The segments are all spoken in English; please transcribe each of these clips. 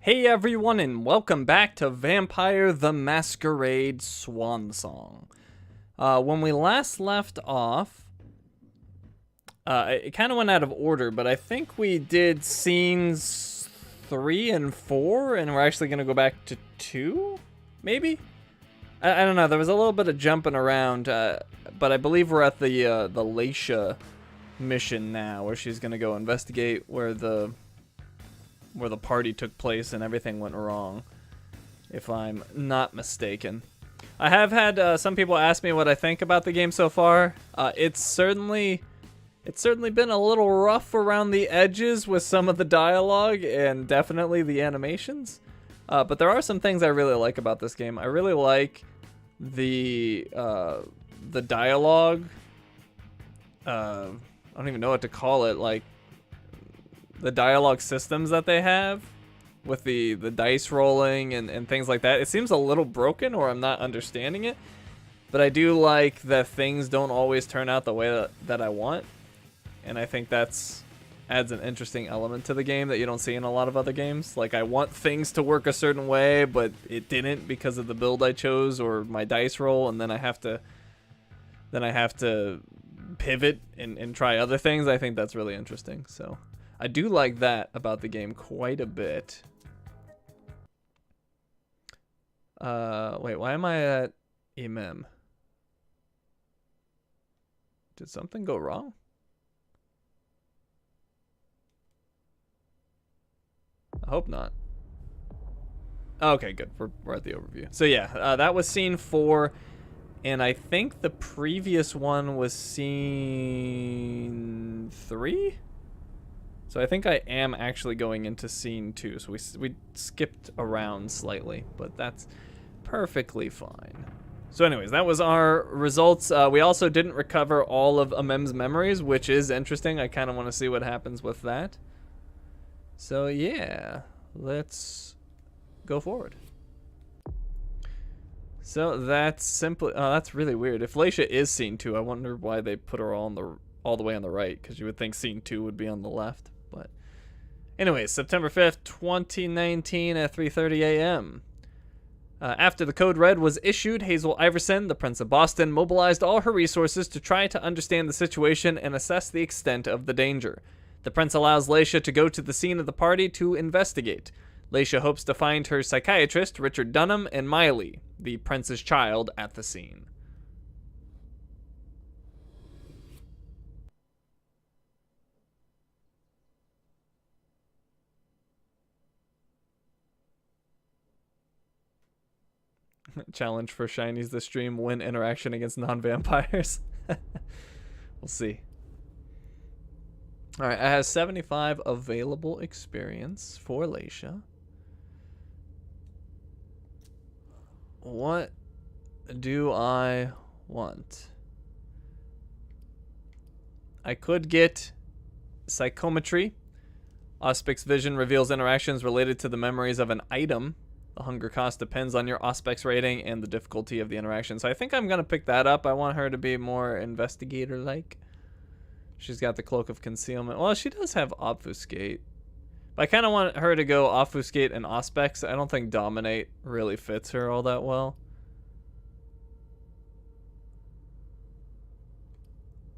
Hey everyone, and welcome back to Vampire the Masquerade Swansong. When we last left off, it kind of went out of order, but I think we did scenes 3 and 4, and we're actually going to go back to 2, maybe? I don't know, there was a little bit of jumping around, but I believe we're at the Leisha mission now, where she's going to go investigate where the party took place and everything went wrong, if I'm not mistaken. I have had some people ask me what I think about the game so far. It's certainly been a little rough around the edges with some of the dialogue and definitely the animations. But there are some things I really like about this game. I really like the dialogue. I don't even know what to call it. Like, the dialogue systems that they have with the dice rolling and things like that. It seems a little broken, or I'm not understanding it, but I do like that things don't always turn out the way that I want, and I think that's adds an interesting element to the game that you don't see in a lot of other games. Like, I want things to work a certain way, but it didn't because of the build I chose or my dice roll, and then I have to pivot and try other things. I think that's really interesting. So I do like that about the game quite a bit. Wait, why am I at Emem? Did something go wrong? I hope not. Okay, good. We're at the overview. So yeah, that was scene 4, and I think the previous one was scene 3? So I think I am actually going into scene 2. So we skipped around slightly, but that's perfectly fine. So anyways, that was our results. We also didn't recover all of Amem's memories, which is interesting. I kind of want to see what happens with that. So yeah, let's go forward. So that's simply, oh, that's really weird. If Leisha is scene 2, I wonder why they put her all the way on the right, because you would think scene 2 would be on the left. But anyways, September 5th, 2019 at 3:30 a.m. After the code red was issued, Hazel Iverson, the Prince of Boston, mobilized all her resources to try to understand the situation and assess the extent of the danger. The prince allows Leisha to go to the scene of the party to investigate. Leisha hopes to find her psychiatrist, Richard Dunham, and Miley, the prince's child, at the scene. Challenge for Shinies this stream: win interaction against non-vampires. We'll see. Alright, I have 75 available experience for Leisha. What do I want? I could get psychometry. Auspic's vision reveals interactions related to the memories of an item. The hunger cost depends on your Auspic's rating and the difficulty of the interaction. So I think I'm going to pick that up. I want her to be more investigator-like. She's got the Cloak of Concealment. Well, she does have Obfuscate. But I kind of want her to go Obfuscate and Auspex. I don't think Dominate really fits her all that well.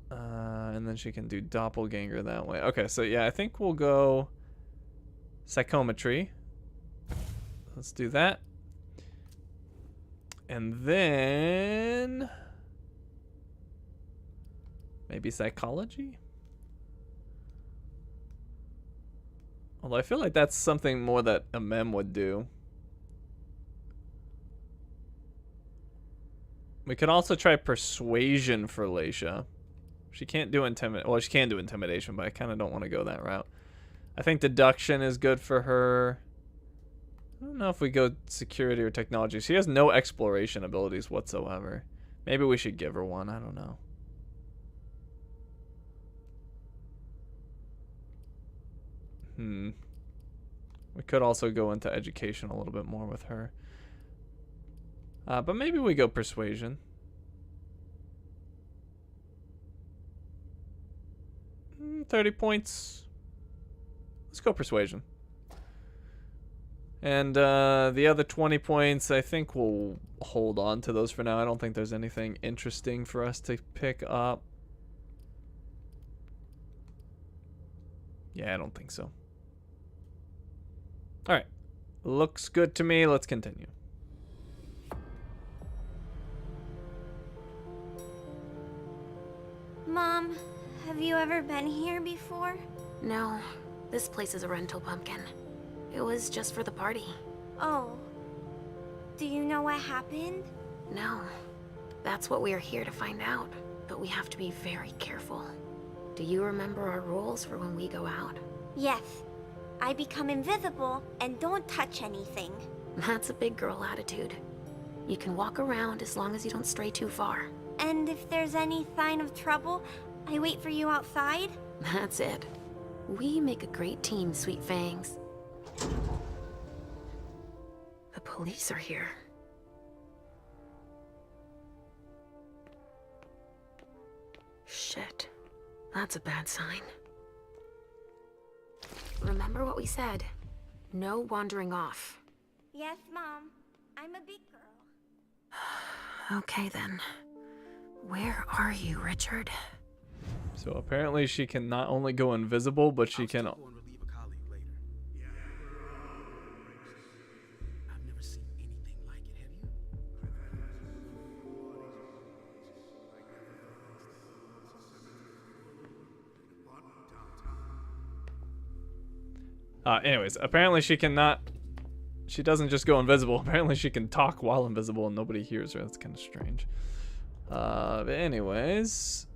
And then she can do Doppelganger that way. Okay, so yeah, I think we'll go Psychometry. Let's do that. And then maybe Psychology? Although I feel like that's something more that Amem would do. We could also try Persuasion for Leisha. She can't do Intimidation. Well, she can do Intimidation, but I kind of don't want to go that route. I think Deduction is good for her. I don't know if we go Security or Technology. She has no Exploration abilities whatsoever. Maybe we should give her one. I don't know. We could also go into Education a little bit more with her. But maybe we go Persuasion. 30 points. Let's go Persuasion. And the other 20 points, I think we'll hold on to those for now. I don't think there's anything interesting for us to pick up. Yeah, I don't think so. All right. Looks good to me. Let's continue. Mom, have you ever been here before? No, this place is a rental pumpkin. It was just for the party. Oh. Do you know what happened? No, that's what we are here to find out. But we have to be very careful. Do you remember our rules for when we go out? Yes. I become invisible and don't touch anything. That's a big girl attitude. You can walk around as long as you don't stray too far. And if there's any sign of trouble, I wait for you outside? That's it. We make a great team, Sweet Fangs. The police are here. Shit. That's a bad sign. Remember what we said. No wandering off. Yes, Mom. I'm a big girl. Okay then. Where are you, Richard? So apparently she can not only go invisible, but she can... Anyways, apparently she cannot... She doesn't just go invisible. Apparently she can talk while invisible and nobody hears her. That's kind of strange. But anyways...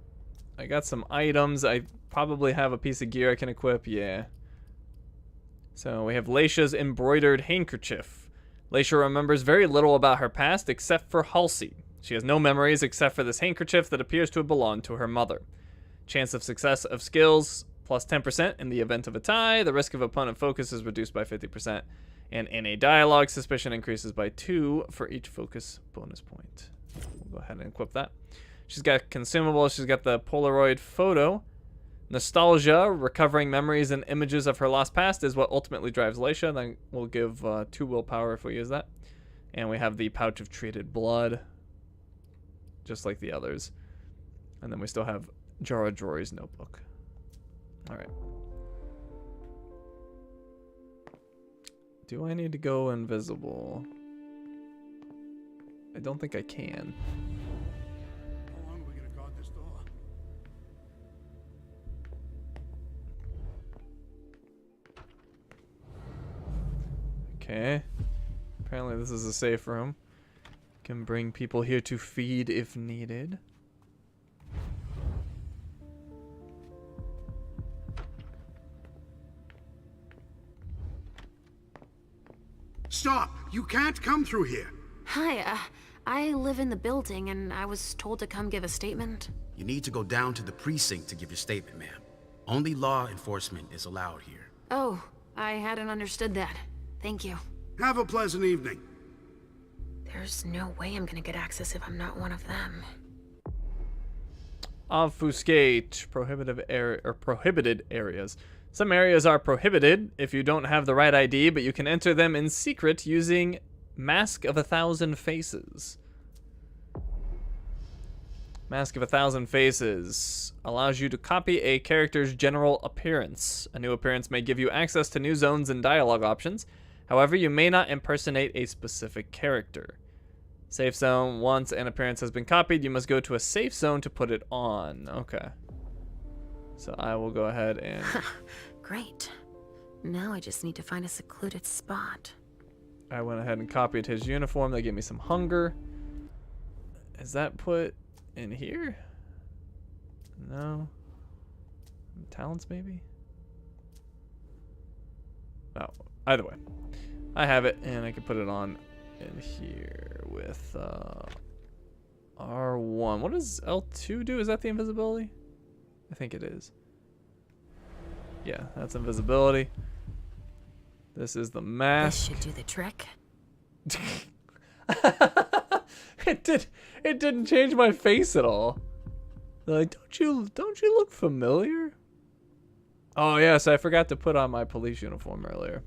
I got some items. I probably have a piece of gear I can equip. Yeah. So we have Laisha's embroidered handkerchief. Laisha remembers very little about her past except for Halsey. She has no memories except for this handkerchief that appears to have belonged to her mother. Chance of success of skills plus 10% in the event of a tie. The risk of opponent focus is reduced by 50%. And in a dialogue, suspicion increases by 2 for each focus bonus point. We'll go ahead and equip that. She's got consumables. She's got the Polaroid photo. Nostalgia, recovering memories and images of her lost past is what ultimately drives Laisha. Then we'll give 2 willpower if we use that. And we have the pouch of treated blood, just like the others. And then we still have Jara Jory's notebook. All right. Do I need to go invisible? I don't think I can. Okay. Apparently this is a safe room. Can bring people here to feed if needed. Stop! You can't come through here! Hi, I live in the building and I was told to come give a statement. You need to go down to the precinct to give your statement, ma'am. Only law enforcement is allowed here. Oh, I hadn't understood that. Thank you. Have a pleasant evening. There's no way I'm gonna get access if I'm not one of them. Obfuscate prohibited areas. Some areas are prohibited if you don't have the right ID, but you can enter them in secret using Mask of 1,000 Faces. Mask of 1,000 Faces allows you to copy a character's general appearance. A new appearance may give you access to new zones and dialogue options. However, you may not impersonate a specific character. Safe zone. Once an appearance has been copied, you must go to a safe zone to put it on. Okay. So I will go ahead and... Great. Now I just need to find a secluded spot. I went ahead and copied his uniform. They gave me some hunger. Is that put in here? No. Talents, maybe? Oh, either way. I have it, and I can put it on in here with R1. What does L2 do? Is that the invisibility? I think it is. Yeah, that's invisibility. This is the mask. This should do the trick. It didn't change my face at all. They're like, don't you look familiar? Oh yes, I forgot to put on my police uniform earlier.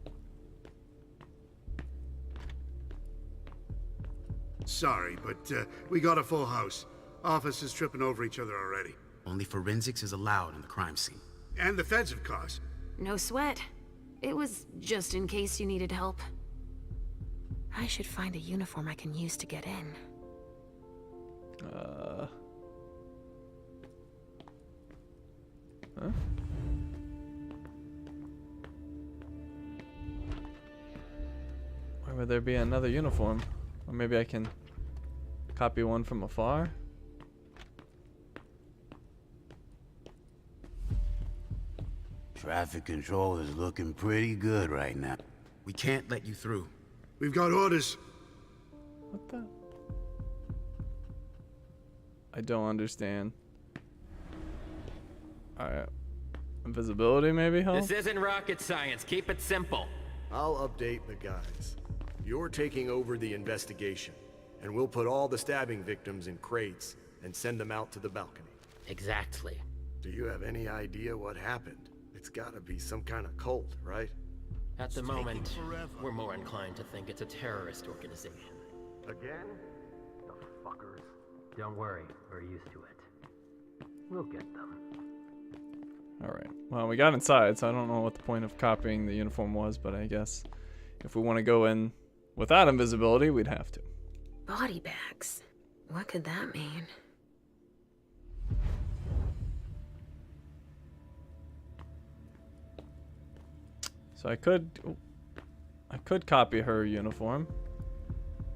Sorry, but we got a full house. Officers tripping over each other already. Only forensics is allowed in the crime scene. And the feds, of course. No sweat. It was just in case you needed help. I should find a uniform I can use to get in. Huh? Why would there be another uniform? Or maybe I can copy one from afar? Traffic control is looking pretty good right now. We can't let you through. We've got orders. What the? I don't understand. Alright. Invisibility maybe help? This isn't rocket science. Keep it simple. I'll update the guys. You're taking over the investigation, and we'll put all the stabbing victims in crates and send them out to the balcony. Exactly. Do you have any idea what happened? It's gotta be some kind of cult, right? At the moment, we're more inclined to think it's a terrorist organization. Again? The fuckers. Don't worry, we're used to it. We'll get them. Alright. Well, we got inside, so I don't know what the point of copying the uniform was, but I guess if we want to go in without invisibility, we'd have to. Body bags. What could that mean? So I could copy her uniform,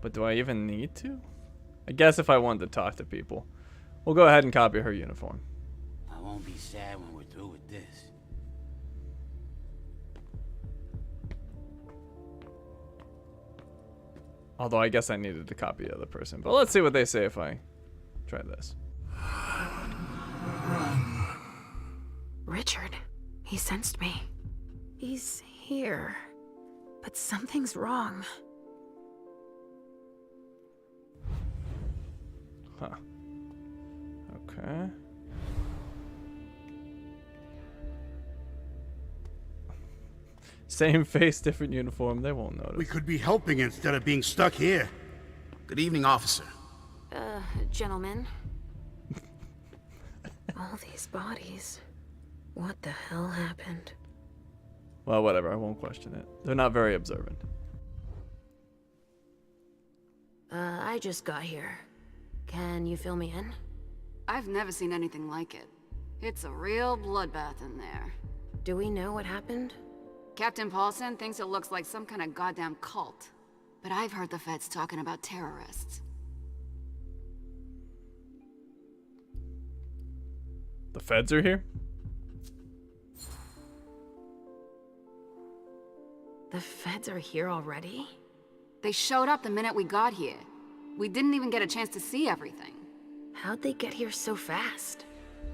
but do I even need to? I guess if I wanted to talk to people. We'll go ahead and copy her uniform. I won't be sad when we're through with this. Although I guess I needed to copy the other person. But let's see what they say if I try this. Richard. He sensed me. He's here. But something's wrong. Huh. Okay. Same face, different uniform. They won't notice. We could be helping instead of being stuck here. Good evening, officer. Gentlemen. All these bodies. What the hell happened? Well, whatever. I won't question it. They're not very observant. I just got here. Can you fill me in? I've never seen anything like it. It's a real bloodbath in there. Do we know what happened? Captain Paulson thinks it looks like some kind of goddamn cult. But I've heard the feds talking about terrorists. The feds are here? The feds are here already? They showed up the minute we got here. We didn't even get a chance to see everything. How'd they get here so fast?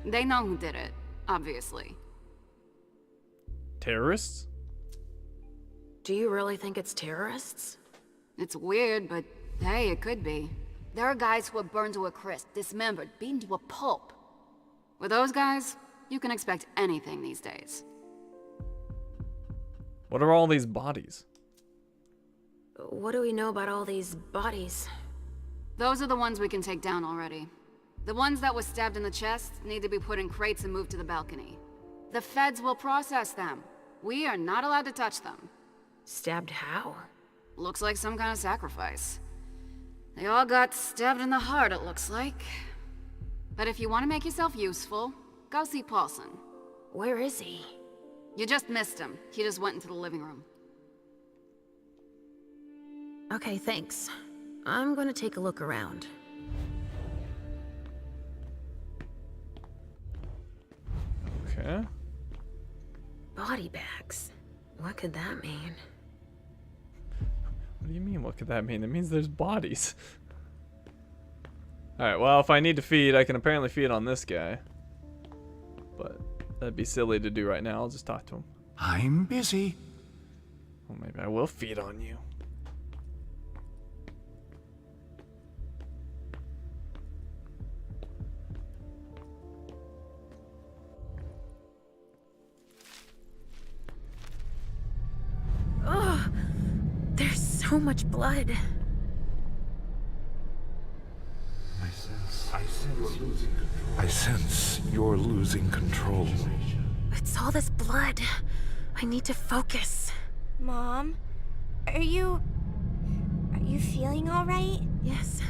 They know who did it, obviously. Terrorists? Do you really think it's terrorists? It's weird, but hey, it could be. There are guys who are burned to a crisp, dismembered, beaten to a pulp. With those guys, you can expect anything these days. What are all these bodies? What do we know about all these bodies? Those are the ones we can take down already. The ones that were stabbed in the chest need to be put in crates and moved to the balcony. The feds will process them. We are not allowed to touch them. Stabbed how? Looks like some kind of sacrifice. They all got stabbed in the heart, it looks like. But if you want to make yourself useful, go see Paulson. Where is he? You just missed him. He just went into the living room. Okay, thanks. I'm gonna take a look around. Okay. Body bags. What could that mean? What do you mean, what could that mean? It means there's bodies. Alright, well, if I need to feed, I can apparently feed on this guy. But that'd be silly to do right now. I'll just talk to him. I'm busy. Well, maybe I will feed on you. Ugh! There's so much blood. I sense you're losing control. It's all this blood. I need to focus. Mom, are you feeling all right? Yes.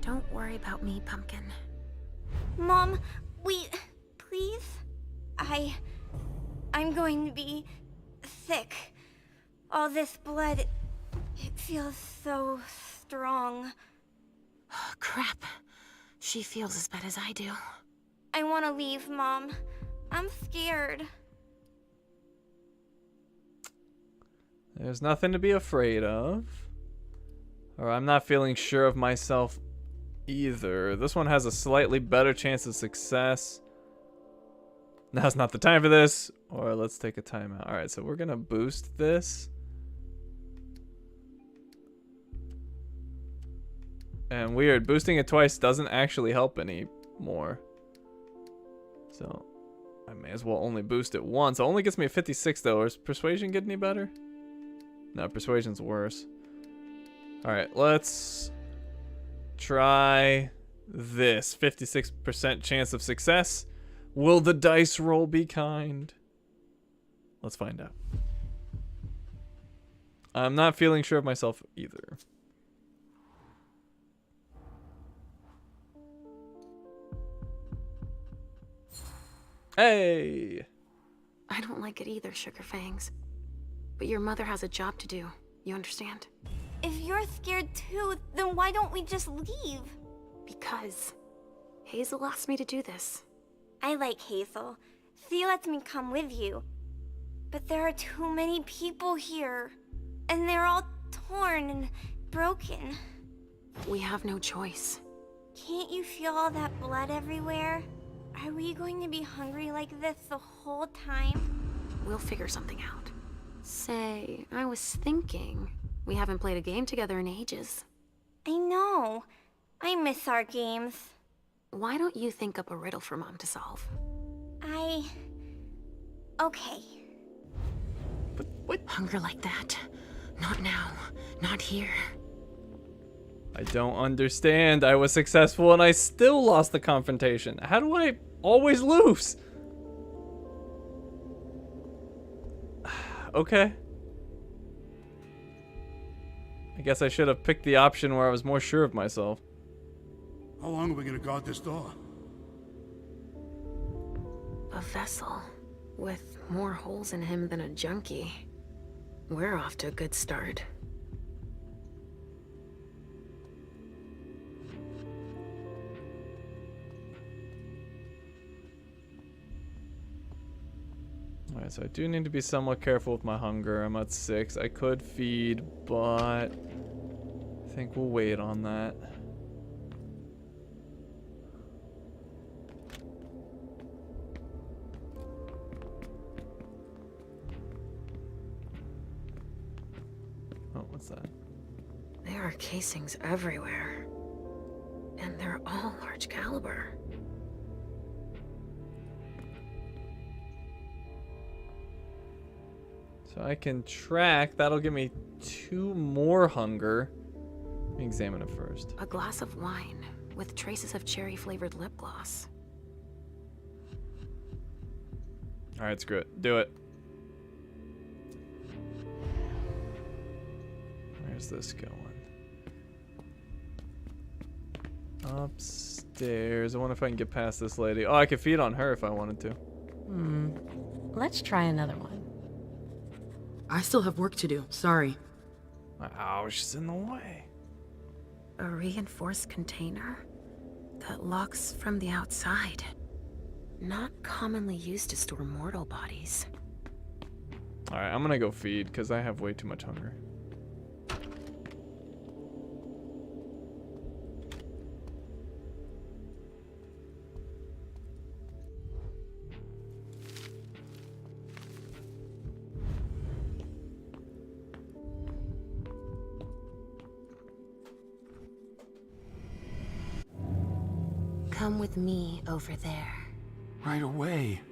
Don't worry about me, Pumpkin. Mom, please? I'm going to be sick. All this blood, it feels so strong. Crap. She feels as bad as I do. I want to leave, Mom. I'm scared. There's nothing to be afraid of. Or I'm not feeling sure of myself either. This one has a slightly better chance of success. Now's not the time for this. Or let's take a timeout. Alright, so we're gonna boost this. And weird, boosting it twice doesn't actually help anymore. So I may as well only boost it once. It only gets me a 56 though. Is Persuasion get any better? No, Persuasion's worse. Alright, let's try this. 56% chance of success. Will the dice roll be kind? Let's find out. I'm not feeling sure of myself either. Hey! I don't like it either, Sugar Fangs. But your mother has a job to do. You understand? If you're scared too, then why don't we just leave? Because Hazel asked me to do this. I like Hazel. She lets me come with you. But there are too many people here. And they're all torn and broken. We have no choice. Can't you feel all that blood everywhere? Are we going to be hungry like this the whole time? We'll figure something out. Say, I was thinking, we haven't played a game together in ages. I know. I miss our games. Why don't you think up a riddle for Mom to solve? Okay. What? Hunger like that? Not now. Not here. I don't understand. I was successful and I still lost the confrontation. How do I always lose? Okay. I guess I should have picked the option where I was more sure of myself. How long are we gonna guard this door? A vessel with more holes in him than a junkie. We're off to a good start. Alright, so I do need to be somewhat careful with my hunger. I'm at 6. I could feed, but I think we'll wait on that. Oh, what's that? There are casings everywhere. And they're all large caliber. So I can track. That'll give me 2 more hunger. Let me examine it first. A glass of wine with traces of cherry-flavored lip gloss. Alright, screw it. Do it. Where's this going? Upstairs. I wonder if I can get past this lady. Oh, I could feed on her if I wanted to. Let's try another one. I still have work to do. Sorry. Ow, she's in the way. A reinforced container that locks from the outside. Not commonly used to store mortal bodies. Alright, I'm gonna go feed because I have way too much hunger. Come with me over there. Right away.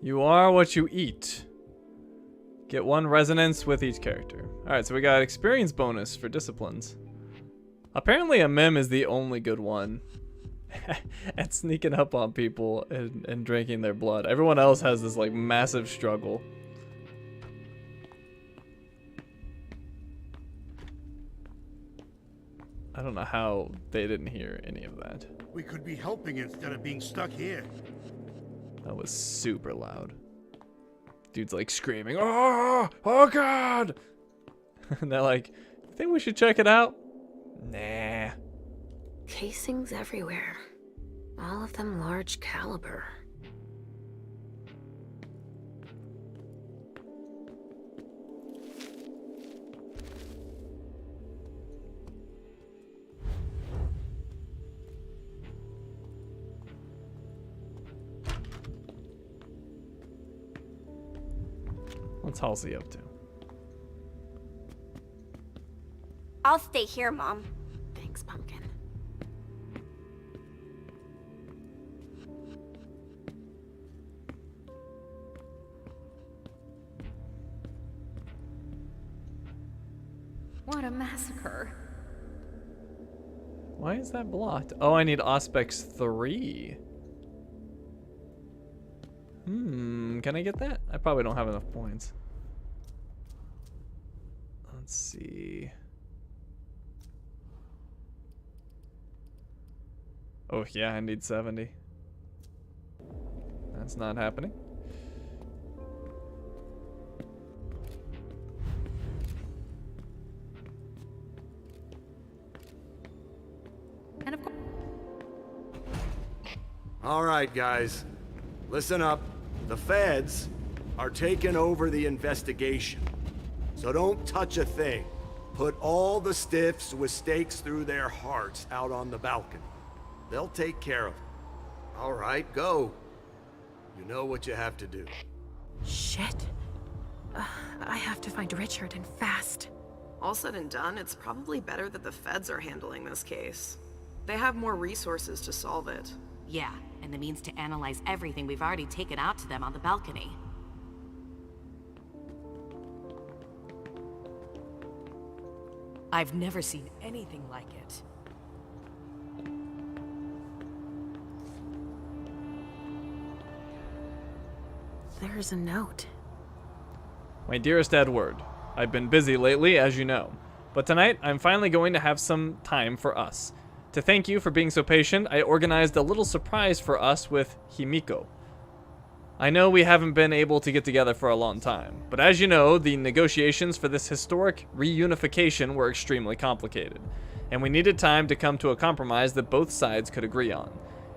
You are what you eat. Get 1 resonance with each character. Alright, so we got experience bonus for disciplines. Apparently a mem is the only good one at sneaking up on people and drinking their blood. Everyone else has this like massive struggle. I don't know how they didn't hear any of that. We could be helping instead of being stuck here. That was super loud. Dude's like screaming, "Oh, oh God!" And they're like, "You think we should check it out?" Nah. Casings everywhere. All of them large caliber. What's Halsey up to? I'll stay here, Mom. Thanks, Pumpkin. What a massacre. Why is that blocked? Oh, I need Auspex 3. Can I get that? I probably don't have enough points. Let's see. Oh yeah, I need 70. That's not happening. And of course. All right, guys. Listen up. The feds are taking over the investigation. So don't touch a thing. Put all the stiffs with stakes through their hearts out on the balcony. They'll take care of it. All right, go. You know what you have to do. Shit. I have to find Richard and fast. All said and done, it's probably better that the feds are handling this case. They have more resources to solve it. Yeah, and the means to analyze everything we've already taken out to them on the balcony. I've never seen anything like it. There's a note. My dearest Edward, I've been busy lately, as you know. But tonight, I'm finally going to have some time for us. To thank you for being so patient, I organized a little surprise for us with Himiko. I know we haven't been able to get together for a long time, but as you know, the negotiations for this historic reunification were extremely complicated, and we needed time to come to a compromise that both sides could agree on.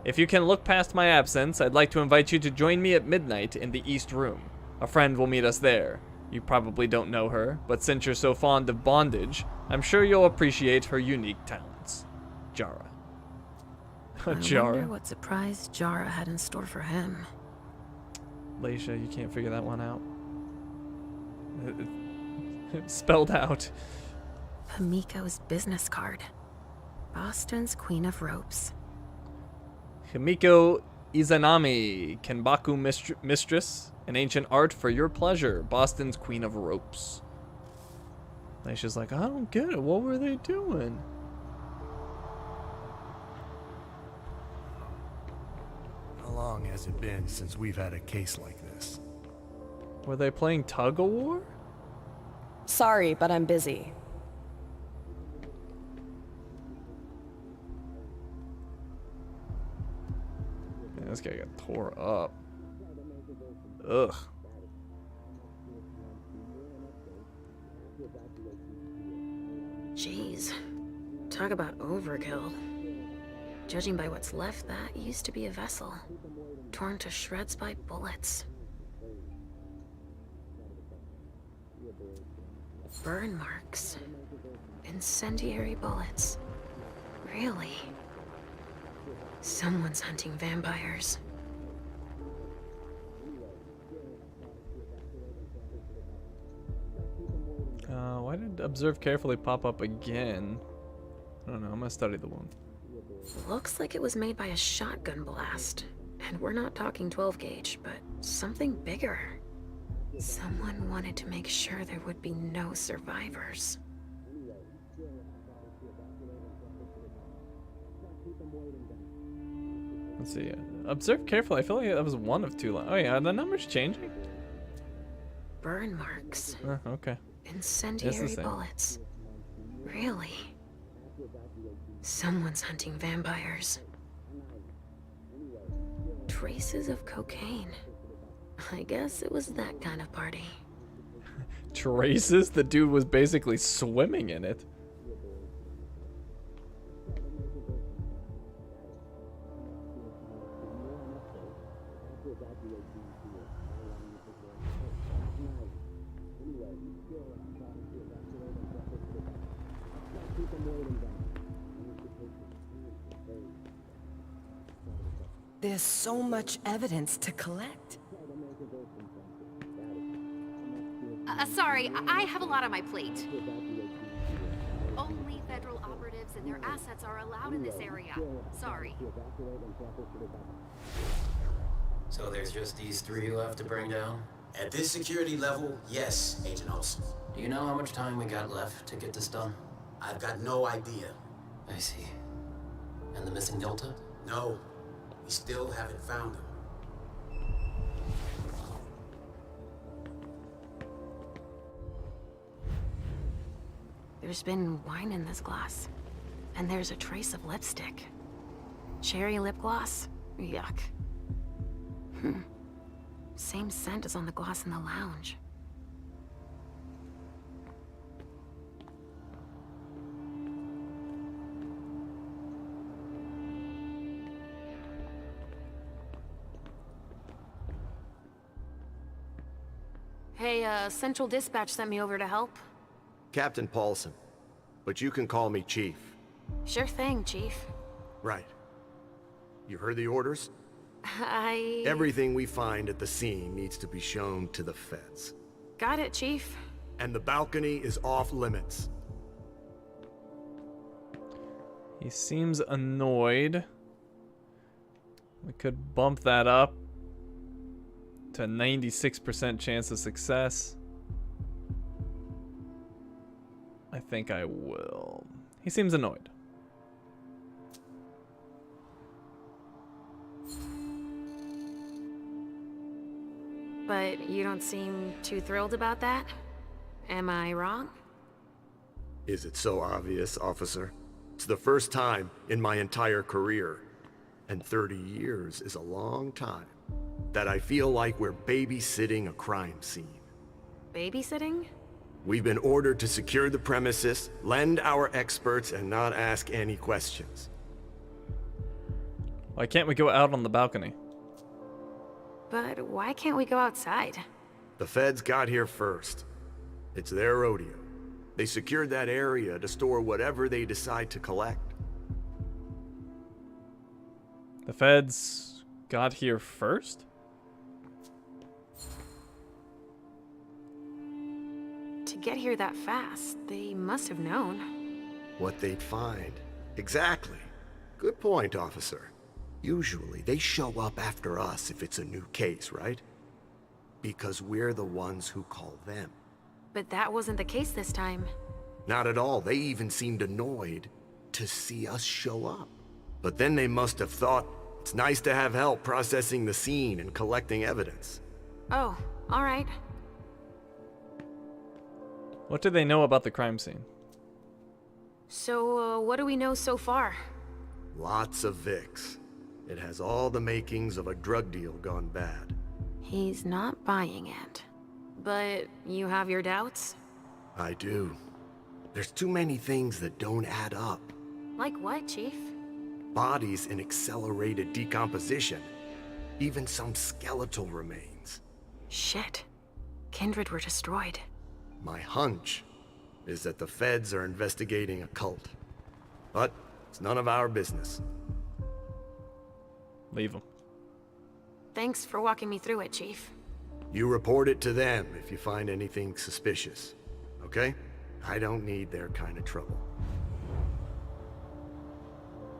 If you can look past my absence, I'd like to invite you to join me at midnight in the East Room. A friend will meet us there. You probably don't know her, but since you're so fond of bondage, I'm sure you'll appreciate her unique talents. Jara. I wonder what surprise Jara had in store for him. Leisha, you can't figure that one out. It's spelled out. Himiko's business card. Boston's Queen of Ropes. Himiko Izanami, Kenbaku Mistress, an ancient art for your pleasure. Boston's Queen of Ropes. Leisha's like, I don't get it. What were they doing? How long has it been since we've had a case like this? Were they playing tug of war? Sorry, but I'm busy. Man, this guy got tore up. Ugh. Jeez. Talk about overkill. Judging by what's left, that used to be a vessel. Torn to shreds by bullets. Burn marks. Incendiary bullets. Really? Someone's hunting vampires. Why did observe carefully pop up again? I don't know. I'm gonna study the wound. Looks like it was made by a shotgun blast. And we're not talking 12 gauge, but Something bigger. Someone wanted to make sure there would be no survivors. Let's see. Observe carefully. I feel like that was one of two. Oh yeah, the number's changing. Burn marks. Okay. Incendiary bullets. Really? Someone's hunting vampires. Traces of cocaine. I guess it was that kind of party. Traces? The dude was basically swimming in it. There's so much evidence to collect. Sorry, I have a lot on my plate. Only federal operatives and their assets are allowed in this area. Sorry. So there's just these three left to bring down? At this security level, yes, Agent Olsen. Do you know how much time we got left to get this done? I've got no idea. I see. And the missing Delta? No, we still haven't found him. There's been wine in this glass. And there's a trace of lipstick. Cherry lip gloss? Yuck. Same scent as on the glass in the lounge. Hey, Central Dispatch sent me over to help. Captain Paulson, but you can call me Chief. Sure thing, Chief. Right. You heard the orders? I... Everything we find at the scene needs to be shown to the feds. Got it, Chief. And the balcony is off limits. He seems annoyed. We could bump that up to 96% chance of success. I think I will. He seems annoyed. But you don't seem too thrilled about that? Am I wrong? Is it so obvious, officer? It's the first time in my entire career, and 30 years is a long time, that I feel like we're babysitting a crime scene. Babysitting? We've been ordered to secure the premises, lend our experts, and not ask any questions. Why can't we go out on the balcony? But why can't we go outside? The feds got here first. It's their rodeo. They secured that area to store whatever they decide to collect. The feds got here first? To get here that fast, they must have known. What they'd find. Exactly. Good point, officer. Usually, they show up after us if it's a new case, right? Because we're the ones who call them. But that wasn't the case this time. Not at all. They even seemed annoyed to see us show up. But then they must have thought it's nice to have help processing the scene and collecting evidence. Oh, all right. What do they know about the crime scene? So, what do we know so far? Lots of Vicks. It has all the makings of a drug deal gone bad. He's not buying it. But you have your doubts? I do. There's too many things that don't add up. Like what, Chief? Bodies in accelerated decomposition. Even some skeletal remains. Shit. Kindred were destroyed. My hunch is that the feds are investigating a cult. But it's none of our business. Leave them. Thanks for walking me through it, Chief. You report it to them if you find anything suspicious. Okay? I don't need their kind of trouble.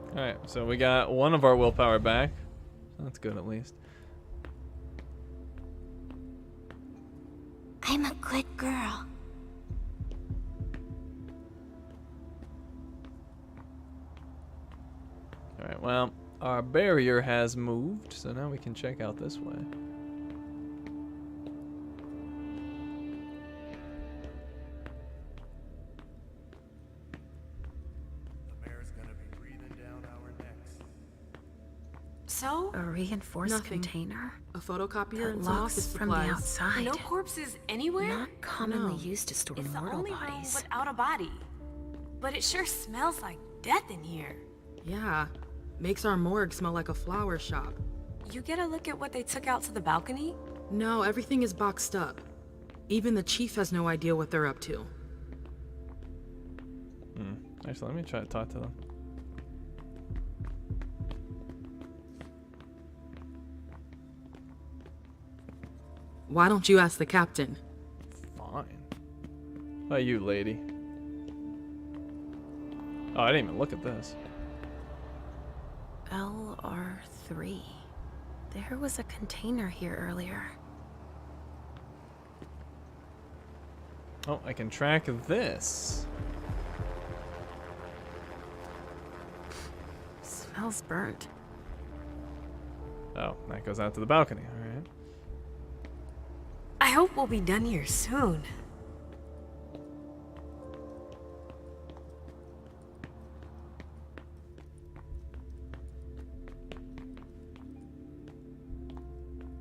Alright, so we got one of our willpower back. That's good at least. I'm a good girl. Alright, well, our barrier has moved, so now we can check out this way. So? A reinforced container? A photocopier and that some locks office from the supplies. outside. No corpses anywhere? Not commonly used to store It's the mortal only bodies. room without a body. But it sure smells like death in here. Yeah. Makes our morgue smell like a flower shop. You get a look at what they took out to the balcony? No, everything is boxed up. Even the chief has no idea what they're up to. Actually, let me try to talk to them. Why don't you ask the captain? Fine. How you, lady? Oh, I didn't even look at this. LR3. There was a container here earlier. Oh, I can track this. Smells burnt. Oh, that goes out to the balcony. All right. I hope we'll be done here soon.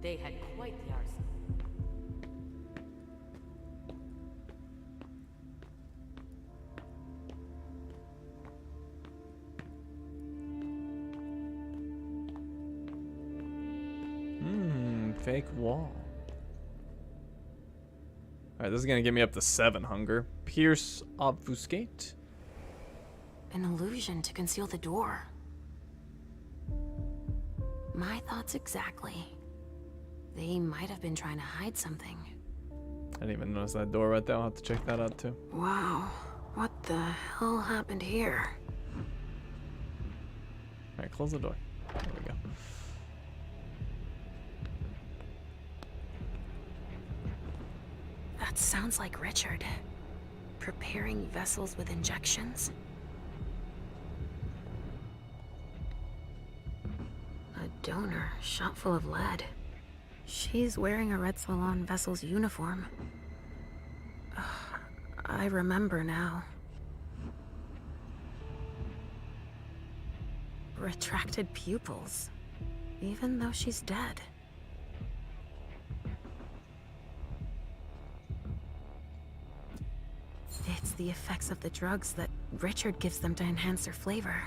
They had quite the arsenal. Fake wall. Alright, this is gonna get me up to 7 hunger. Pierce, obfuscate. An illusion to conceal the door. My thoughts exactly. They might have been trying to hide something. I didn't even notice that door right there. I'll have to check that out too. Wow. What the hell happened here? Alright, close the door. There we go. That sounds like Richard. Preparing vessels with injections. A donor, shot full of lead. She's wearing a Red Salon vessel's uniform. I remember now. Retracted pupils, even though she's dead. It's the effects of the drugs that Richard gives them to enhance their flavor.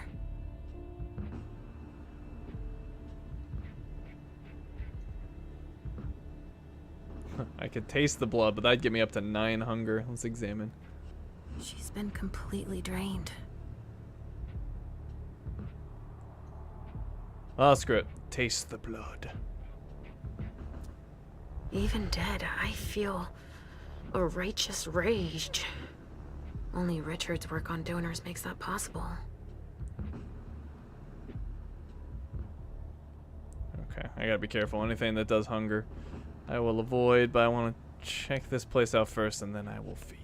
I could taste the blood, but that'd get me up to 9 hunger. Let's examine. She's been completely drained. Oh, screw it. Taste the blood. Even dead, I feel a righteous rage. Only Richard's work on donors makes that possible. Okay, I gotta be careful. Anything that does hunger, I will avoid, but I want to check this place out first, and then I will feed.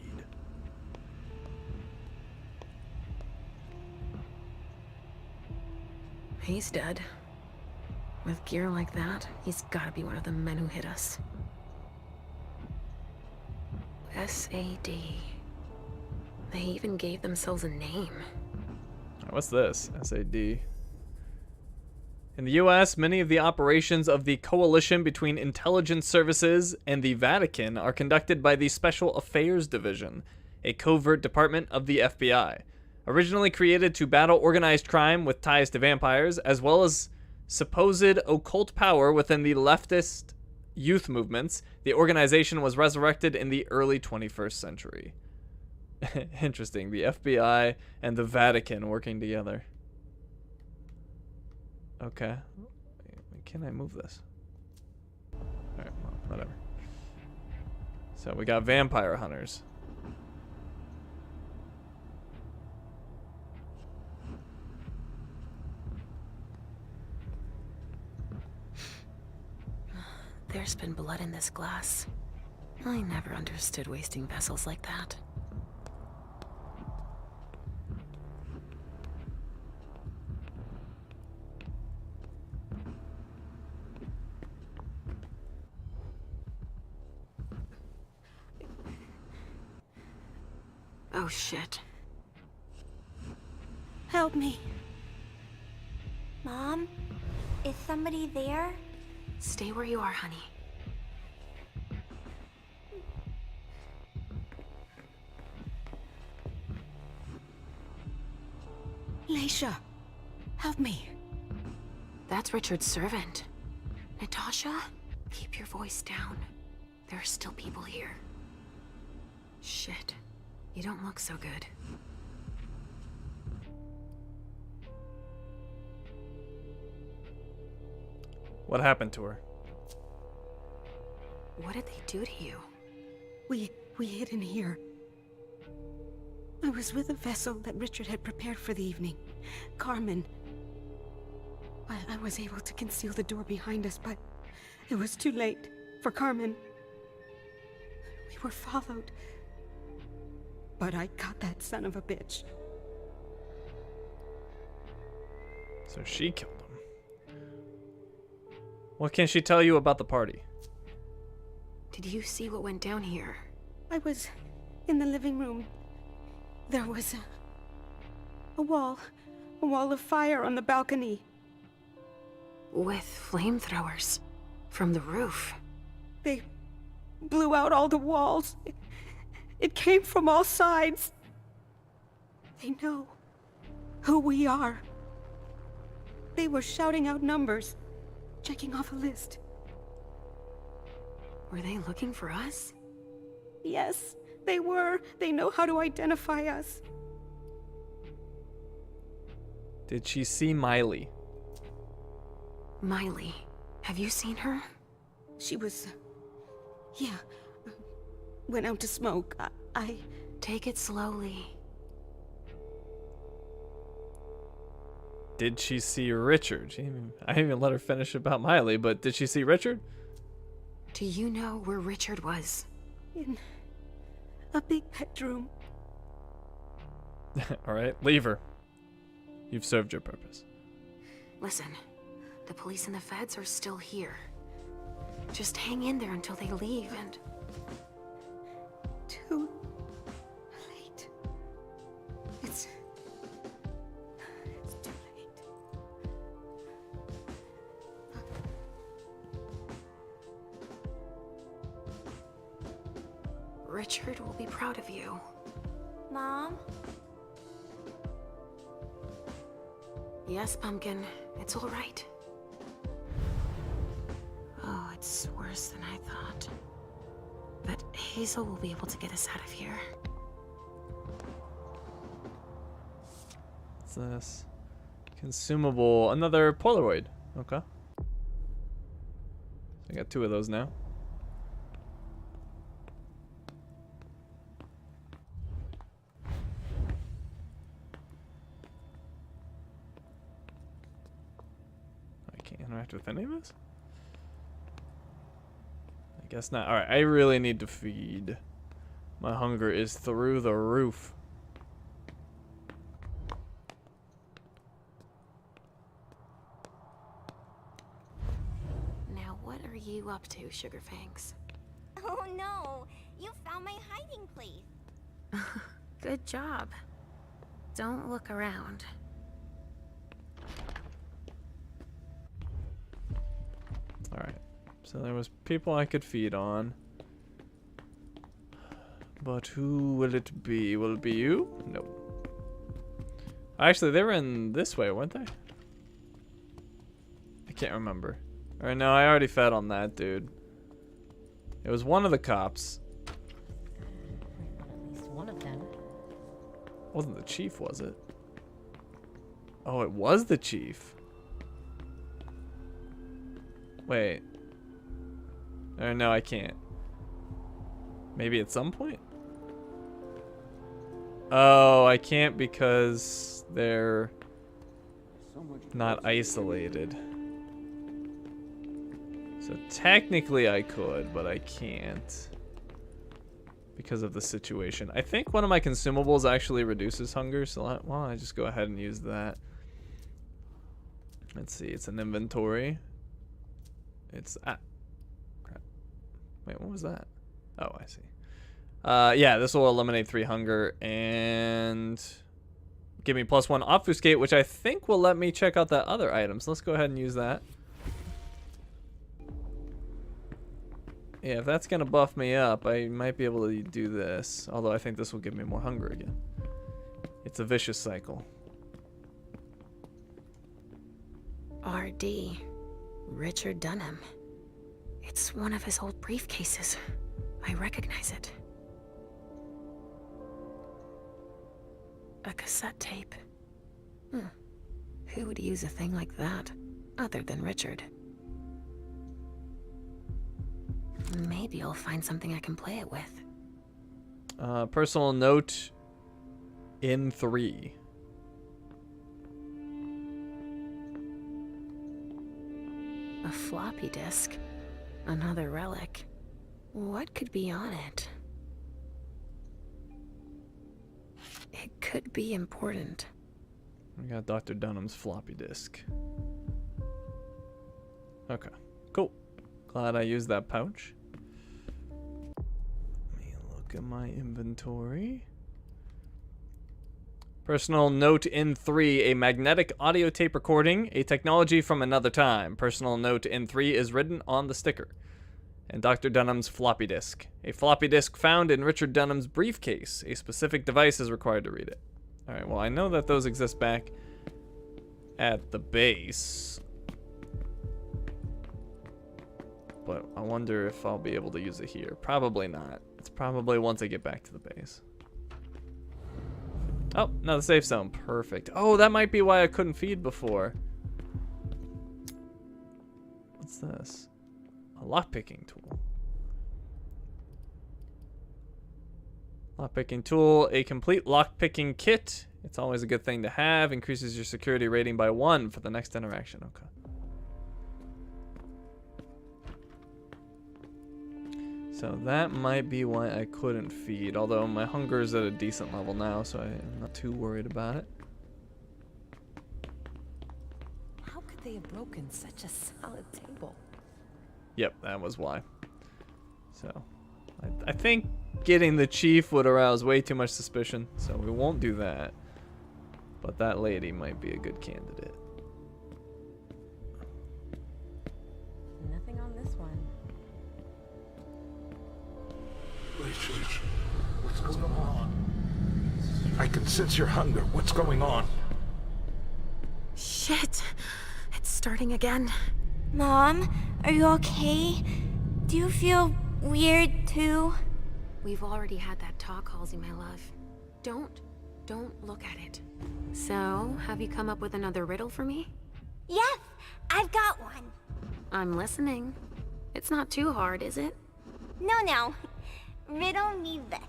He's dead. With gear like that, he's gotta be one of the men who hit us. SAD. They even gave themselves a name. What's this? SAD. In the US, many of the operations of the coalition between intelligence services and the Vatican are conducted by the Special Affairs Division, a covert department of the FBI. Originally created to battle organized crime with ties to vampires, as well as supposed occult power within the leftist youth movements, the organization was resurrected in the early 21st century. Interesting, the FBI and the Vatican working together. Okay. Can I move this? Alright, well, whatever. So we got vampire hunters. There's been blood in this glass. I never understood wasting vessels like that. Oh shit. Help me. Mom? Is somebody there? Stay where you are, honey. Leisha, help me. That's Richard's servant. Natasha, keep your voice down. There are still people here. Shit. You don't look so good. What happened to her? What did they do to you? We hid in here. I was with a vessel that Richard had prepared for the evening. Carmen. I was able to conceal the door behind us, but it was too late for Carmen. We were followed. But I got that son of a bitch. So she killed him. What can she tell you about the party? Did you see what went down here? I was in the living room. There was a wall of fire on the balcony. With flamethrowers from the roof. They blew out all the walls. It came from all sides. They know who we are. They were shouting out numbers, checking off a list. Were they looking for us? Yes, they were. They know how to identify us. Did she see Miley? Miley. Have you seen her? She was... yeah. Went out to smoke. I... Take it slowly. Did she see Richard? I didn't even let her finish about Miley, but did she see Richard? Do you know where Richard was? In a big bedroom. Alright, leave her. You've served your purpose. Listen, the police and the feds are still here. Just hang in there until they leave and... Too late. It's too late. Richard will be proud of you. Mom? Yes, Pumpkin. It's all right. Oh, it's worse than I thought. But Hazel will be able to get us out of here. What's this? Consumable. Another Polaroid. Okay. I got 2 of those now. I can't interact with any of this? I guess not. Alright, I really need to feed. My hunger is through the roof. Now, what are you up to, Sugarfangs? Oh no! You found my hiding place! Good job. Don't look around. Alright. So there was people I could feed on. But who will it be? Will it be you? Nope. Actually, they were in this way, weren't they? I can't remember. Or no, I already fed on that dude. It was one of the cops. At least one of them. Wasn't the chief, was it? Oh, it was the chief. Wait. Or no, I can't. Maybe at some point? Oh, I can't because they're not isolated. So technically I could, but I can't. because of the situation. I think one of my consumables actually reduces hunger, so why don't I just go ahead and use that. Let's see, it's an inventory. It's crap. Wait, what was that? Oh, I see. Yeah, this will eliminate 3 hunger and give me +1 obfuscate, which I think will let me check out that other item. So let's go ahead and use that. Yeah, if that's gonna buff me up, I might be able to do this. Although I think this will give me more hunger again. It's a vicious cycle. RD. Richard Dunham. It's one of his old briefcases. I recognize it. A cassette tape. Who would use a thing like that, other than Richard? Maybe I'll find something I can play it with. Personal note in 3. A floppy disk. Another relic. What could be on it? It could be important. We got Dr. Dunham's floppy disk. Okay, cool. Glad I used that pouch. Let me look at my inventory. Personal note in 3, a magnetic audio tape recording, a technology from another time. Personal note in 3 is written on the sticker. And Dr. Dunham's floppy disk. A floppy disk found in Richard Dunham's briefcase. A specific device is required to read it. Alright, well I know that those exist back at the base. But I wonder if I'll be able to use it here. Probably not. It's probably once I get back to the base. Oh, another safe zone. Perfect. Oh, that might be why I couldn't feed before. What's this? A lockpicking tool. Lockpicking tool. A complete lockpicking kit. It's always a good thing to have. Increases your security rating by 1 for the next interaction. Okay. So that might be why I couldn't feed, although my hunger is at a decent level now, so I'm not too worried about it. How could they have broken such a solid table? Yep, that was why. So, I think getting the chief would arouse way too much suspicion, so we won't do that. But that lady might be a good candidate. Nothing on this one. What's going on? I can sense your hunger. What's going on? Shit! It's starting again. Mom, are you okay? Do you feel weird too? We've already had that talk, Halsey, my love. Don't look at it. So, have you come up with another riddle for me? Yes, I've got one. I'm listening. It's not too hard, is it? No. Riddle me this.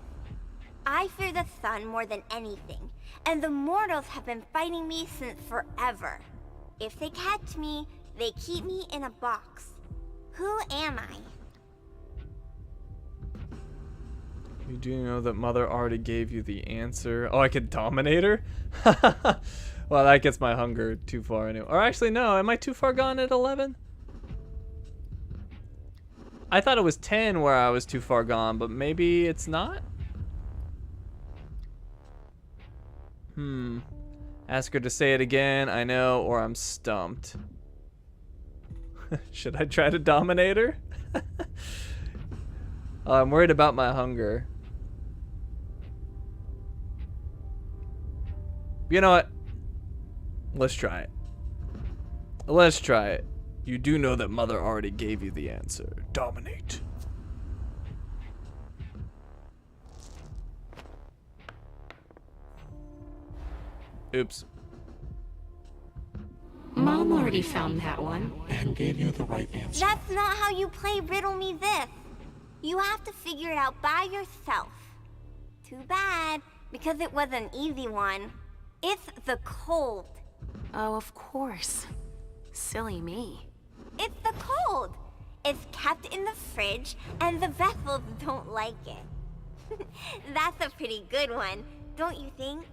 I fear the sun more than anything, and the mortals have been fighting me since forever. If they catch me, they keep me in a box. Who am I? You do know that Mother already gave you the answer. Oh, I could dominate her? Well, that gets my hunger too far anyway. Or actually, no. Am I too far gone at 11? I thought it was 10 where I was too far gone, but maybe it's not? Ask her to say it again, I know, or I'm stumped. Should I try to dominate her? I'm worried about my hunger. You know what? Let's try it. Let's try it. You do know that Mother already gave you the answer. Dominate. Oops. Mom already found that one. And gave you the right answer. That's not how you play Riddle Me This. You have to figure it out by yourself. Too bad, because it was an easy one. It's the cold. Oh, of course. Silly me. It's the cold. It's kept in the fridge, and the vessels don't like it. That's a pretty good one, don't you think?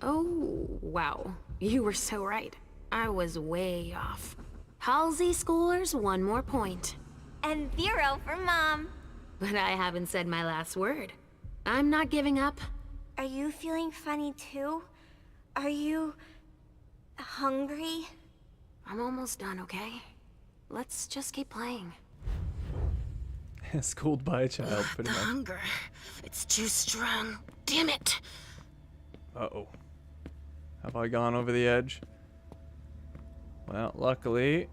Oh, wow. You were so right. I was way off. Halsey scores 1 more point. And 0 for Mom. But I haven't said my last word. I'm not giving up. Are you feeling funny too? Are you... hungry? I'm almost done, okay? Let's just keep playing. Schooled by a child, pretty The much. hunger. It's too strong. Damn it. Uh-oh. Have I gone over the edge? Well, luckily,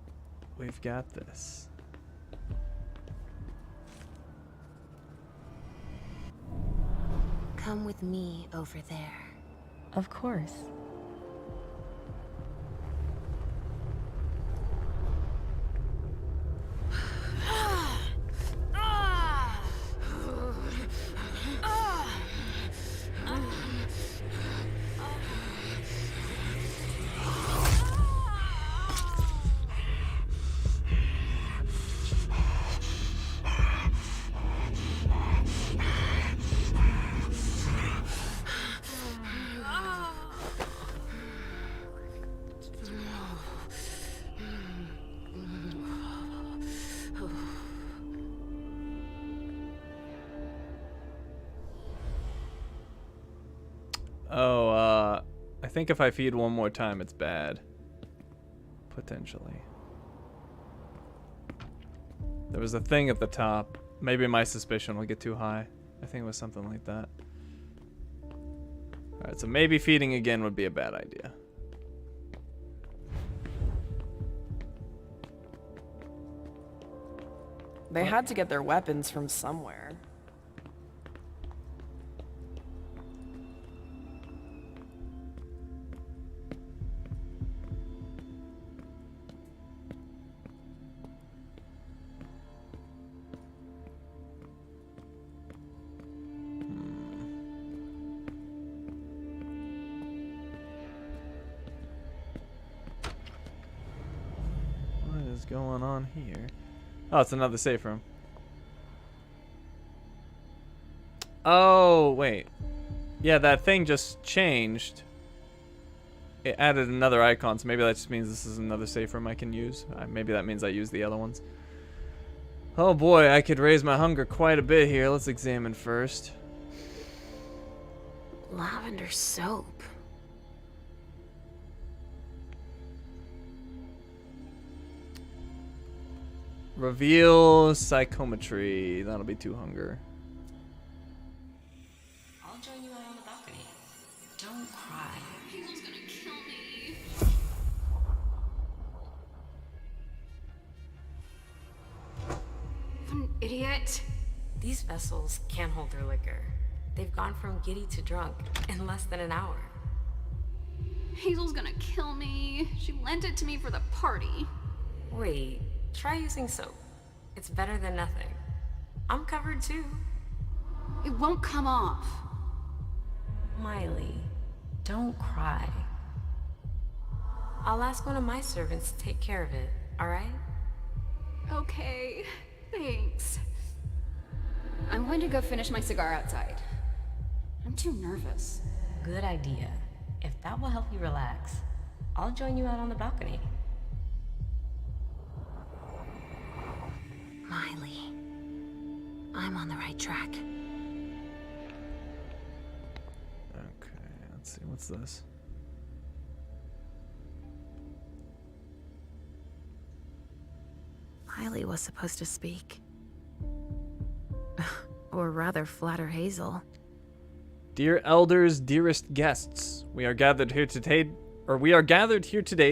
we've got this. Come with me over there. Of course. Oh, I think if I feed one more time, it's bad. Potentially. There was a thing at the top. Maybe my suspicion will get too high. I think it was something like that. Alright, so maybe feeding again would be a bad idea. They had to get their weapons from somewhere. What is going on here? Oh, it's another safe room. Oh, wait. Yeah, that thing just changed. It added another icon, so maybe that just means this is another safe room I can use. Maybe that means I use the other ones. Oh boy, I could raise my hunger quite a bit here. Let's examine first. Lavender soap. Reveal psychometry. That'll be 2 hunger. I'll join you out on the balcony. Don't cry. Hazel's gonna kill me. What an idiot. These vessels can't hold their liquor. They've gone from giddy to drunk in less than an hour. Hazel's gonna kill me. She lent it to me for the party. Wait, try using soap. It's better than nothing. I'm covered too. It won't come off. Miley, don't cry. I'll ask one of my servants to take care of it, alright? Okay, thanks. I'm going to go finish my cigar outside. I'm too nervous. Good idea. If that will help you relax, I'll join you out on the balcony. Miley, I'm on the right track. Okay, let's see. What's this? Miley was supposed to speak. Or rather, flatter Hazel. Dear elders, dearest guests, we are gathered here today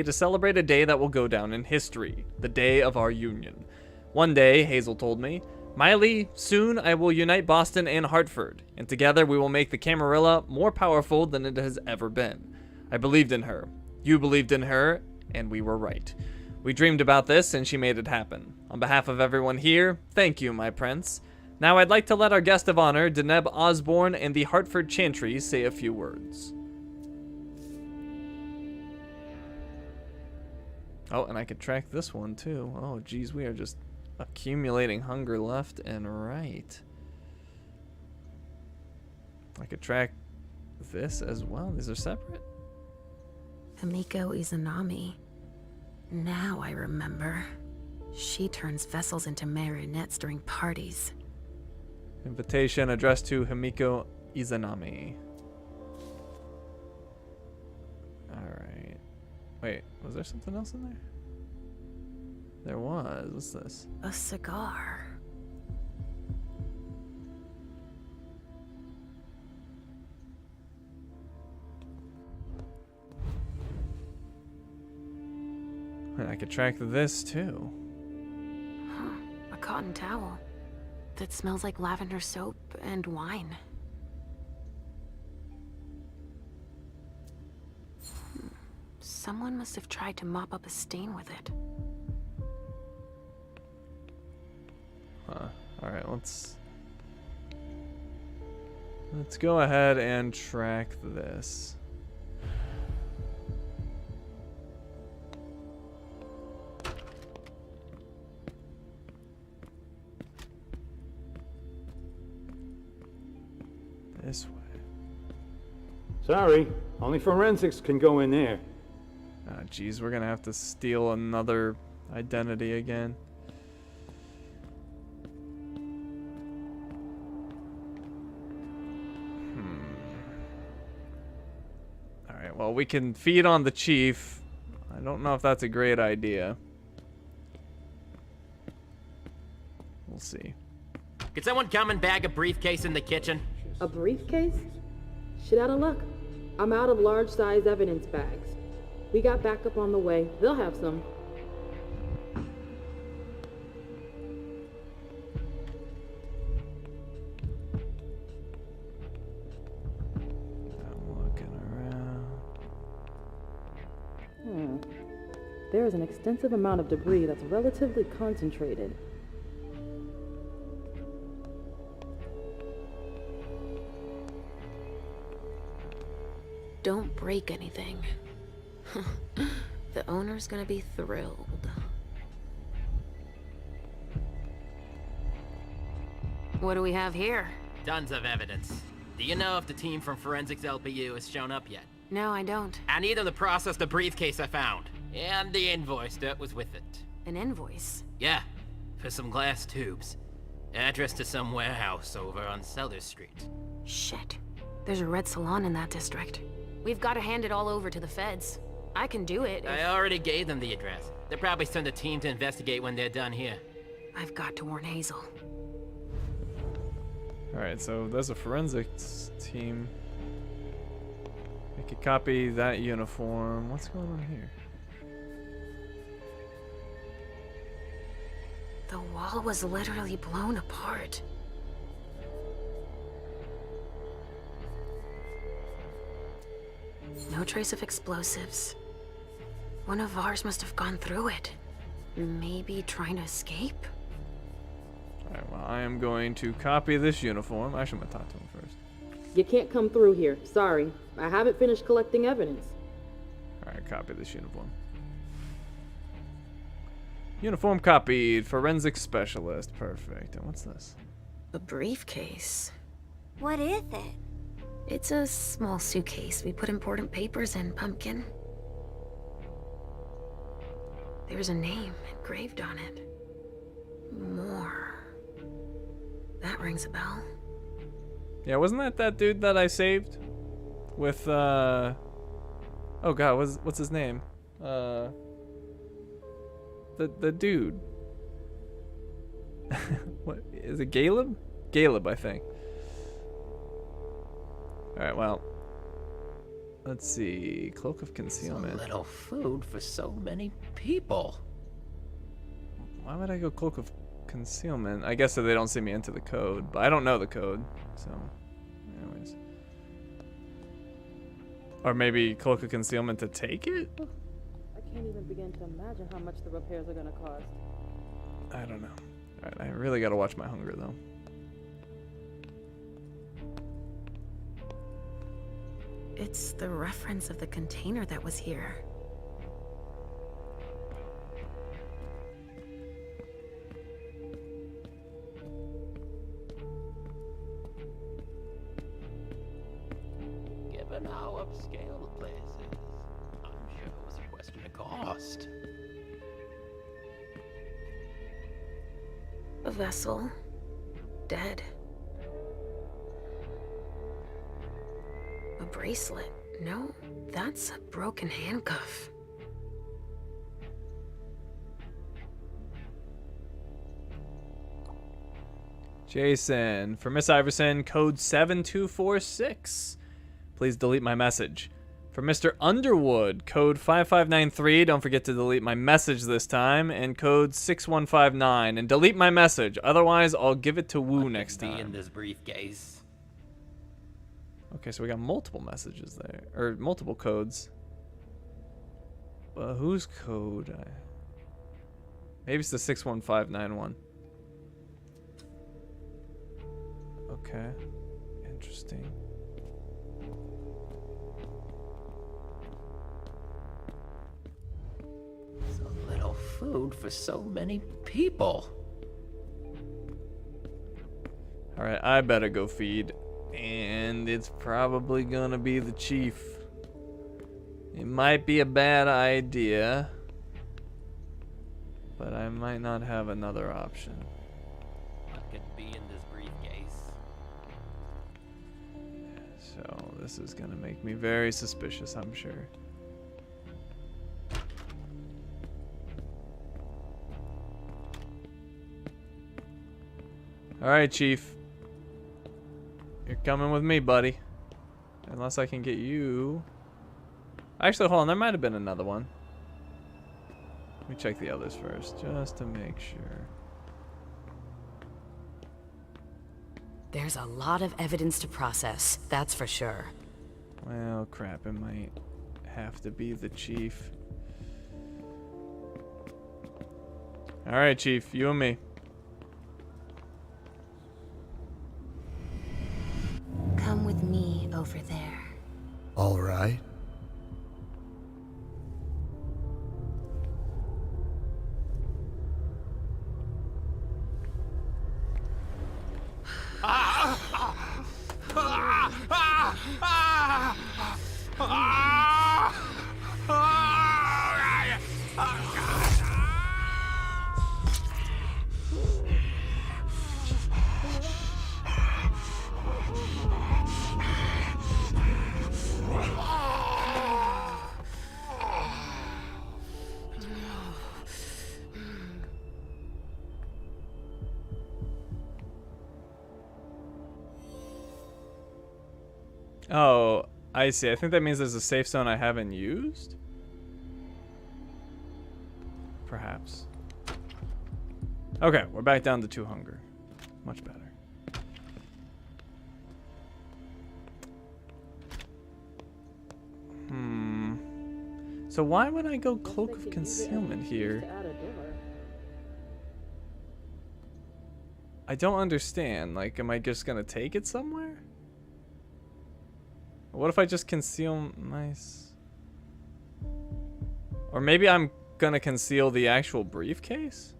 to celebrate a day that will go down in history, the day of our union. One day, Hazel told me, Miley, soon I will unite Boston and Hartford, and together we will make the Camarilla more powerful than it has ever been. I believed in her. You believed in her, and we were right. We dreamed about this, and she made it happen. On behalf of everyone here, thank you, my prince. Now I'd like to let our guest of honor, Deneb Osborne and the Hartford Chantry, say a few words. Oh, and I could track this one too. Oh, geez, we are just accumulating hunger left and right. I could track this as well. These are separate. Himiko Izanami. Now I remember. She turns vessels into marionettes during parties. Invitation addressed to Himiko Izanami. Alright. Wait, was there something else in there? There was. What's this? A cigar. I could track this too. Huh. A cotton towel. That smells like lavender soap and wine. Someone must have tried to mop up a stain with it. Huh. Alright, let's go ahead and track this. This way. Sorry, only forensics can go in there. Ah, geez, we're gonna have to steal another identity again. Alright, well, we can feed on the chief. I don't know if that's a great idea. We'll see. Could someone come and bag a briefcase in the kitchen? A briefcase? Shit out of luck. I'm out of large-size evidence bags. We got backup on the way. They'll have some. I'm looking around. There is an extensive amount of debris that's relatively concentrated. Don't break anything. The owner's gonna be thrilled. What do we have here? Tons of evidence. Do you know if the team from Forensics LPU has shown up yet? No, I don't. I need them to process the briefcase I found. And the invoice that was with it. An invoice? Yeah, for some glass tubes. Address to some warehouse over on Sellers Street. Shit. There's a red salon in that district. We've got to hand it all over to the feds. I can do it. I already gave them the address. They'll probably send a team to investigate when they're done here. I've got to warn Hazel. Alright, so there's a forensics team. I could copy that uniform. What's going on here? The wall was literally blown apart. No trace of explosives. One of ours must have gone through it. Maybe trying to escape? Alright, well, I am going to copy this uniform. Actually, I'm going to talk to him first. You can't come through here. Sorry. I haven't finished collecting evidence. Alright, copy this uniform. Uniform copied. Forensic specialist. Perfect. And what's this? A briefcase. What is it? It's a small suitcase. We put important papers in, Pumpkin. There's a name engraved on it. More. That rings a bell. Yeah, wasn't that dude that I saved? With, oh god, what's his name? The dude. What, is it Caleb? Caleb, I think. Alright, well. Let's see. Cloak of Concealment. So little food for so many people. Why would I go Cloak of Concealment? I guess so they don't see me enter the code, but I don't know the code, so anyways. Or maybe Cloak of Concealment to take it? I can't even begin to imagine how much the repairs are gonna cost. I don't know. Alright, I really gotta watch my hunger though. It's the reference of the container that was here. how upscale the place is. I'm sure it was a question of cost. A vessel. Dead. A bracelet. No, that's a broken handcuff. Jason, for Miss Iverson, code 7246. Please delete my message. For Mr. Underwood, code 5593. Don't forget to delete my message this time. And code 6159. And delete my message. Otherwise, I'll give it to Wu next Be in time. this briefcase. Okay, so we got multiple messages there. Or multiple codes. Whose code? Maybe it's the 61591. Okay. Interesting. So little food for so many people. Alright, I better go feed. And it's probably gonna be the chief. It might be a bad idea, but I might not have another option. What could be in this briefcase? So this is gonna make me very suspicious, I'm sure. Alright, Chief. You're coming with me, buddy. Unless I can get you. Actually, hold on. There might have been another one. Let me check the others first, just to make sure. There's a lot of evidence to process, that's for sure. Well, crap. It might have to be the chief. Alright, Chief. You and me. Come with me over there. All right. Oh, I see. I think that means there's a safe zone I haven't used? Perhaps. Okay, we're back down to 2 hunger. Much better. So why would I go Cloak of Concealment here? I don't understand. Like, am I just gonna take it somewhere? What if I just conceal nice? Or maybe I'm gonna conceal the actual briefcase?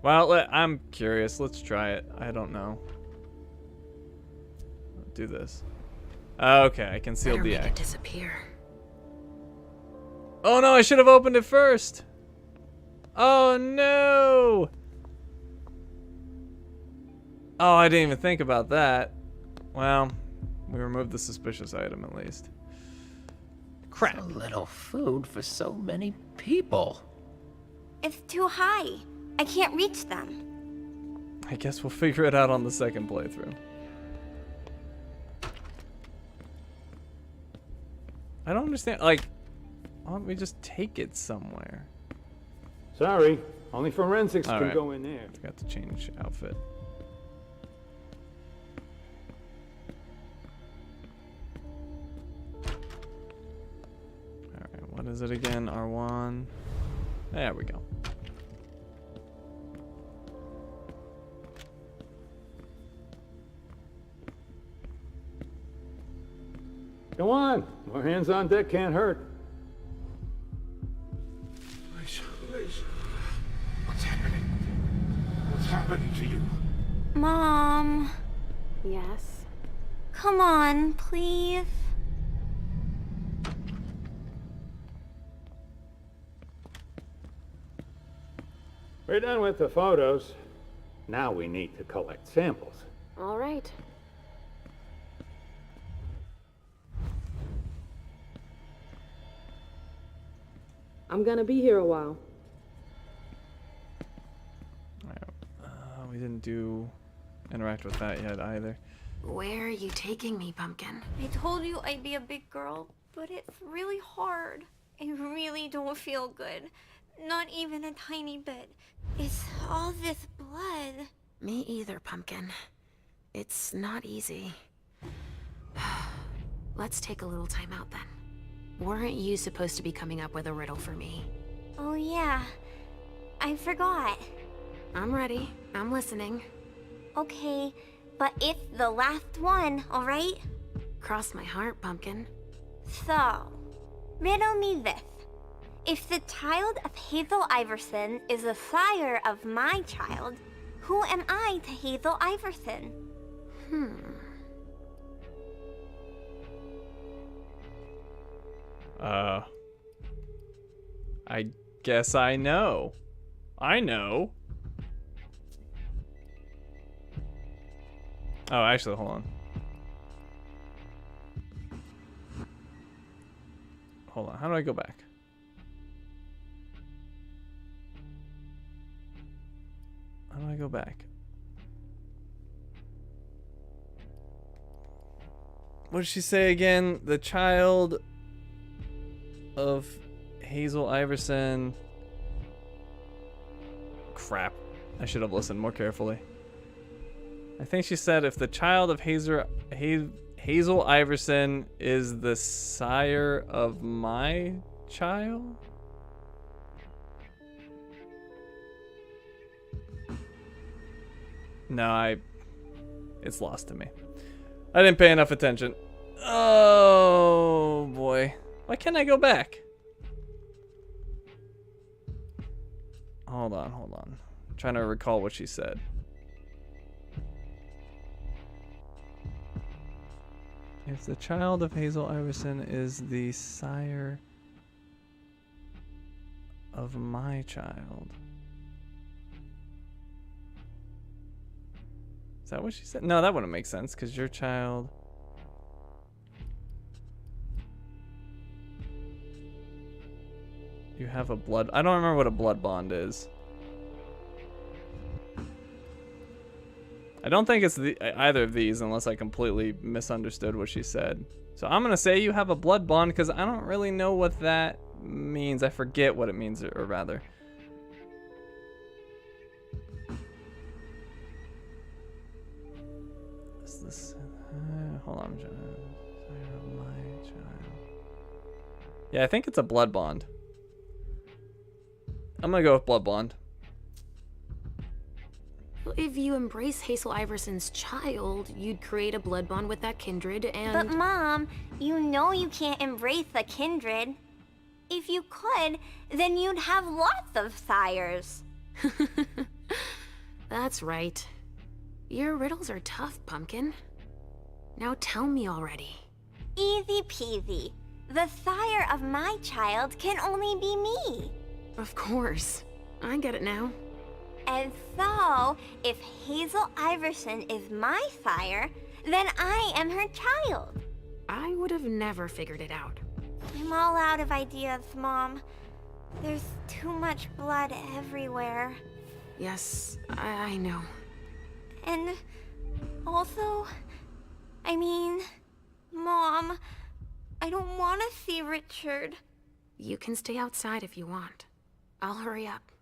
Well, I'm curious. Let's try it. I don't know. Do this. Okay, I concealed the Better make it disappear. Oh no, I should have opened it first. Oh no. Oh, I didn't even think about that. Well, we removed the suspicious item at least. Crap. So little food for so many people. It's too high. I can't reach them. I guess we'll figure it out on the second playthrough. I don't understand. Like, why don't we just take it somewhere? Sorry, only forensics All can right. go in there. Forgot to change outfit. Alright, what is it again? R1. There we go. Come on, more hands on deck can't hurt. Please. What's happening? What's happening to you? Mom. Yes? Come on, please. We're done with the photos. Now we need to collect samples. All right. I'm gonna be here a while. We didn't interact with that yet either. Where are you taking me, Pumpkin? I told you I'd be a big girl, but it's really hard. I really don't feel good. Not even a tiny bit. It's all this blood. Me either, Pumpkin. It's not easy. Let's take a little time out then. Weren't you supposed to be coming up with a riddle for me? Oh yeah, I forgot. I'm ready. I'm listening. Okay, but it's the last one, alright? Cross my heart, Pumpkin. So, riddle me this. If the child of Hazel Iverson is the sire of my child, who am I to Hazel Iverson? I guess I know. I know. Oh, actually, hold on. Hold on, how do I go back? How do I go back? What did she say again? The child of Hazel Iverson. Crap. I should have listened more carefully. I think she said if the child of Hazel Iverson is the sire of my child? No, it's lost to me. I didn't pay enough attention. Oh boy. Why can't I go back? Hold on. I'm trying to recall what she said. If the child of Hazel Iverson is the sire of my child. Is that what she said? No, that wouldn't make sense because your child. You have a blood. I don't remember what a blood bond is. I don't think it's either of these unless I completely misunderstood what she said. So I'm gonna say you have a blood bond because I don't really know what that means. I forget what it means, or rather. Is this? Hold on. My child. Yeah, I think it's a blood bond. I'm gonna go with blood bond. Well, if you embrace Hazel Iverson's child, you'd create a blood bond with that kindred and... But Mom, you know you can't embrace a kindred. If you could, then you'd have lots of sires. That's right. Your riddles are tough, Pumpkin. Now tell me already. Easy peasy. The sire of my child can only be me. Of course. I get it now. And so, if Hazel Iverson is my sire, then I am her child. I would have never figured it out. I'm all out of ideas, Mom. There's too much blood everywhere. Yes, I know. And also, I mean, Mom, I don't want to see Richard. You can stay outside if you want. I'll hurry up.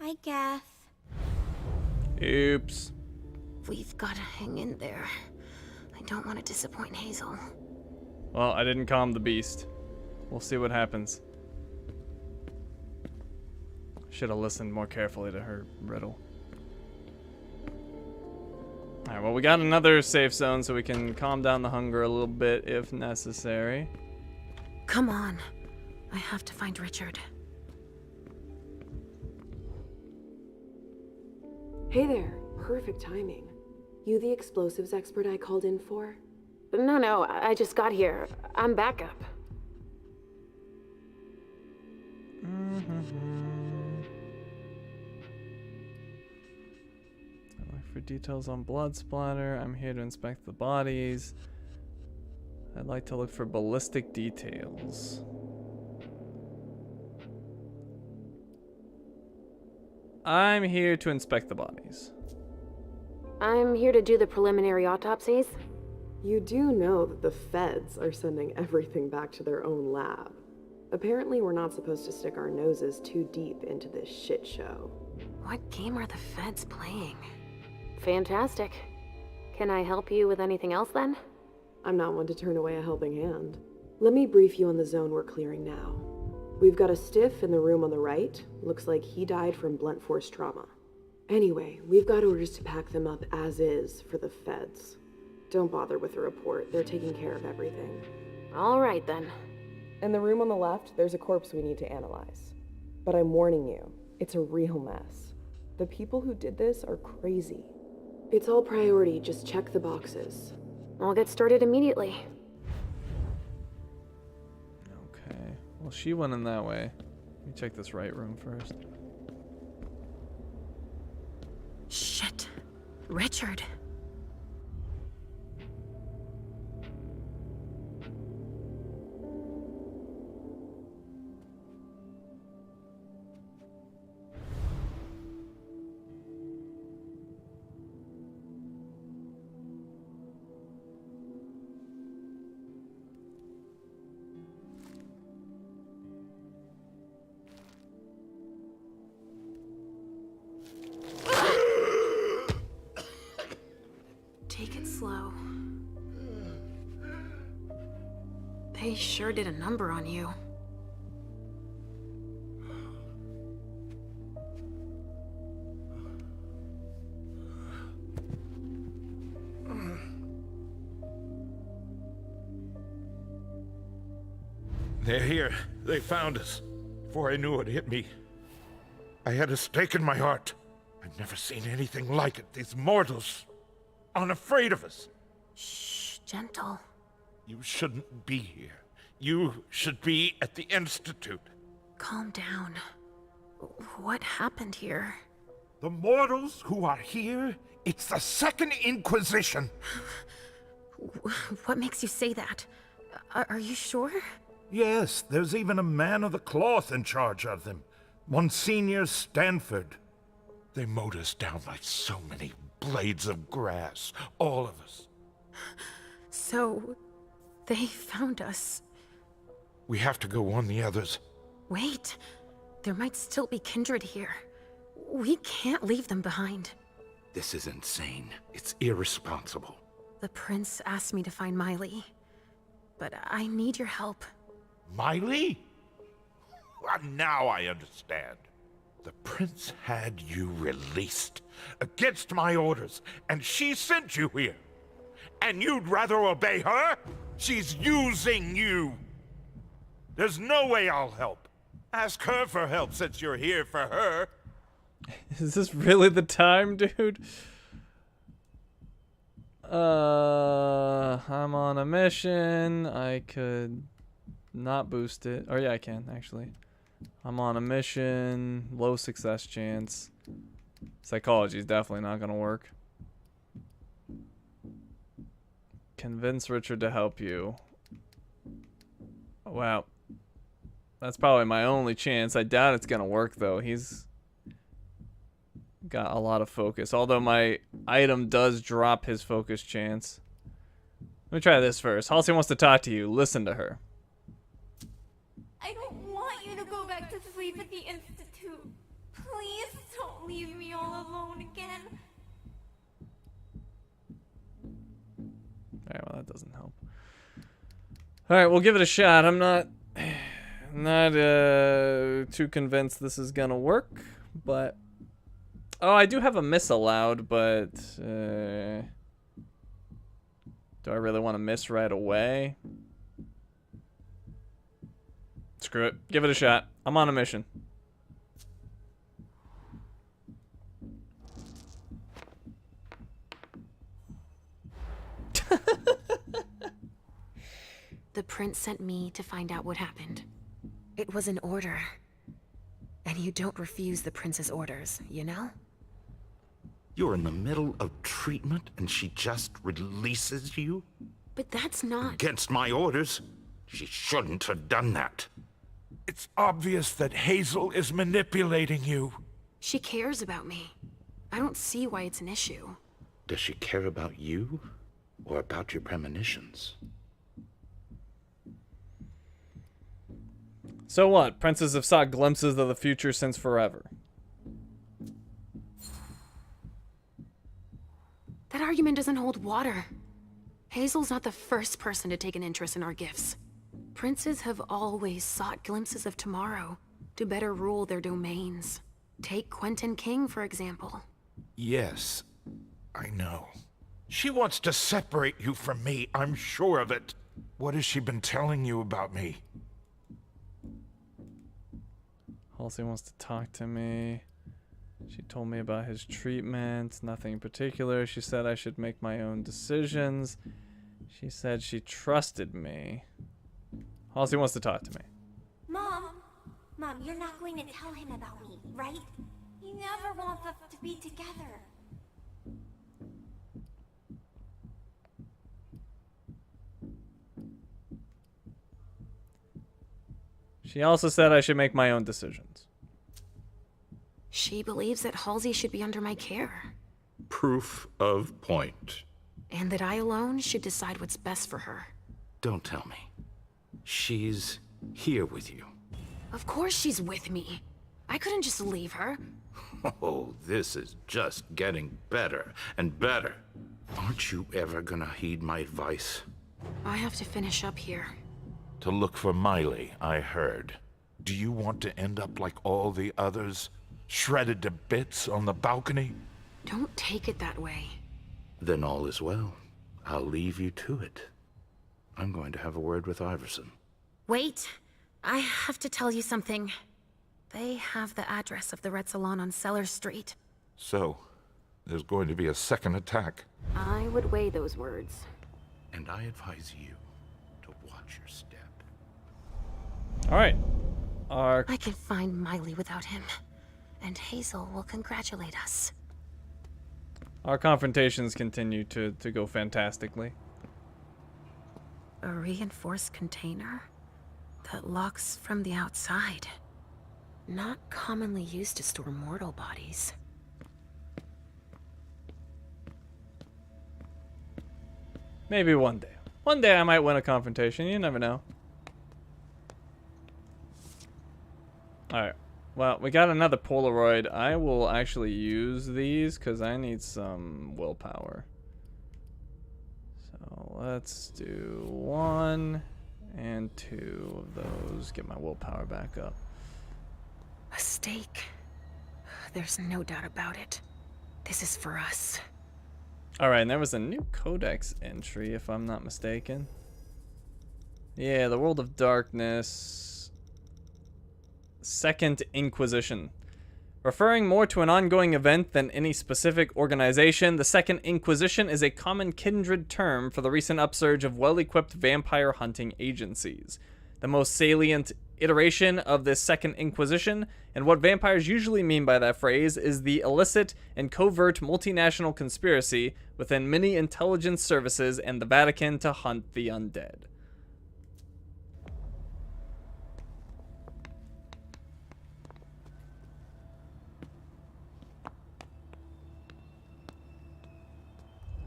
I guess. Oops. We've got to hang in there. I don't want to disappoint Hazel. Well, I didn't calm the beast. We'll see what happens. Should have listened more carefully to her riddle. Alright, well, we got another safe zone so we can calm down the hunger a little bit if necessary. Come on. I have to find Richard. Hey there. Perfect timing. You the explosives expert I called in for? No, I just got here. I'm backup. for details on blood splatter. I'm here to inspect the bodies. I'd like to look for ballistic details. I'm here to inspect the bodies. I'm here to do the preliminary autopsies. You do know that the feds are sending everything back to their own lab. Apparently, we're not supposed to stick our noses too deep into this shit show. What game are the feds playing? Fantastic. Can I help you with anything else then? I'm not one to turn away a helping hand. Let me brief you on the zone we're clearing now. We've got a stiff in the room on the right. Looks like he died from blunt force trauma. Anyway, we've got orders to pack them up as is for the feds. Don't bother with the report. They're taking care of everything. All right then. In the room on the left, there's a corpse we need to analyze. But I'm warning you, it's a real mess. The people who did this are crazy. It's all priority, just check the boxes. I'll get started immediately. Okay. Well, she went in that way. Let me check this right room first. Shit. Richard. Take it slow. They sure did a number on you. They're here. They found us. Before I knew it hit me, I had a stake in my heart. I've never seen anything like it. These mortals unafraid of us. Shh, gentle. You shouldn't be here. You should be at the Institute. Calm down. What happened here? The mortals who are here, it's the Second Inquisition. What makes you say that? Are you sure? Yes, there's even a man of the cloth in charge of them. Monsignor Stanford. They mowed us down like so many blades of grass, all of us. So, they found us. We have to go warn the others. Wait, there might still be kindred here. We can't leave them behind. This is insane. It's irresponsible. The prince asked me to find Miley, but I need your help. Miley? Well, now I understand. The prince had you released against my orders, and she sent you here. And you'd rather obey her? She's using you. There's no way I'll help. Ask her for help since you're here for her. Is this really the time, dude? I'm on a mission. I could not boost it. Or yeah, I can actually. I'm on a mission. Low success chance. Psychology is definitely not gonna work. Convince Richard to help you. Wow. That's probably my only chance. I doubt it's gonna work though. He's got a lot of focus. Although my item does drop his focus chance. Let me try this first. Halsey wants to talk to you. Listen to her. I don't want you to go back to sleep at the Institute. Please don't leave me all alone again. Alright, well that doesn't help. Alright, we'll give it a shot. I'm not too convinced this is gonna work, but oh, I do have a miss allowed, but do I really want to miss right away? Screw it. Give it a shot. I'm on a mission. The prince sent me to find out what happened. It was an order. And you don't refuse the prince's orders, you know? You're in the middle of treatment and she just releases you? But that's not... Against my orders. She shouldn't have done that. It's obvious that Hazel is manipulating you. She cares about me. I don't see why it's an issue. Does she care about you or about your premonitions? So what? Princes have sought glimpses of the future since forever. That argument doesn't hold water. Hazel's not the first person to take an interest in our gifts. Princes have always sought glimpses of tomorrow to better rule their domains. Take Quentin King, for example. Yes, I know. She wants to separate you from me, I'm sure of it. What has she been telling you about me? Halsey wants to talk to me. She told me about his treatment, nothing in particular. She said I should make my own decisions. She said she trusted me. Halsey wants to talk to me. Mom, you're not going to tell him about me, right? He never wants us to be together. She also said I should make my own decisions. She believes that Halsey should be under my care. Proof of point. And that I alone should decide what's best for her. Don't tell me. She's here with you. Of course she's with me. I couldn't just leave her. Oh, this is just getting better and better. Aren't you ever gonna heed my advice? I have to finish up here. To look for Miley, I heard. Do you want to end up like all the others? Shredded to bits on the balcony? Don't take it that way. Then all is well. I'll leave you to it. I'm going to have a word with Iverson. Wait, I have to tell you something. They have the address of the Red Salon on Cellar Street. So, there's going to be a second attack. I would weigh those words. And I advise you to watch your step. Alright. I can find Miley without him. And Hazel will congratulate us. Our confrontations continue to go fantastically. A reinforced container that locks from the outside. Not commonly used to store mortal bodies. Maybe one day. One day I might win a confrontation. You never know. Alright. Well, we got another Polaroid. I will actually use these because I need some willpower. So let's do 1 and 2 of those. Get my willpower back up. A stake. There's no doubt about it. This is for us. Alright, and there was a new codex entry, if I'm not mistaken. Yeah, the World of Darkness. Second Inquisition. Referring more to an ongoing event than any specific organization, the Second Inquisition is a common kindred term for the recent upsurge of well-equipped vampire hunting agencies. The most salient iteration of this Second Inquisition, and what vampires usually mean by that phrase, is the illicit and covert multinational conspiracy within many intelligence services and the Vatican to hunt the undead.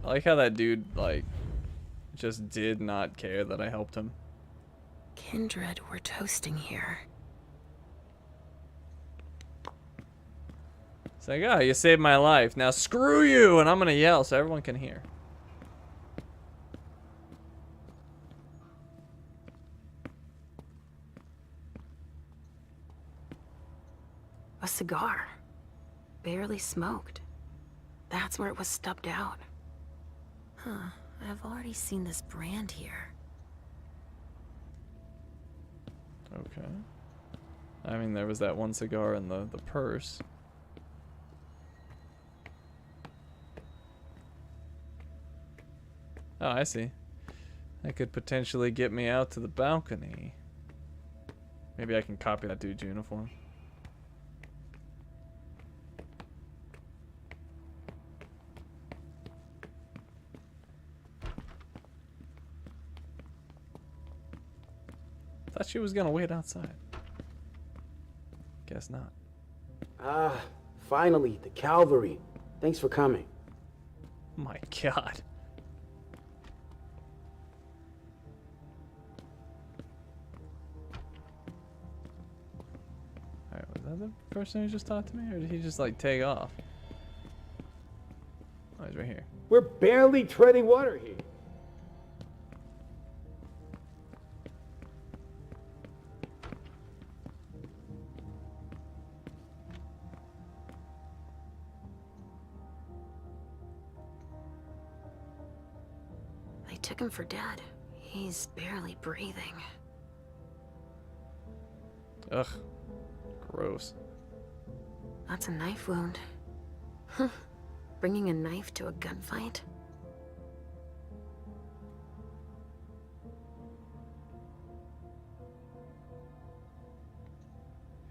I like how that dude, like, just did not care that I helped him. Kindred were toasting here. It's like, oh, you saved my life. Now screw you! And I'm gonna yell so everyone can hear. A cigar. Barely smoked. That's where it was stubbed out. Huh, I've already seen this brand here. Okay. I mean, there was that one cigar in the purse. Oh, I see. That could potentially get me out to the balcony. Maybe I can copy that dude's uniform. thought she was gonna wait outside. Guess not. Ah, finally, the cavalry. Thanks for coming. My God. Alright, was that the person who just talked to me, or did he just like take off? Oh, he's right here. We're barely treading water here. They took him for dead. He's barely breathing. Ugh. Gross. That's a knife wound. Huh. Bringing a knife to a gunfight?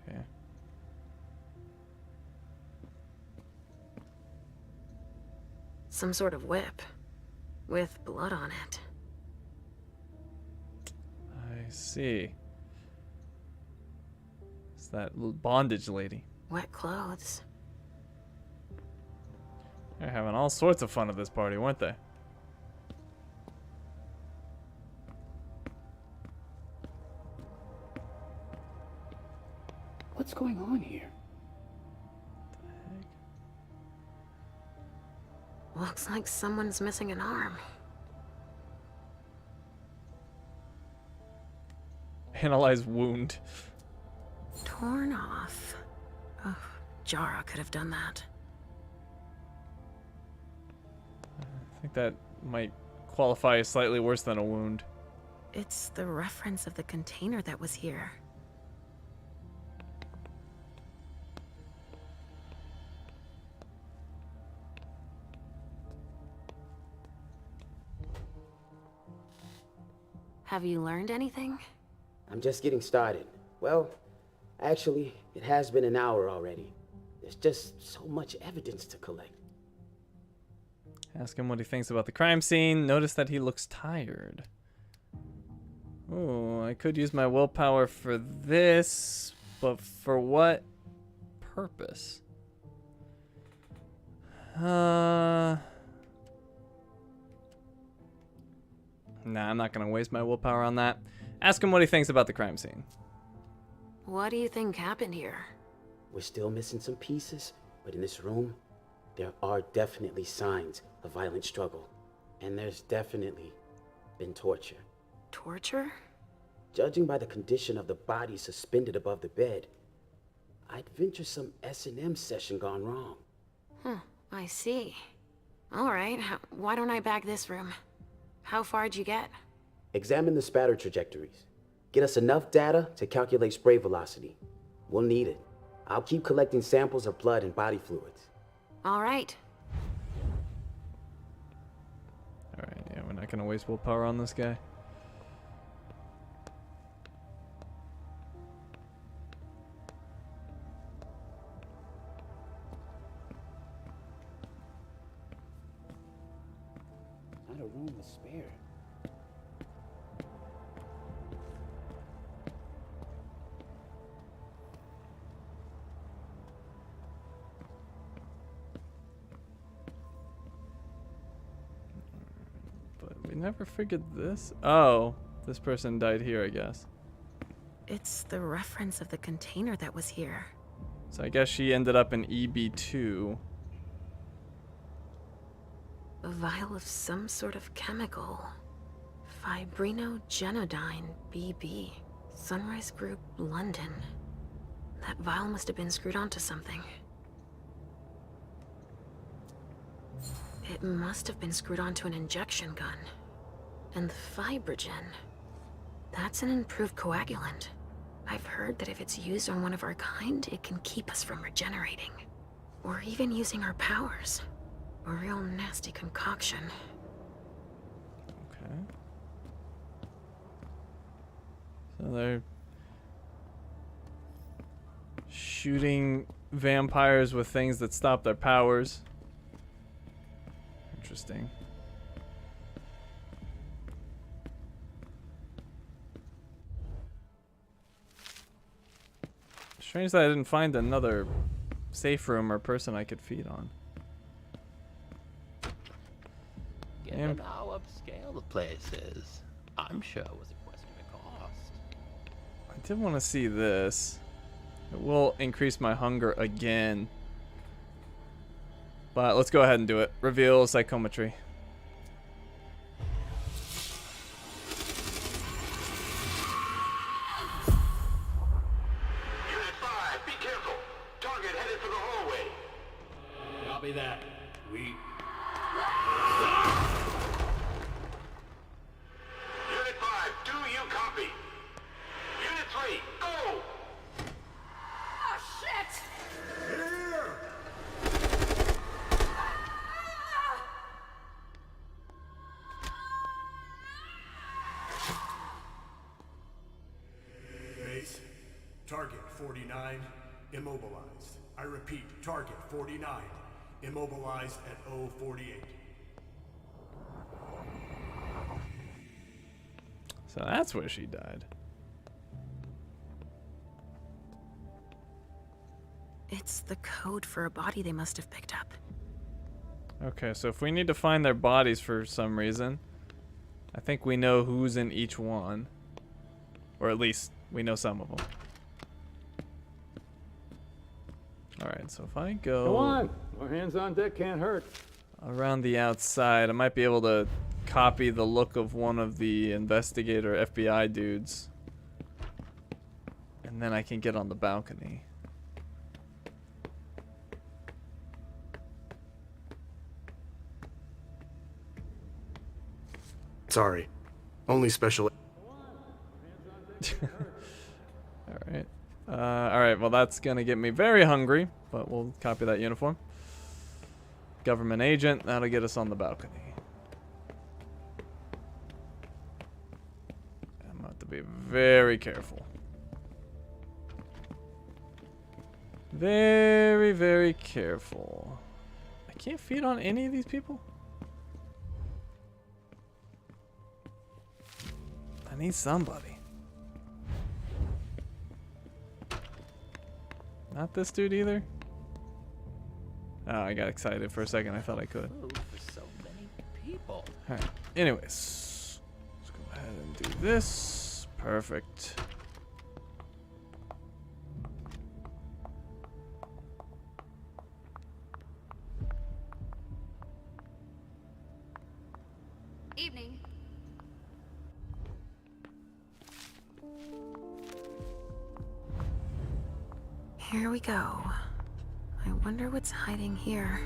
Okay. Some sort of whip. With blood on it. I see. It's that bondage lady. Wet clothes. They're having all sorts of fun at this party, weren't they? What's going on here? Looks like someone's missing an arm. Analyze wound. Torn off. Oh, Jara could have done that. I think that might qualify as slightly worse than a wound. It's the reference of the container that was here. Have you learned anything? I'm just getting started. Well, actually, it has been an hour already. There's just so much evidence to collect. Ask him what he thinks about the crime scene. Notice that he looks tired. Oh, I could use my willpower for this, but for what purpose? Nah, I'm not gonna waste my willpower on that. Ask him what he thinks about the crime scene. What do you think happened here? We're still missing some pieces, but in this room, there are definitely signs of violent struggle. And there's definitely been torture. Torture? Judging by the condition of the body suspended above the bed, I'd venture some S&M session gone wrong. I see. All right, why don't I bag this room? How far'd you get? Examine the spatter trajectories. Get us enough data to calculate spray velocity. We'll need it. I'll keep collecting samples of blood and body fluids. All right. Alright, yeah, we're not gonna waste willpower on this guy. Not a room to spare. But we never figured this. Oh, this person died here, I guess. It's the reference of the container that was here. So I guess she ended up in EB2. A vial of some sort of chemical. Fibrinogenodine, BB. Sunrise Group, London. That vial must have been screwed onto something. It must have been screwed onto an injection gun. And the Fibrogen. That's an improved coagulant. I've heard that if it's used on one of our kind, it can keep us from regenerating. Or even using our powers. A real nasty concoction. Okay. So they're shooting vampires with things that stop their powers. Interesting. Strange that I didn't find another safe room or person I could feed on. Given how upscale the place is, I'm sure it was a question of cost. I did want to see this. It will increase my hunger again. But let's go ahead and do it. Reveal psychometry. Unit 5, be careful. Target headed for the hallway. Copy that. We... Unit 5, do you copy? Unit 3, go! Oh, shit! Here! Base, target 49, immobilized. I repeat, target 49, immobilized at 048. So that's where she died. It's the code for a body they must have picked up. Okay, so if we need to find their bodies for some reason, I think we know who's in each one. Or at least we know some of them. Alright, so if I go... Come on! More hands on deck can't hurt. Around the outside, I might be able to copy the look of one of the investigator FBI dudes. And then I can get on the balcony. Sorry. Only special... Alright. Alright, well that's gonna get me very hungry, but we'll copy that uniform. Government agent, that'll get us on the balcony. I'm gonna have to be very careful. Very, very careful. I can't feed on any of these people? I need somebody. Not this dude either? Oh, I got excited for a second. I thought I could. Ooh, for so many people. Alright. Anyways. Let's go ahead and do this. Perfect. Evening. Here we go. I wonder what's hiding here.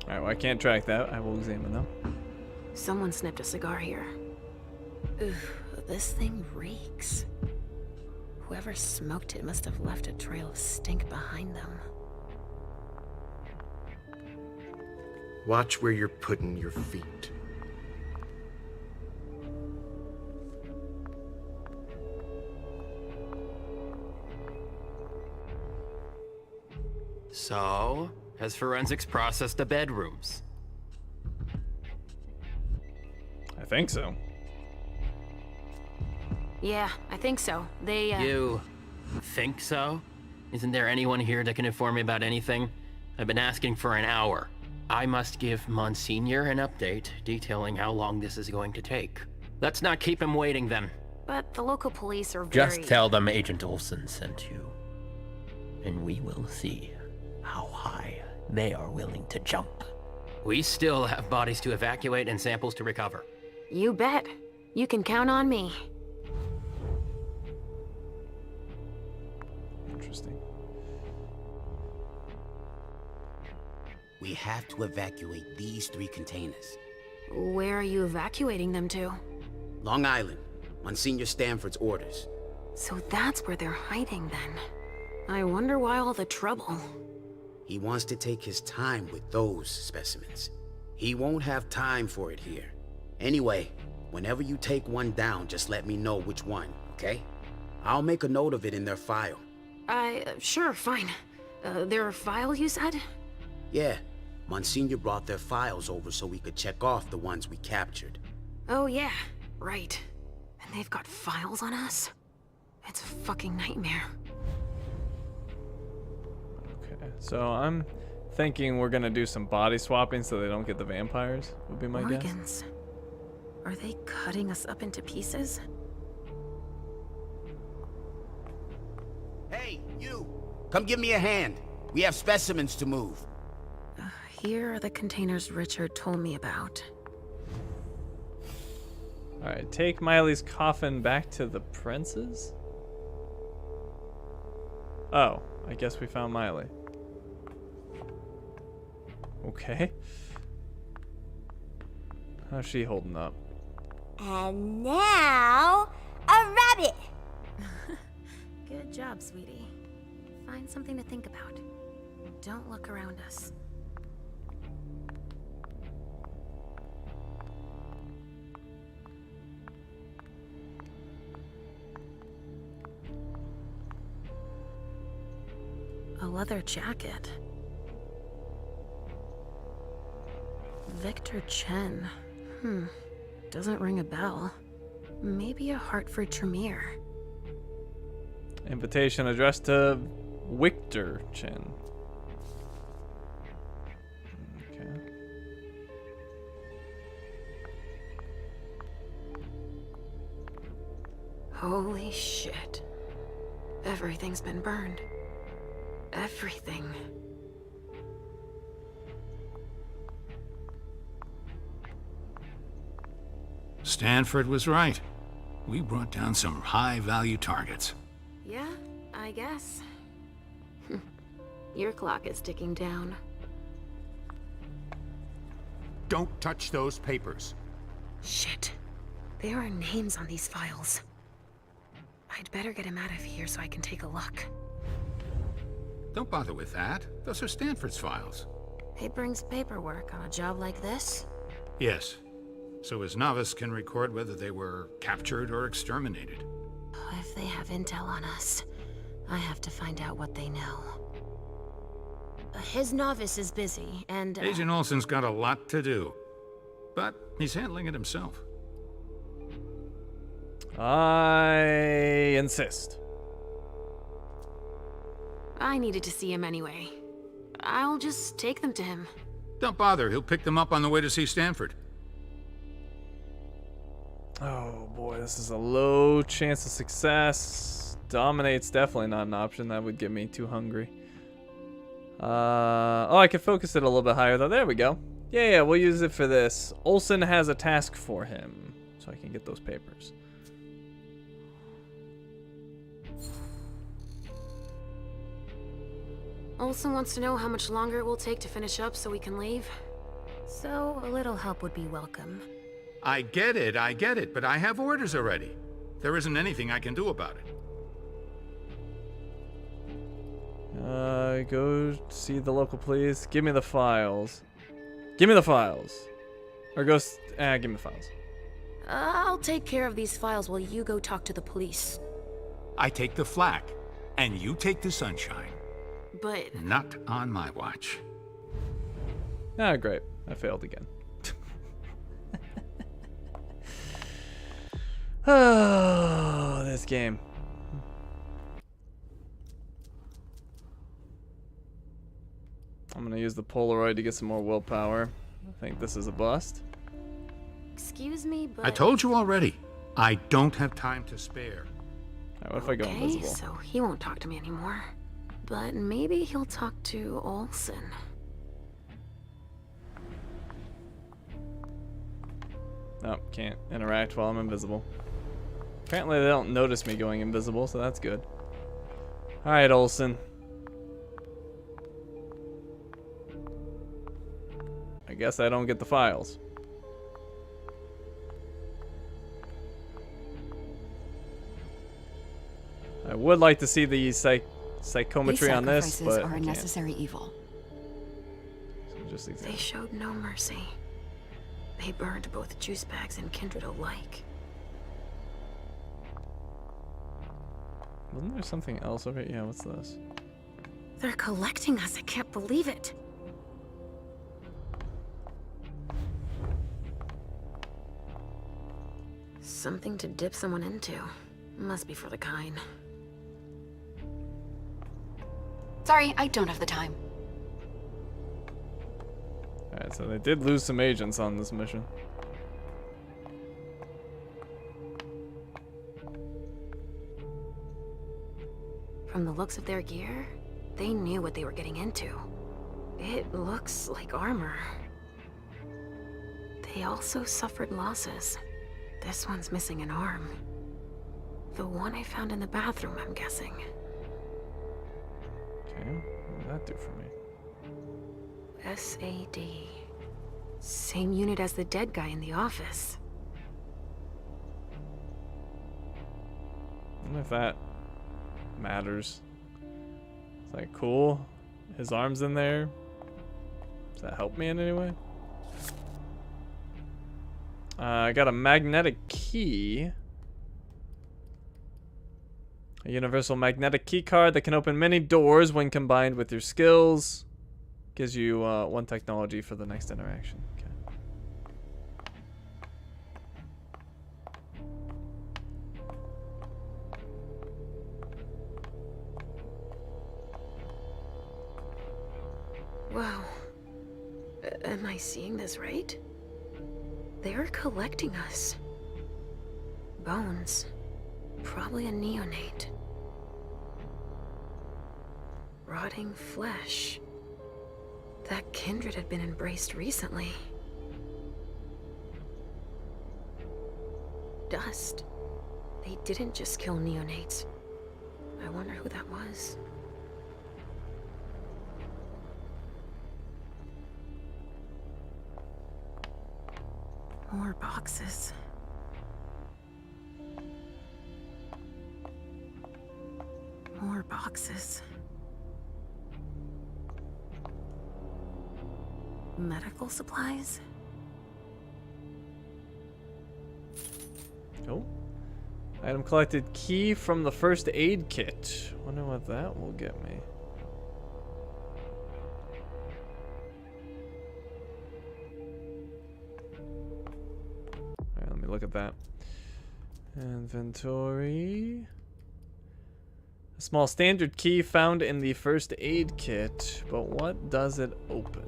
Alright, well I can't track that. I will examine them. Someone snipped a cigar here. Oof, this thing reeks. Whoever smoked it must have left a trail of stink behind them. Watch where you're putting your feet. So, has forensics processed the bedrooms? I think so. Yeah, I think so. They, You think so? Isn't there anyone here that can inform me about anything? I've been asking for an hour. I must give Monsignor an update detailing how long this is going to take. Let's not keep him waiting then. But the local police are very... Just tell them Agent Olsen sent you. And we will see how high they are willing to jump. We still have bodies to evacuate and samples to recover. You bet. You can count on me. Interesting. We have to evacuate these 3 containers. Where are you evacuating them to? Long Island, Monsignor Stanford's orders. So that's where they're hiding then. I wonder why all the trouble. He wants to take his time with those specimens. He won't have time for it here. Anyway, whenever you take one down, just let me know which one, okay? I'll make a note of it in their file. Sure, fine. Their file, you said? Yeah, Monsignor brought their files over so we could check off the ones we captured. Oh yeah, right. And they've got files on us? It's a fucking nightmare. Okay, so I'm thinking we're gonna do some body swapping so they don't get the vampires, would be my guess. Organs. Are they cutting us up into pieces? Hey, you! Come give me a hand. We have specimens to move. Here are the containers Richard told me about. Alright, take Miley's coffin back to the princes? Oh, I guess we found Miley. Okay. How's she holding up? And now, a rabbit! Good job, sweetie. Find something to think about. Don't look around us. A leather jacket. Victor Chen. Doesn't ring a bell. Maybe a Hartford Tremere. Invitation addressed to Victor Chen. Okay. Holy shit. Everything's been burned. Everything. Stanford was right. We brought down some high-value targets. Yeah, I guess. Your clock is ticking down. Don't touch those papers. Shit. There are names on these files. I'd better get him out of here so I can take a look. Don't bother with that. Those are Stanford's files. He brings paperwork on a job like this? Yes. So his novice can record whether they were captured or exterminated. If they have intel on us, I have to find out what they know. His novice is busy, and... Agent Olsen's got a lot to do. But he's handling it himself. I insist. I needed to see him anyway. I'll just take them to him. Don't bother, he'll pick them up on the way to see Stanford. Oh boy, this is a low chance of success. Dominate's definitely not an option. That would get me too hungry. Oh, I can focus it a little bit higher though. There we go. Yeah, we'll use it for this. Olsen has a task for him, so I can get those papers. Olsen wants to know how much longer it will take to finish up so we can leave. So, a little help would be welcome. I get it, but I have orders already. There isn't anything I can do about it. Go see the local police. Give me the files. Give me the files. Or go, give me the files. I'll take care of these files while you go talk to the police. I take the flak, and you take the sunshine. But... Not on my watch. Ah, great. I failed again. Oh, this game. I'm gonna use the Polaroid to get some more willpower. I think this is a bust. Excuse me, but... I told you already. I don't have time to spare. Right, what if I go invisible? So he won't talk to me anymore. But maybe he'll talk to Olsen. Nope, can't interact while I'm invisible. Apparently they don't notice me going invisible, so that's good. Alright, Olsen. I guess I don't get the files. I would like to see the psychometry on this, but are a necessary evil. So just they showed no mercy. They burned both juice bags and kindred alike. Wasn't there something else over here? Yeah, what's this? They're collecting us. I can't believe it. Something to dip someone into. Must be for the kind. Sorry, I don't have the time. Alright, so they did lose some agents on this mission. From the looks of their gear, they knew what they were getting into. It looks like armor. They also suffered losses. This one's missing an arm. The one I found in the bathroom, I'm guessing. Okay, what did that do for me? SAD. Same unit as the dead guy in the office. I don't know if that matters. It's like, cool. His arm's in there. Does that help me in any way? I got a magnetic key. A universal magnetic key card that can open many doors when combined with your skills. Gives you one technology for the next interaction. Okay. Wow. Am I seeing this right? They're collecting us. Bones. Probably a neonate. Rotting flesh. That kindred had been embraced recently. Dust. They didn't just kill neonates. I wonder who that was. More boxes. More boxes. Medical supplies? Oh. Item collected, key from the first aid kit. Wonder what that will get me. Alright, let me look at that. Inventory. A small standard key found in the first aid kit, but what does it open?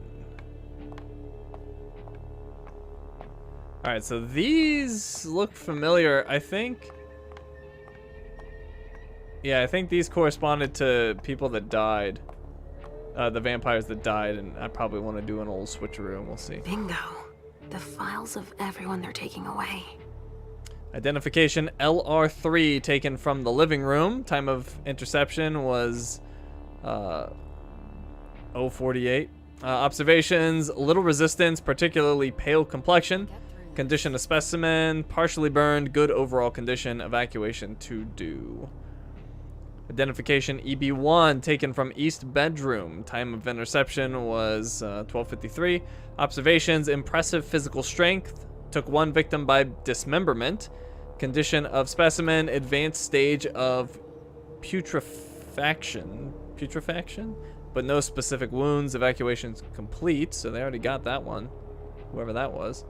Alright, so these look familiar, I think. Yeah, I think these corresponded to people that died. The vampires that died, and I probably want to do an old switcheroo, and we'll see. Bingo. The files of everyone they're taking away. Identification LR3 taken from the living room. Time of interception was 048. Observations, little resistance, particularly pale complexion. Condition of specimen, partially burned, good overall condition, evacuation to do. Identification EB1 taken from east bedroom. Time of interception was 1253. Observations, impressive physical strength. Took one victim by dismemberment. Condition of specimen, advanced stage of putrefaction, but no specific wounds. Evacuation's complete, so they already got that one, whoever that was.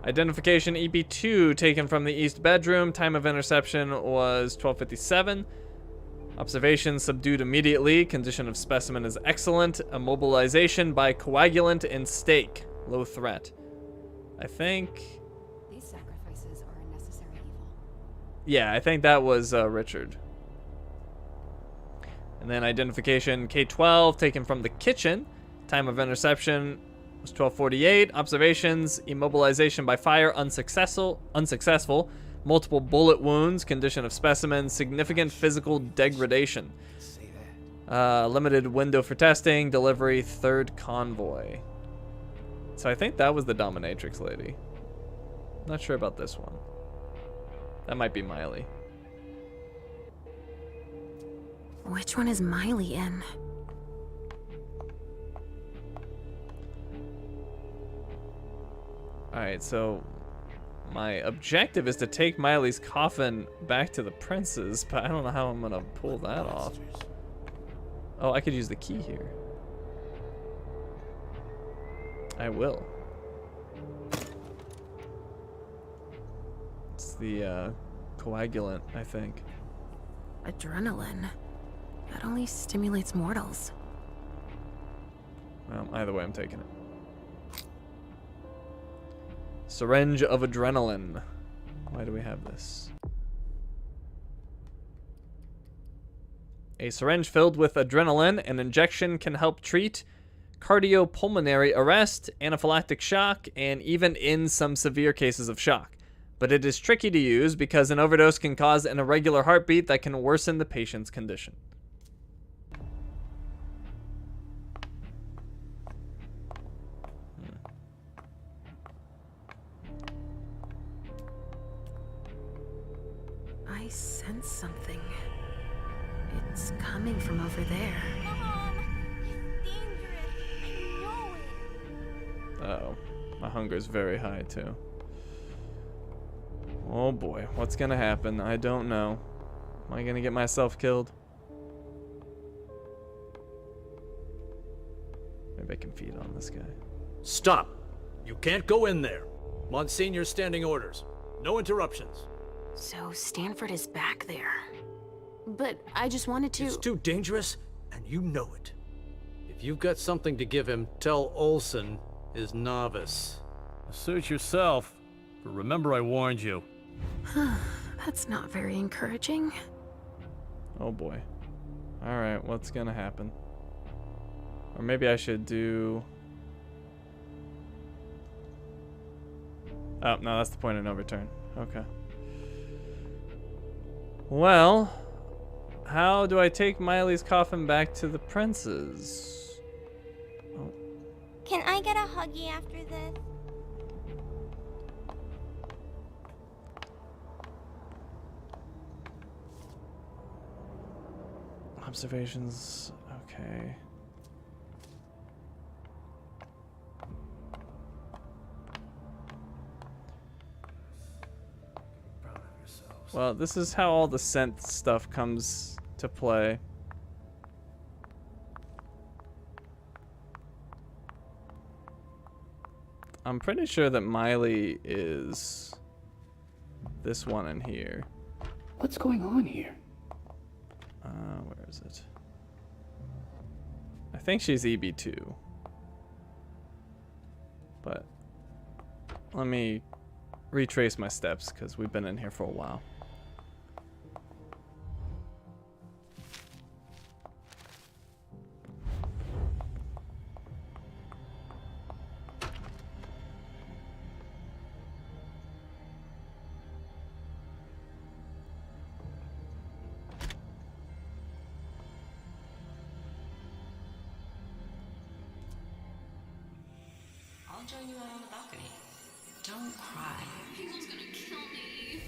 Identification EB2 taken from the east bedroom. Time of interception was 1257. Observation subdued immediately. Condition of specimen is excellent. Immobilization by coagulant and stake. Low threat. I think. These sacrifices are a necessary evil. Yeah, I think that was Richard. And then identification K12 taken from the kitchen. Time of interception was 1248. Observations, immobilization by fire, unsuccessful. Multiple bullet wounds. Condition of specimen, significant physical degradation. Limited window for testing. Delivery, third convoy. So I think that was the dominatrix lady. Not sure about this one. That might be Miley. Which one is Miley in? Alright, so my objective is to take Miley's coffin back to the prince's, but I don't know how I'm gonna pull that off. Oh, I could use the key here. I will. It's the coagulant, I think. Adrenaline. That only stimulates mortals. Well, either way, I'm taking it. Syringe of adrenaline. Why do we have this? A syringe filled with adrenaline. An injection can help treat cardiopulmonary arrest, anaphylactic shock, and even in some severe cases of shock. But it is tricky to use because an overdose can cause an irregular heartbeat that can worsen the patient's condition. I sense something. It's coming from over there. Uh-oh. My hunger's very high, too. Oh boy, what's gonna happen? I don't know. Am I gonna get myself killed? Maybe I can feed on this guy. Stop! You can't go in there. Monsignor's standing orders. No interruptions. So Stanford is back there. But I just wanted to... It's too dangerous, and you know it. If you've got something to give him, tell Olsen is novice. Suit yourself, but remember I warned you. That's not very encouraging. Oh boy. Alright, what's gonna happen? Or maybe I should do... Oh, no, that's the point of no return. Okay. Well, how do I take Miley's coffin back to the prince's? Oh. Can I get a huggy after this? Observations, okay. Well, this is how all the scent stuff comes to play. I'm pretty sure that Miley is this one in here. What's going on here? Where is it? I think she's EB2. But let me retrace my steps because we've been in here for a while. I'll join you out on the balcony. Don't cry. Hazel's gonna kill me.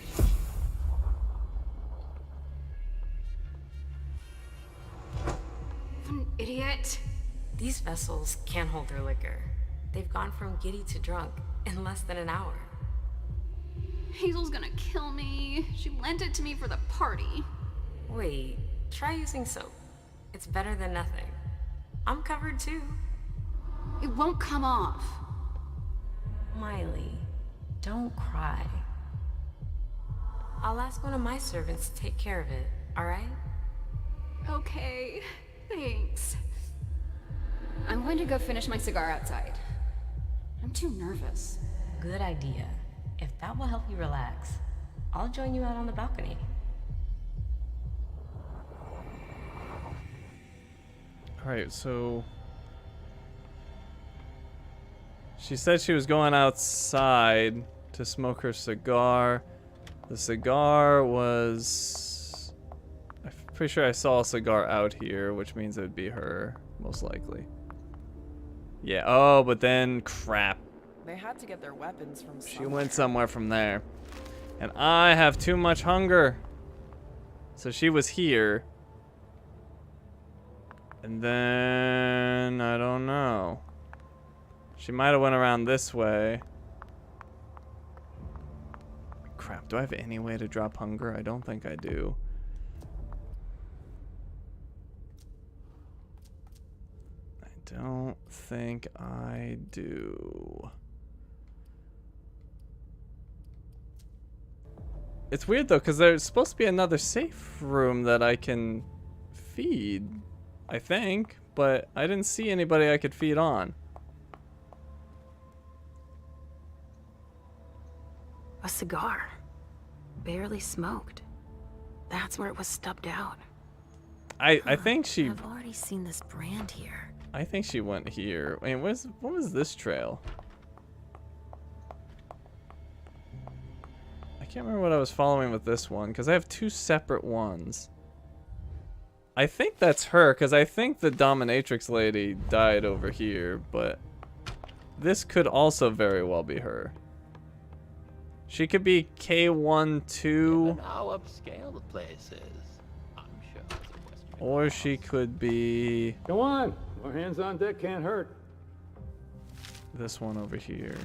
An idiot. These vessels can't hold their liquor. They've gone from giddy to drunk in less than an hour. Hazel's gonna kill me. She lent it to me for the party. Wait, try using soap. It's better than nothing. I'm covered too. It won't come off. Miley, don't cry. I'll ask one of my servants to take care of it, alright? Okay, thanks. I'm going to go finish my cigar outside. I'm too nervous. Good idea. If that will help you relax, I'll join you out on the balcony. Alright, so... She said she was going outside to smoke her cigar. The cigar was... I'm pretty sure I saw a cigar out here, which means it would be her, most likely. Yeah, oh, but then, crap. They had to get their weapons from She somewhere. went somewhere from there. And I have too much hunger. So she was here. And then, I don't know. She might have went around this way. Crap, do I have any way to drop hunger? I don't think I do. I don't think I do. It's weird though, because there's supposed to be another safe room that I can feed, I think, but I didn't see anybody I could feed on. A cigar. Barely smoked. That's where it was stubbed out. I think she... I've already seen this brand here. I think she went here. Wait, what was this trail? I can't remember what I was following with this one, because I have two separate ones. I think that's her, because I think the dominatrix lady died over here, but this could also very well be her. She could be K12. How upscale the place is. I'm sure it's a Western. Or she could be... Go on. More hands on deck can't hurt. this one over here,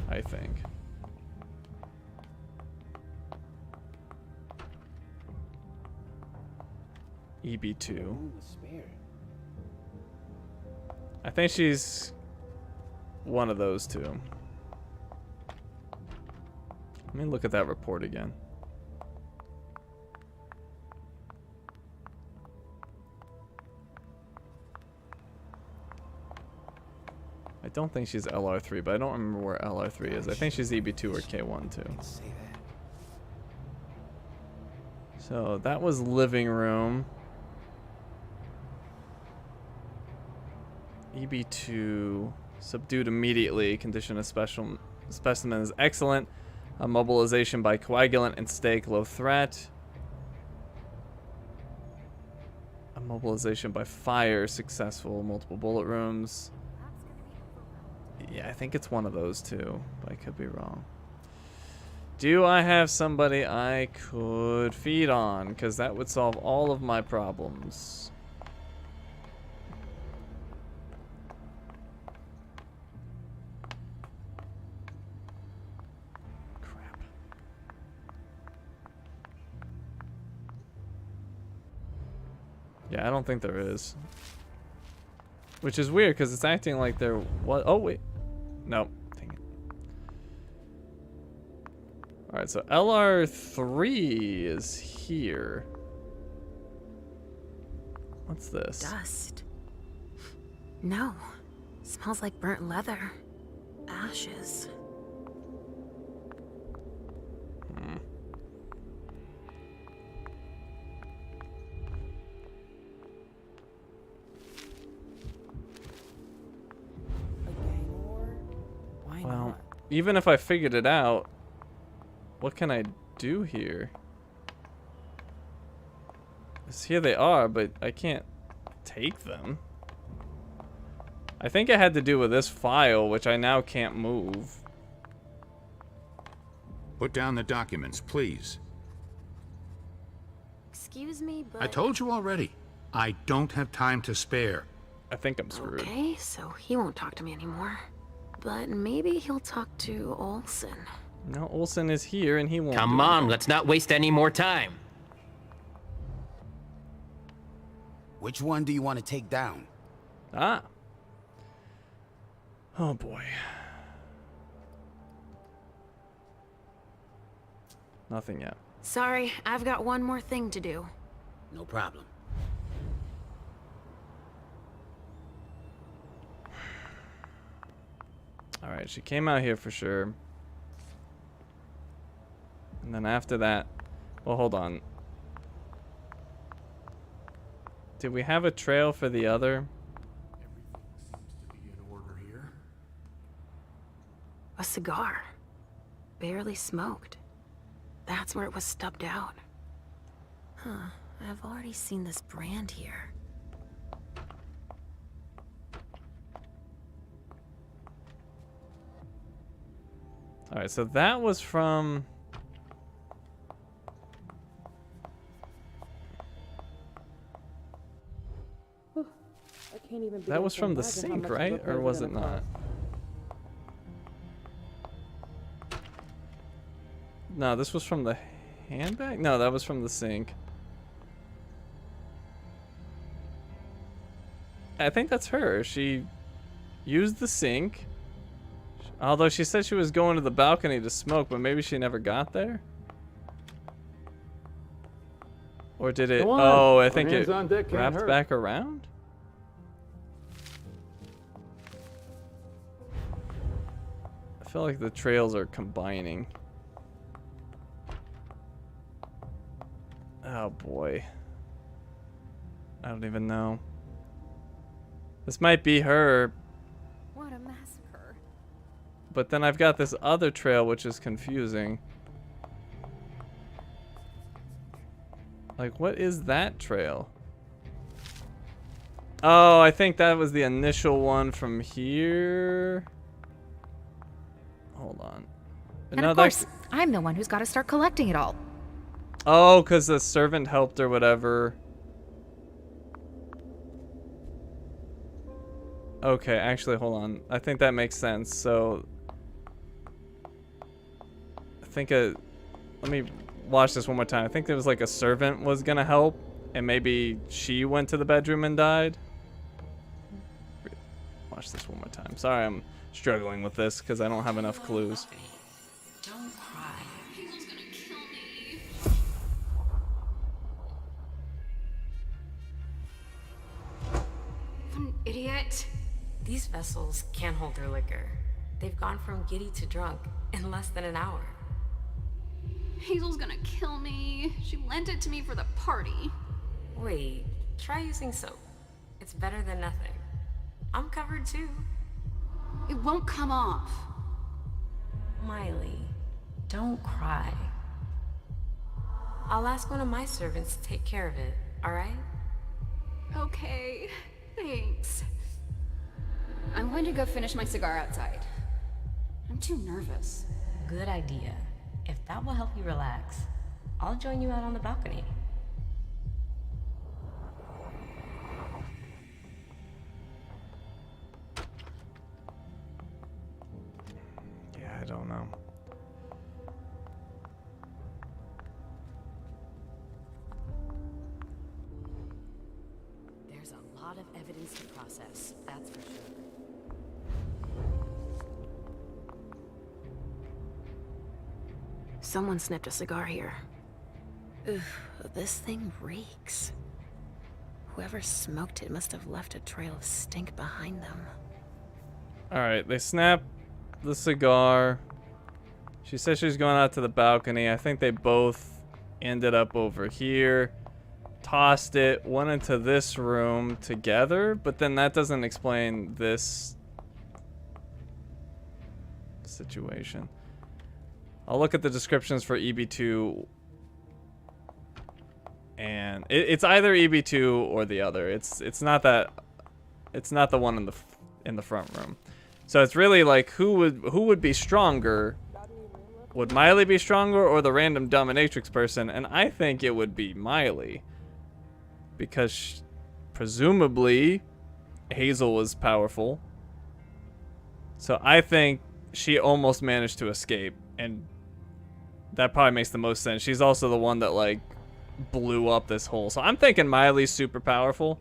I think. EB2. I think she's one of those two. Let me look at that report again. I don't think she's LR3, but I don't remember where LR3 is. I think she's EB2 or K1 too. So that was living room. EB2 subdued immediately. Condition of special specimen is excellent. Mobilization by coagulant and stake, low threat. Mobilization by fire, successful. Multiple bullet rooms. Yeah, I think it's one of those two, but I could be wrong. Do I have somebody I could feed on? Because that would solve all of my problems. Crap. Yeah, I don't think there is. Which is weird, because it's acting like there was... Oh, wait. Nope. Dang it. Alright, so LR3 is here. What's this? Dust. No. Smells like burnt leather. Ashes. Hmm. Well, even if I figured it out, what can I do here? 'Cause here they are, but I can't take them. I think it had to do with this file, which I now can't move. Put down the documents, please. Excuse me, but... I told you already. I don't have time to spare. I think I'm screwed. Okay, so he won't talk to me anymore. But maybe he'll talk to Olsen. No, Olsen is here and he won't. Come on, let's not waste any more time. Which one do you want to take down? Ah. Oh boy. Nothing yet. Sorry, I've got one more thing to do. No problem. Alright, she came out here for sure. And then after that... Well, hold on. Did we have a trail for the other? A cigar. Barely smoked. That's where it was stubbed out. Huh. I've already seen this brand here. Alright, so that was from... I can't even That was from the sink, right? Or was it not? No, this was from the handbag? No, that was from the sink. I think that's her. She used the sink. Although she said she was going to the balcony to smoke, but maybe she never got there? Or did it? Go on. Oh, I Our think it hands on deck can't wrapped hurt. back around? I feel like the trails are combining. Oh boy. I don't even know. This might be her, What a massacre. but then I've got this other trail which is confusing. Like, what is that trail? Oh, I think that was the initial one from here. Hold on. And No, of course, I'm the one who's got to start collecting it all. Oh, because the servant helped or whatever. Okay, actually, hold on. I think that makes sense. So, I think let me watch this one more time. I think there was like a servant was gonna help, and maybe she went to the bedroom and died. Watch this one more time. Sorry, I'm struggling with this because I don't have enough clues. Don't cry. Hazel's gonna kill me. An idiot. These vessels can't hold their liquor. They've gone from giddy to drunk in less than an hour. Hazel's gonna kill me. She lent it to me for the party. Wait, try using soap. It's better than nothing. I'm covered too. It won't come off. Miley, don't cry. I'll ask one of my servants to take care of it, alright? Okay, thanks. I'm going to go finish my cigar outside. I'm too nervous. Good idea. If that will help you relax, I'll join you out on the balcony. Yeah, I don't know. There's a lot of evidence to process, that's for sure. Someone snipped a cigar here. Ugh, this thing reeks. Whoever smoked it must have left a trail of stink behind them. Alright, they snap the cigar. She says she's going out to the balcony. I think they both ended up over here. Tossed it, went into this room together, but then that doesn't explain this situation. I'll look at the descriptions for EB2, and it's either EB2 or the other. It's not the one in the front room. So it's really like who would be stronger? Would Miley be stronger or the random dominatrix person? And I think it would be Miley, because presumably Hazel was powerful. So I think she almost managed to escape, and that probably makes the most sense. She's also the one that like blew up this hole. So I'm thinking Miley's super powerful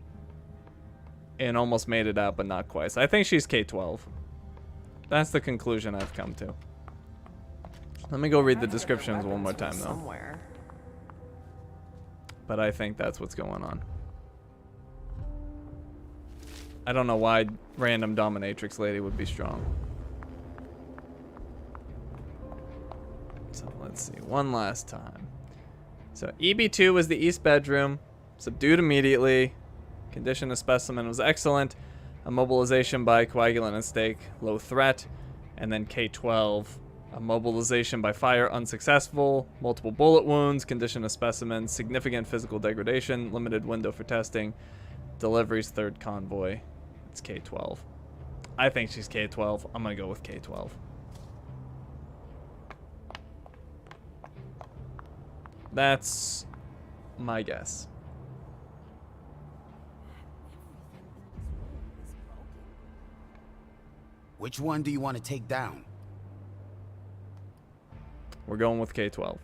and almost made it out, but not quite. So I think she's K-12. That's the conclusion I've come to. Let me go read the descriptions one more time though. Somewhere. But I think that's what's going on. I don't know why random dominatrix lady would be strong. So let's see, one last time. So EB2 was the east bedroom, subdued immediately. Condition of specimen was excellent. Immobilization by coagulant and stake, low threat. And then K12, immobilization by fire unsuccessful. Multiple bullet wounds, condition of specimen, significant physical degradation, limited window for testing. Deliveries third convoy. It's K12. I think she's K12. I'm gonna go with K12. That's my guess. Which one do you want to take down? We're going with K12.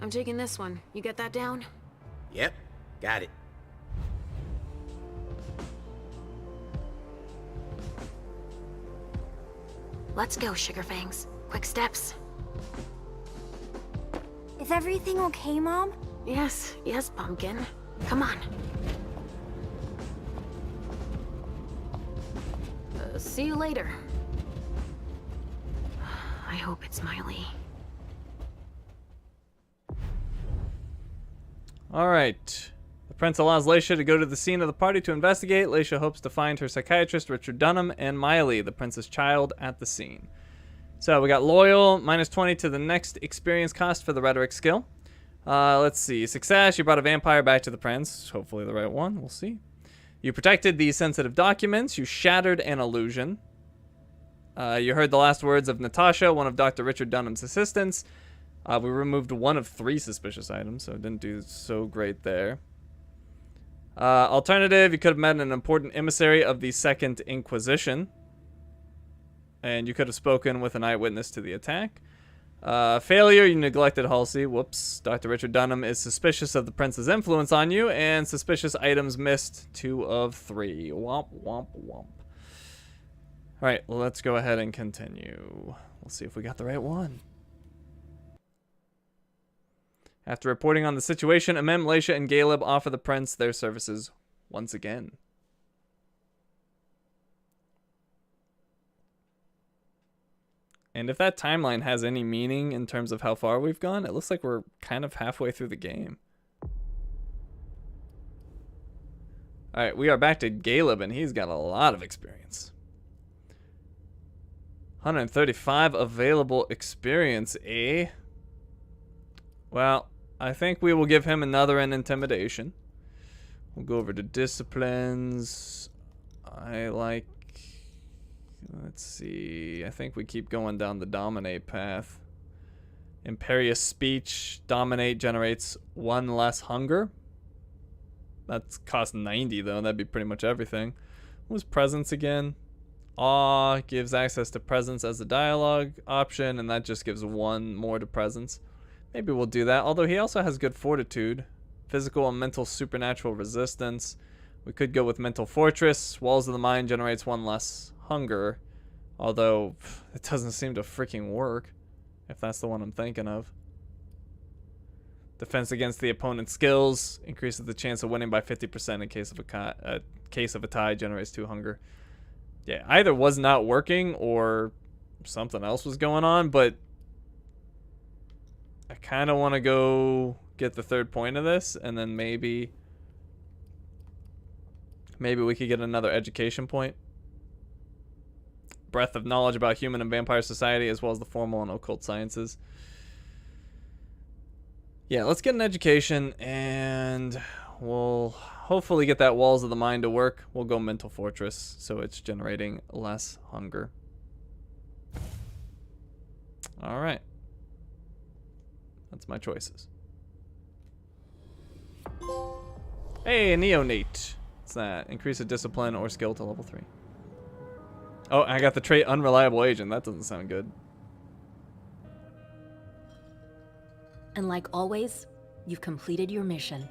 I'm taking this one. You get that down? Yep, got it. Let's go, Sugarfangs. Quick steps. Is everything okay, Mom? Yes, Pumpkin. Come on. See you later. I hope it's Miley. All right. The prince allows Leisha to go to the scene of the party to investigate. Leisha hopes to find her psychiatrist, Richard Dunham, and Miley, the prince's child, at the scene. So we got loyal, -20 to the next experience cost for the rhetoric skill. Let's see. Success, you brought a vampire back to the prince. Hopefully the right one. We'll see. You protected these sensitive documents. You shattered an illusion. You heard the last words of Natasha, one of Dr. Richard Dunham's assistants. We removed 1 of 3 suspicious items, so it didn't do so great there. Alternative, you could have met an important emissary of the Second Inquisition. And you could have spoken with an eyewitness to the attack. Failure, you neglected Halsey. Whoops. Dr. Richard Dunham is suspicious of the prince's influence on you, and suspicious items missed 2 of 3. Womp, womp, womp. Alright, let's go ahead and continue. We'll see if we got the right one. After reporting on the situation, Amem, Leisha, and Caleb offer the prince their services once again. And if that timeline has any meaning in terms of how far we've gone, it looks like we're kind of halfway through the game. Alright, we are back to Caleb, and he's got a lot of experience. 135 available experience, eh? Well, I think we will give him another in intimidation. We'll go over to disciplines. Let's see. I think we keep going down the dominate path. Imperious speech. Dominate generates 1 less hunger. That's cost 90 though. That'd be pretty much everything. What was presence again? Awe gives access to presence as a dialogue option, and that just gives 1 more to presence. Maybe we'll do that. Although he also has good fortitude. Physical and mental supernatural resistance. We could go with mental fortress. Walls of the mind generates 1 less hunger. Although it doesn't seem to freaking work. If that's the one I'm thinking of. Defense against the opponent's skills. Increases the chance of winning by 50% in case of a tie. Generates 2 hunger. Yeah, either was not working or something else was going on, but I kind of want to go get the 3rd point of this, and then maybe we could get another education point. Breadth of knowledge about human and vampire society, as well as the formal and occult sciences. Yeah, let's get an education, and we'll hopefully get that walls of the mind to work. We'll go mental fortress, so it's generating less hunger. All right. That's my choices. Hey, a neonate. What's that? Increase a discipline or skill to level 3. Oh, I got the trait unreliable agent. That doesn't sound good. And like always, you've completed your mission.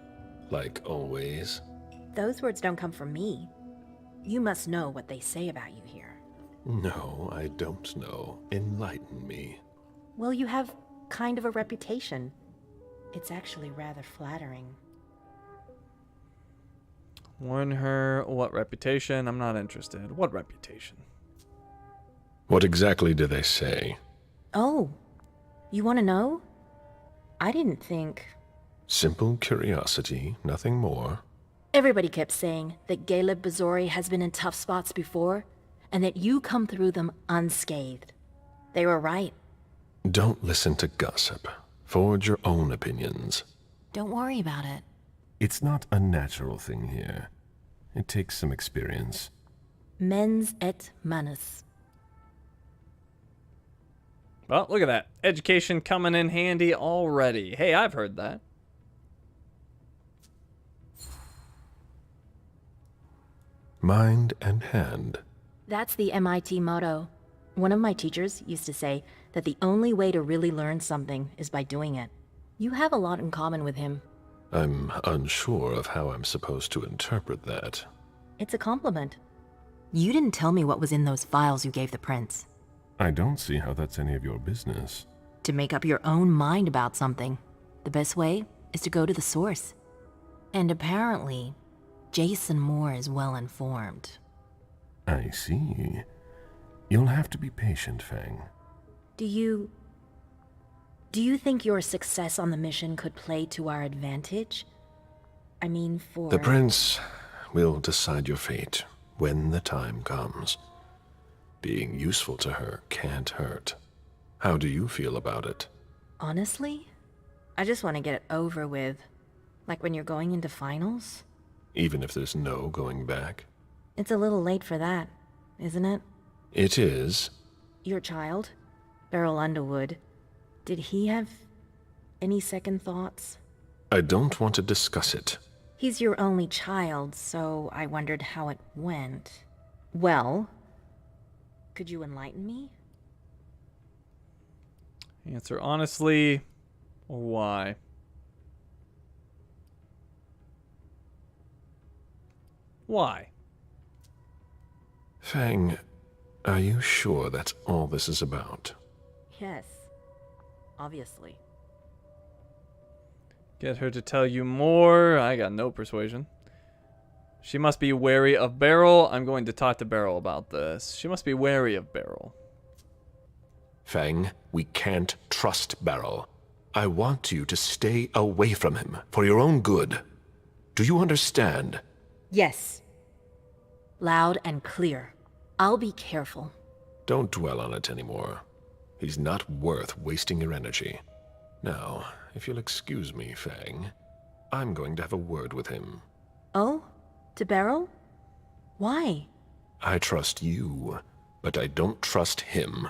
Like always? Those words don't come from me. You must know what they say about you here. No, I don't know. Enlighten me. Well, you have kind of a reputation. It's actually rather flattering. Warn her. What reputation? I'm not interested. What reputation? What exactly do they say? Oh, you want to know? I didn't think... Simple curiosity, nothing more. Everybody kept saying that Caleb Bazori has been in tough spots before, and that you come through them unscathed. They were right. Don't listen to gossip. Forge your own opinions. Don't worry about it. It's not a natural thing here. It takes some experience. Mens et manus. Well, look at that. Education coming in handy already. Hey, I've heard that. Mind and hand. That's the MIT motto. One of my teachers used to say that the only way to really learn something is by doing it. You have a lot in common with him. I'm unsure of how I'm supposed to interpret that. It's a compliment. You didn't tell me what was in those files you gave the prince. I don't see how that's any of your business. To make up your own mind about something. The best way is to go to the source. And apparently, Jason Moore is well informed. I see. You'll have to be patient, Fang. Do you think your success on the mission could play to our advantage? I mean, for... The Prince will decide your fate when the time comes. Being useful to her can't hurt. How do you feel about it? Honestly, I just want to get it over with. Like when you're going into finals. Even if there's no going back? It's a little late for that, isn't it? It is. Your child, Beryl Underwood, did he have any second thoughts? I don't want to discuss it. He's your only child, so I wondered how it went. Well, could you enlighten me? Answer honestly, or why? Why? Fang, are you sure that's all this is about? Yes, obviously. Get her to tell you more. I got no persuasion. She must be wary of Beryl. I'm going to talk to Beryl about this. She must be wary of Beryl. Fang, we can't trust Beryl. I want you to stay away from him, for your own good. Do you understand? Yes. Loud and clear. I'll be careful. Don't dwell on it anymore. He's not worth wasting your energy. Now, if you'll excuse me, Fang, I'm going to have a word with him. Oh? To Beryl? Why? I trust you, but I don't trust him.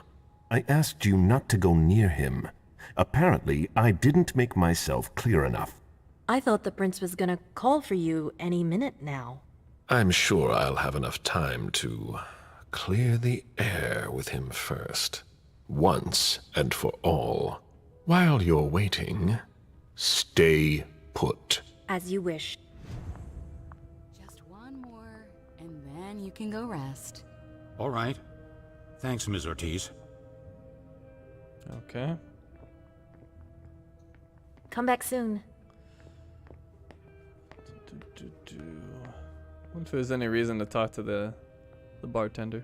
I asked you not to go near him. Apparently, I didn't make myself clear enough. I thought the prince was gonna call for you any minute now. I'm sure I'll have enough time to clear the air with him first. Once and for all. While you're waiting, stay put. As you wish. Just one more, and then you can go rest. All right. Thanks, Ms. Ortiz. Okay. Come back soon. Wonder if there's any reason to talk to the bartender.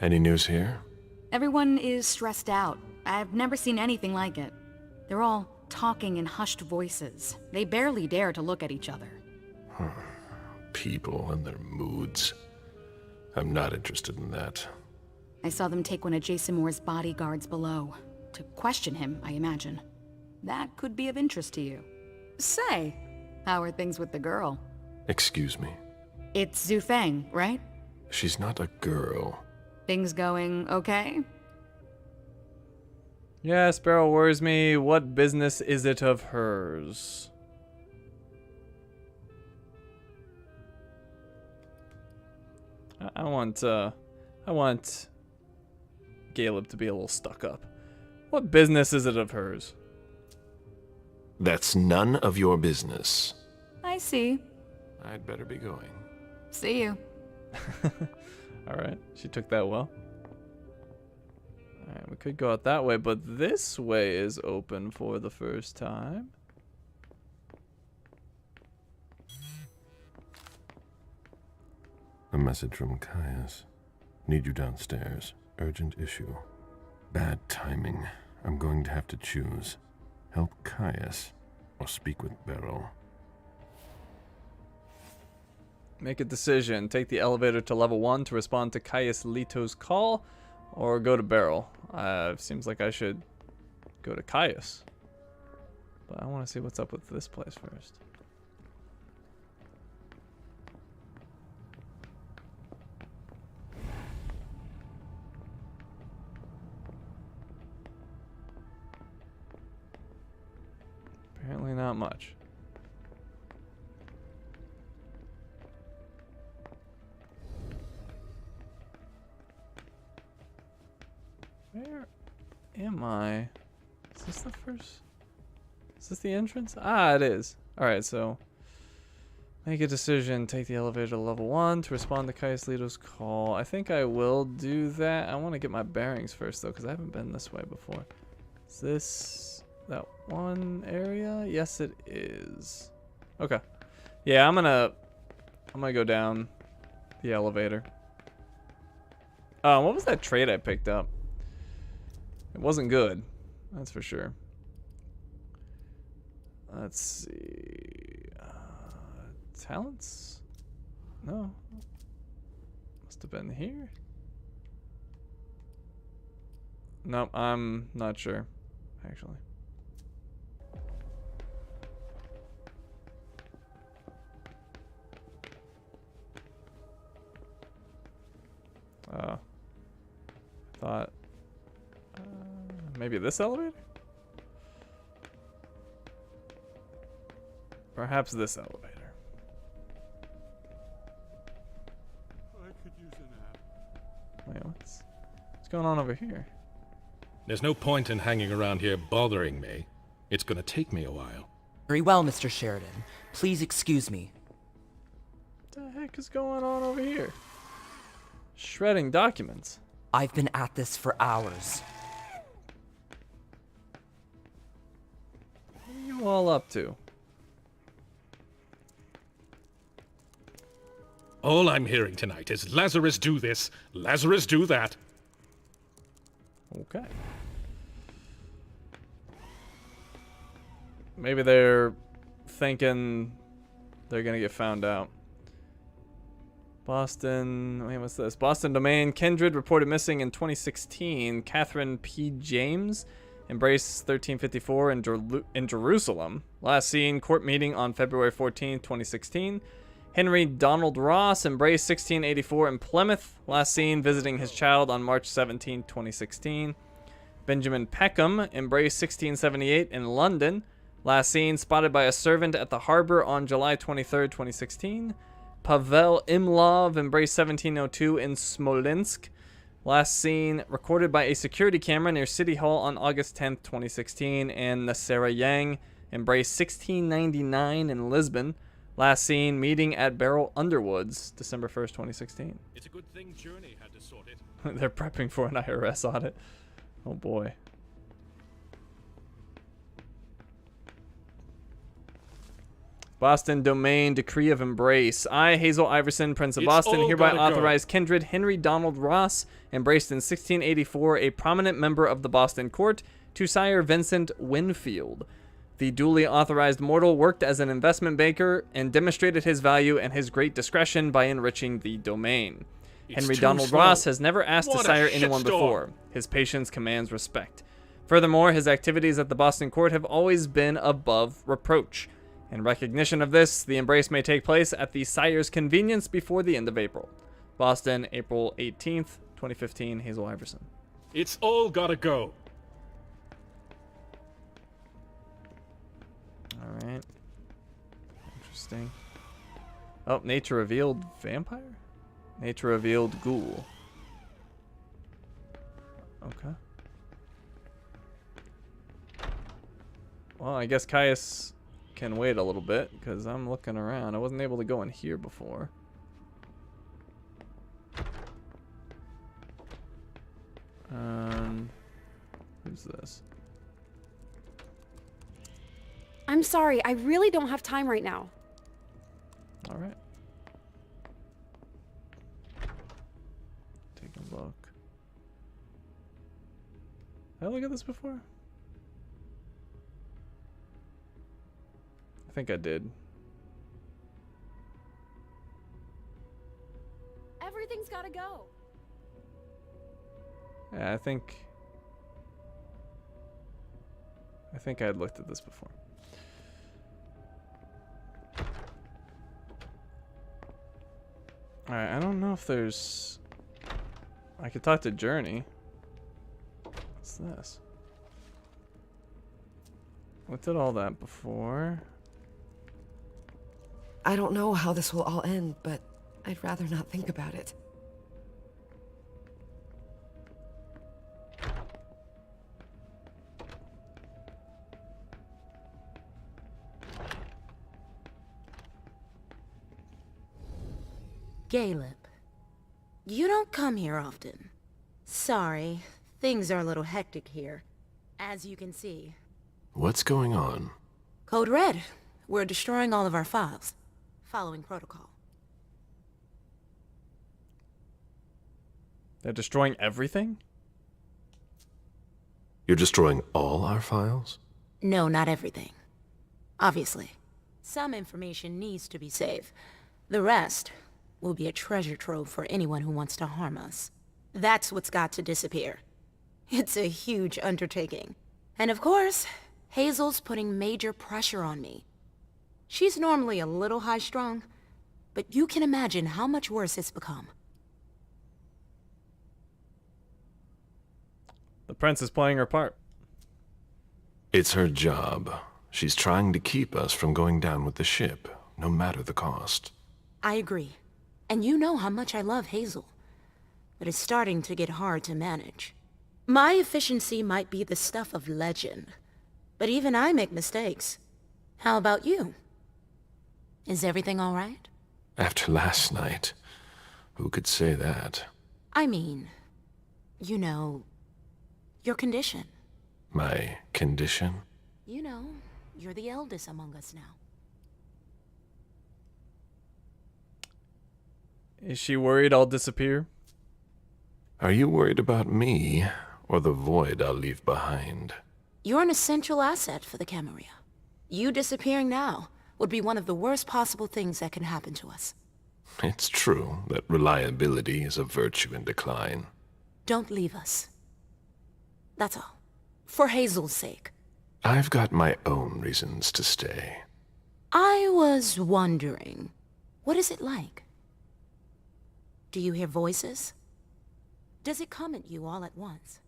Any news here? Everyone is stressed out. I've never seen anything like it. They're all talking in hushed voices. They barely dare to look at each other. People and their moods. I'm not interested in that. I saw them take one of Jason Moore's bodyguards below. To question him, I imagine. That could be of interest to you. Say, how are things with the girl? Excuse me. It's Zhu Feng, right? She's not a girl. Things going okay? Yes, Beryl worries me. What business is it of hers? I want Caleb to be a little stuck up. What business is it of hers? That's none of your business. I see. I'd better be going. See you. Alright, she took that well. Alright, we could go out that way, but this way is open for the first time. A message from Caius. Need you downstairs. Urgent issue. Bad timing. I'm going to have to choose. Help Caius or speak with Beryl. Make a decision. Take the elevator to level 1 to respond to Caius Lito's call, or go to Beryl. Seems like I should go to Caius. But I want to see what's up with this place first. Apparently not much. Where am I? Is this the first? Is this the entrance? Ah, it is. Alright, so Make a decision. Take the elevator to level 1 to respond to Caius Leto's call. I think I will do that. I want to get my bearings first, though, because I haven't been this way before. Is this that one area? Yes, it is. Okay. Yeah, I'm gonna go down the elevator. What was that trait I picked up? It wasn't good. That's for sure. Let's see. Talents? No. Must have been here. Nope, I'm not sure, actually. Thought maybe this elevator? Perhaps this elevator. I could use a nap. Wait, what's going on over here? There's no point in hanging around here bothering me. It's gonna take me a while. Very well, Mr. Sheridan. Please excuse me. What the heck is going on over here? Shredding documents. I've been at this for hours. What are you all up to? All I'm hearing tonight is Lazarus do this, Lazarus do that. Okay. Maybe they're thinking they're gonna get found out. Boston, wait, what's this? Boston Domain, Kindred reported missing in 2016. Catherine P. James, Embrace 1354 in Jerusalem. Last seen, court meeting on February 14, 2016. Henry Donald Ross, Embrace 1684 in Plymouth. Last seen visiting his child on March 17, 2016. Benjamin Peckham, Embrace 1678 in London. Last seen spotted by a servant at the harbor on July 23, 2016. Pavel Imlov, Embrace 1702 in Smolensk. Last seen recorded by a security camera near City Hall on August 10th, 2016. And Nasera Yang, Embrace 1699 in Lisbon. Last seen meeting at Beryl Underwood's, December 1st, 2016. It's a good thing Journey had to sort it. They're prepping for an IRS audit. Oh boy. Boston Domain Decree of Embrace. I, Hazel Iverson, Prince of Boston, hereby authorize Kindred Henry Donald Ross, embraced in 1684, a prominent member of the Boston court, to sire Vincent Winfield. The duly authorized mortal worked as an investment banker and demonstrated his value and his great discretion by enriching the domain. Henry Donald Ross has never asked to sire anyone before. His patience commands respect. Furthermore, his activities at the Boston court have always been above reproach. In recognition of this, the embrace may take place at the sire's convenience before the end of April. Boston, April 18th, 2015, Hazel Iverson. It's all gotta go. All right. Interesting. Oh, nature revealed vampire? Nature revealed ghoul. Okay. Well, I guess Caius can wait a little bit because I'm looking around. I wasn't able to go in here before. Who's this? I'm sorry, I really don't have time right now. All right. Take a look. Did I look at this before? I think I did. Everything's gotta go. Yeah, I think I had looked at this before. Alright, I don't know if there's... I could talk to Journey. What's this? Looked at all that before. I don't know how this will all end, but I'd rather not think about it. Caleb, you don't come here often. Sorry, things are a little hectic here, as you can see. What's going on? Code Red. We're destroying all of our files, following protocol. They're destroying everything? You're destroying all our files? No, not everything. Obviously. Some information needs to be saved. The rest will be a treasure trove for anyone who wants to harm us. That's what's got to disappear. It's a huge undertaking. And of course, Hazel's putting major pressure on me. She's normally a little high-strung, but you can imagine how much worse it's become. The prince is playing her part. It's her job. She's trying to keep us from going down with the ship, no matter the cost. I agree. And you know how much I love Hazel. But it's starting to get hard to manage. My efficiency might be the stuff of legend, but even I make mistakes. How about you? Is everything all right? After last night, who could say that? I mean, you know, your condition. My condition? You know, you're the eldest among us now. Is she worried I'll disappear? Are you worried about me, or the void I'll leave behind? You're an essential asset for the Camarilla. You disappearing now would be one of the worst possible things that can happen to us. It's true that reliability is a virtue in decline. Don't leave us. That's all. For Hazel's sake. I've got my own reasons to stay. I was wondering, what is it like? Do you hear voices? Does it come at you all at once?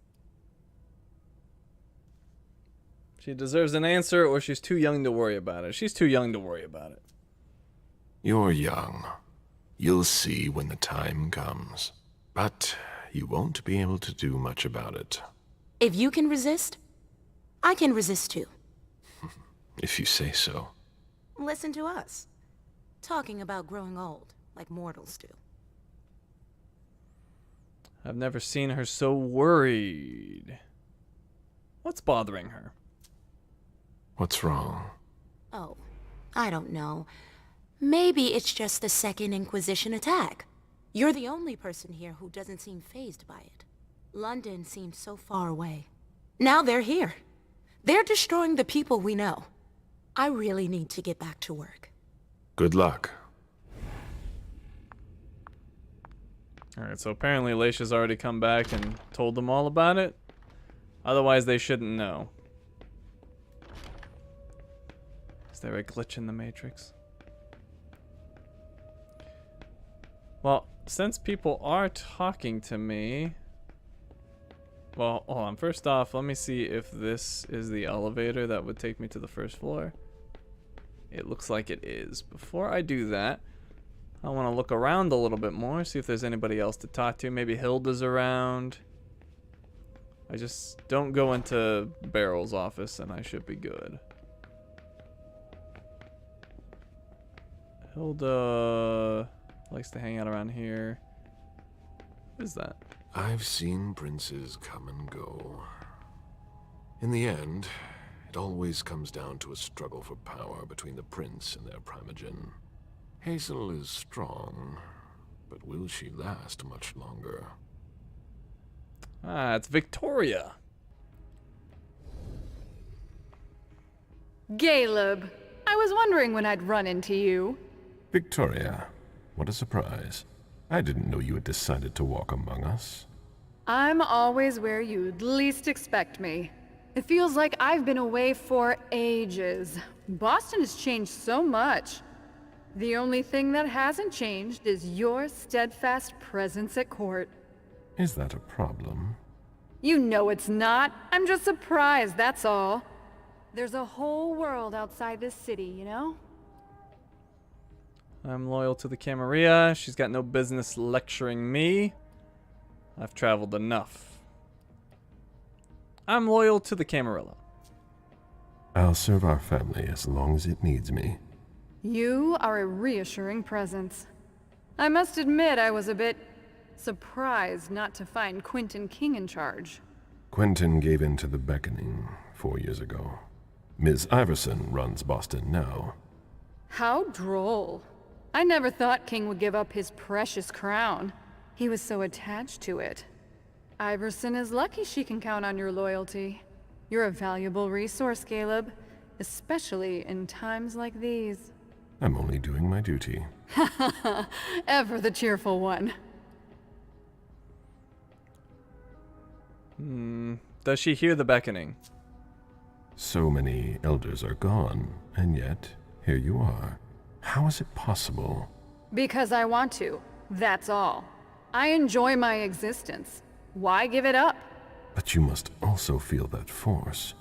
She deserves an answer, or she's too young to worry about it. She's too young to worry about it. You're young. You'll see when the time comes. But you won't be able to do much about it. If you can resist, I can resist too. If you say so. Listen to us. Talking about growing old, like mortals do. I've never seen her so worried. What's bothering her? What's wrong? Oh, I don't know. Maybe it's just the Second Inquisition attack. You're the only person here who doesn't seem fazed by it. London seems so far away. Now they're here. They're destroying the people we know. I really need to get back to work. Good luck. Alright, so apparently Laisha's already come back and told them all about it. Otherwise, they shouldn't know. Is there a glitch in the Matrix? Well, since people are talking to me... Well, hold on. First off, let me see if this is the elevator that would take me to the first floor. It looks like it is. Before I do that, I want to look around a little bit more, see if there's anybody else to talk to. Maybe Hilda's around. I just don't go into Beryl's office and I should be good. Hilda likes to hang out around here. What is that? I've seen princes come and go. In the end, it always comes down to a struggle for power between the prince and their primogen. Hazel is strong, but will she last much longer? Ah, it's Victoria. Caleb, I was wondering when I'd run into you. Victoria, what a surprise. I didn't know you had decided to walk among us. I'm always where you'd least expect me. It feels like I've been away for ages. Boston has changed so much. The only thing that hasn't changed is your steadfast presence at court. Is that a problem? You know it's not. I'm just surprised, that's all. There's a whole world outside this city, you know? I'm loyal to the Camarilla. She's got no business lecturing me. I've traveled enough. I'm loyal to the Camarilla. I'll serve our family as long as it needs me. You are a reassuring presence. I must admit I was a bit surprised not to find Quentin King in charge. Quentin gave in to the beckoning 4 years ago. Ms. Iverson runs Boston now. How droll. I never thought King would give up his precious crown. He was so attached to it. Iverson is lucky she can count on your loyalty. You're a valuable resource, Caleb, especially in times like these. I'm only doing my duty. Ever the cheerful one. Does she hear the beckoning? So many elders are gone, and yet, here you are. How is it possible? Because I want to. That's all. I enjoy my existence. Why give it up? But you must also feel that force.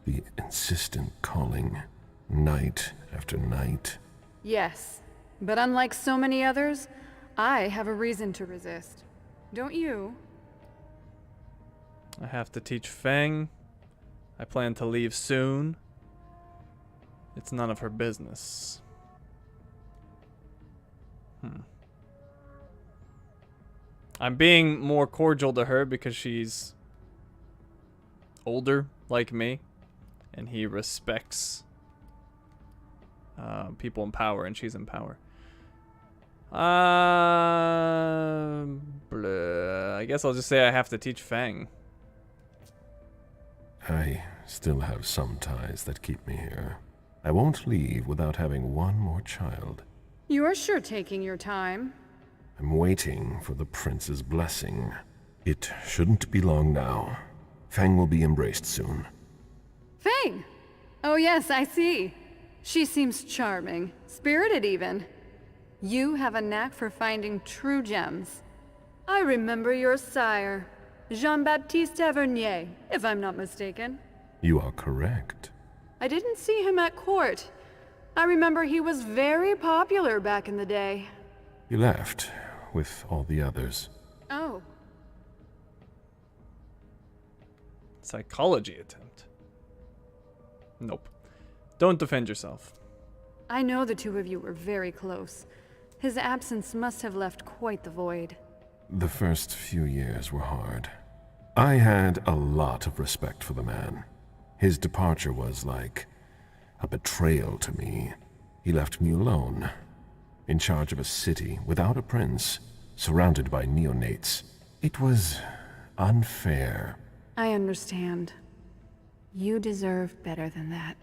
The insistent calling, night after night. Yes, but unlike so many others, I have a reason to resist. Don't you? I have to teach Feng. I plan to leave soon. It's none of her business. I'm being more cordial to her because she's older, like me, and he respects people in power, and she's in power. I guess I'll just say I have to teach Feng. I still have some ties that keep me here. I won't leave without having one more child. You are sure taking your time. I'm waiting for the prince's blessing. It shouldn't be long now. Feng will be embraced soon. Feng! Oh yes, I see. She seems charming, spirited even. You have a knack for finding true gems. I remember your sire, Jean-Baptiste Tavernier, if I'm not mistaken. You are correct. I didn't see him at court. I remember he was very popular back in the day. He left with all the others. Oh. Psychology attempt. Nope. Don't defend yourself. I know the two of you were very close. His absence must have left quite the void. The first few years were hard. I had a lot of respect for the man. His departure was like a betrayal to me. He left me alone, in charge of a city without a prince, surrounded by neonates. It was unfair. I understand. You deserve better than that.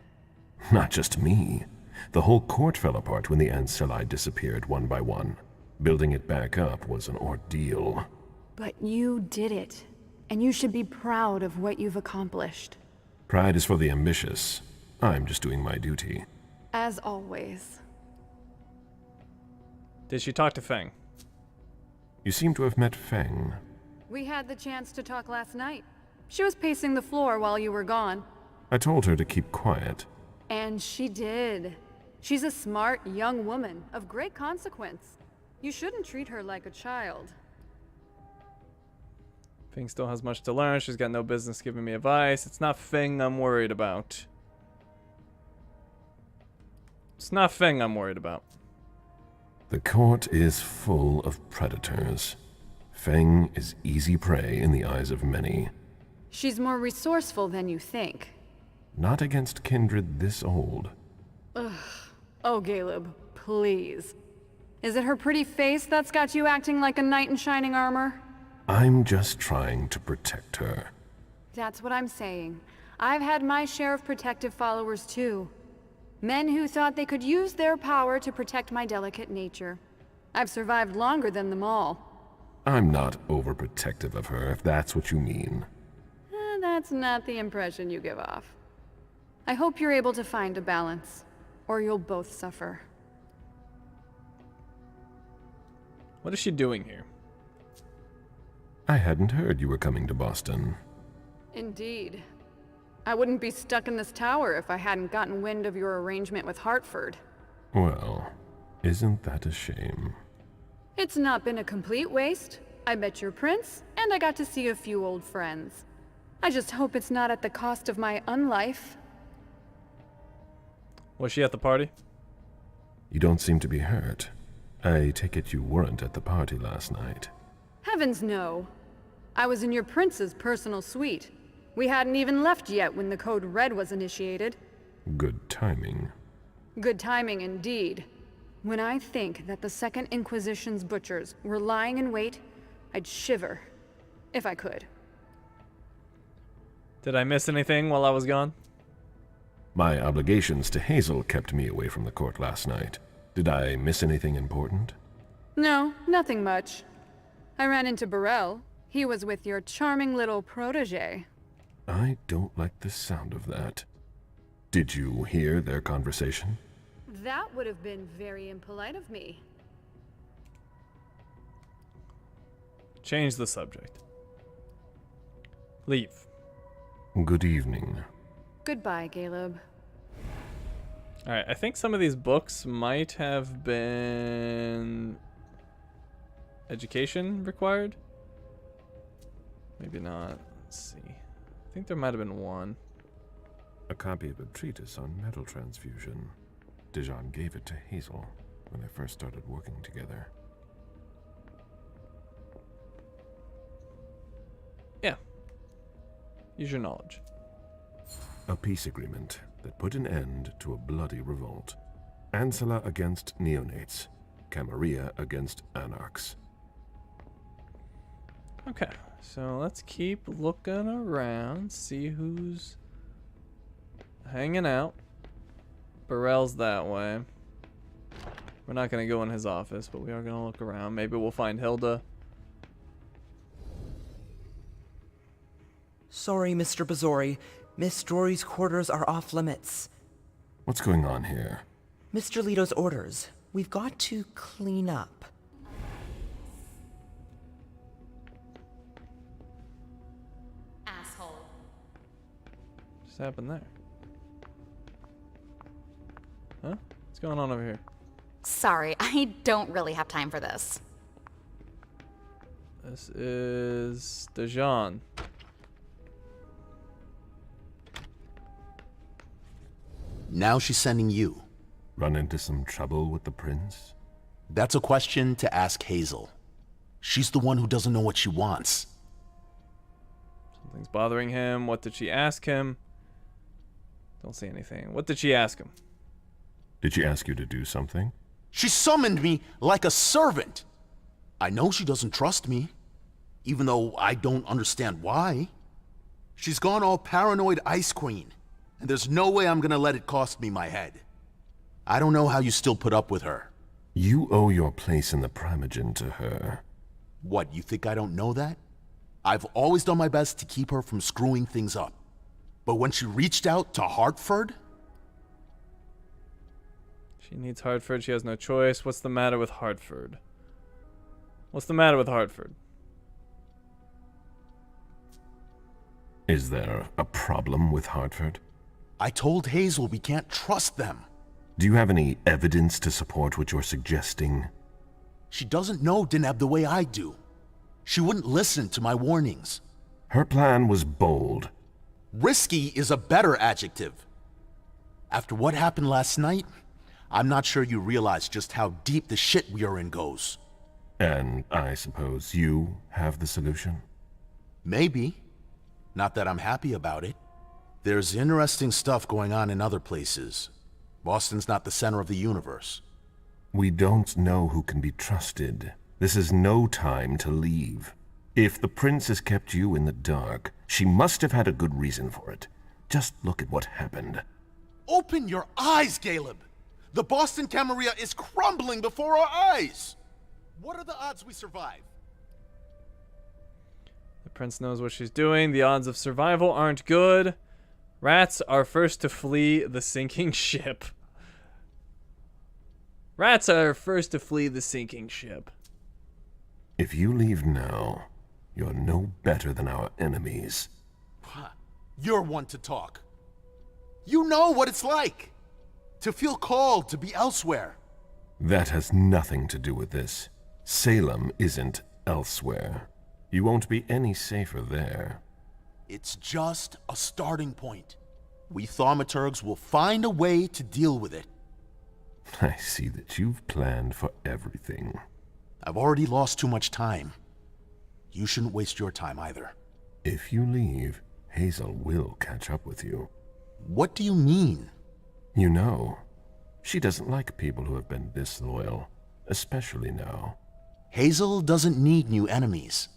Not just me. The whole court fell apart when the Ancilli disappeared one by one. Building it back up was an ordeal. But you did it, and you should be proud of what you've accomplished. Pride is for the ambitious. I'm just doing my duty. As always. Did she talk to Feng? You seem to have met Feng. We had the chance to talk last night. She was pacing the floor while you were gone. I told her to keep quiet. And she did. She's a smart young woman of great consequence. You shouldn't treat her like a child. Feng still has much to learn. She's got no business giving me advice. It's not Feng I'm worried about. It's not Feng I'm worried about. The court is full of predators. Feng is easy prey in the eyes of many. She's more resourceful than you think. Not against kindred this old. Ugh. Oh, Caleb, please. Is it her pretty face that's got you acting like a knight in shining armor? I'm just trying to protect her. That's what I'm saying. I've had my share of protective followers too. Men who thought they could use their power to protect my delicate nature. I've survived longer than them all. I'm not overprotective of her, if that's what you mean. That's not the impression you give off. I hope you're able to find a balance, or you'll both suffer. What is she doing here? I hadn't heard you were coming to Boston. Indeed. I wouldn't be stuck in this tower if I hadn't gotten wind of your arrangement with Hartford. Well, isn't that a shame? It's not been a complete waste. I met your prince, and I got to see a few old friends. I just hope it's not at the cost of my unlife. Was she at the party? You don't seem to be hurt. I take it you weren't at the party last night. Heavens no. I was in your prince's personal suite. We hadn't even left yet when the Code Red was initiated. Good timing. Good timing indeed. When I think that the Second Inquisition's butchers were lying in wait, I'd shiver. If I could. Did I miss anything while I was gone? My obligations to Hazel kept me away from the court last night. Did I miss anything important? No, nothing much. I ran into Burrell. He was with your charming little protege. I don't like the sound of that. Did you hear their conversation? That would have been very impolite of me. Change the subject. Leave. Good evening. Goodbye, Caleb. Alright, I think some of these books might have been education required. Maybe not. Let's see. I think there might have been one. A copy of a treatise on metal transfusion. Dijon gave it to Hazel when they first started working together. Yeah. Use your knowledge. A peace agreement that put an end to a bloody revolt. Ancilla against neonates. Camarilla against anarchs. Okay, so let's keep looking around, see who's hanging out. Burrell's that way. We're not going to go in his office, but we are going to look around. Maybe we'll find Hilda. Sorry, Mr. Bazori. Miss Drory's quarters are off limits. What's going on here? Mr. Leto's orders. We've got to clean up. Asshole. What's happened there? Huh? What's going on over here? Sorry, I don't really have time for this. This is Dijon. Now she's sending you. Run into some trouble with the prince? That's a question to ask Hazel. She's the one who doesn't know what she wants. Something's bothering him. What did she ask him? Don't see anything. What did she ask him? Did she ask you to do something? She summoned me like a servant. I know she doesn't trust me, even though I don't understand why. She's gone all paranoid Ice Queen, and there's no way I'm gonna let it cost me my head. I don't know how you still put up with her. You owe your place in the Primogen to her. What, you think I don't know that? I've always done my best to keep her from screwing things up. But when she reached out to Hartford... She needs Hartford. She has no choice. What's the matter with Hartford? What's the matter with Hartford? Is there a problem with Hartford? I told Hazel we can't trust them. Do you have any evidence to support what you're suggesting? She doesn't know Deneb the way I do. She wouldn't listen to my warnings. Her plan was bold. Risky is a better adjective. After what happened last night, I'm not sure you realize just how deep the shit we are in goes. And I suppose you have the solution? Maybe. Not that I'm happy about it. There's interesting stuff going on in other places. Boston's not the center of the universe. We don't know who can be trusted. This is no time to leave. If the prince has kept you in the dark, she must have had a good reason for it. Just look at what happened. Open your eyes, Caleb! The Boston Camarilla is crumbling before our eyes! What are the odds we survive? The prince knows what she's doing. The odds of survival aren't good. Rats are first to flee the sinking ship. Rats are first to flee the sinking ship. If you leave now, you're no better than our enemies. You're one to talk. You know what it's like to feel called to be elsewhere. That has nothing to do with this. Salem isn't elsewhere. You won't be any safer there. It's just a starting point. We thaumaturgs will find a way to deal with it. I see that you've planned for everything. I've already lost too much time. You shouldn't waste your time either. If you leave, Hazel will catch up with you. What do you mean? You know, she doesn't like people who have been disloyal, especially now. Hazel doesn't need new enemies.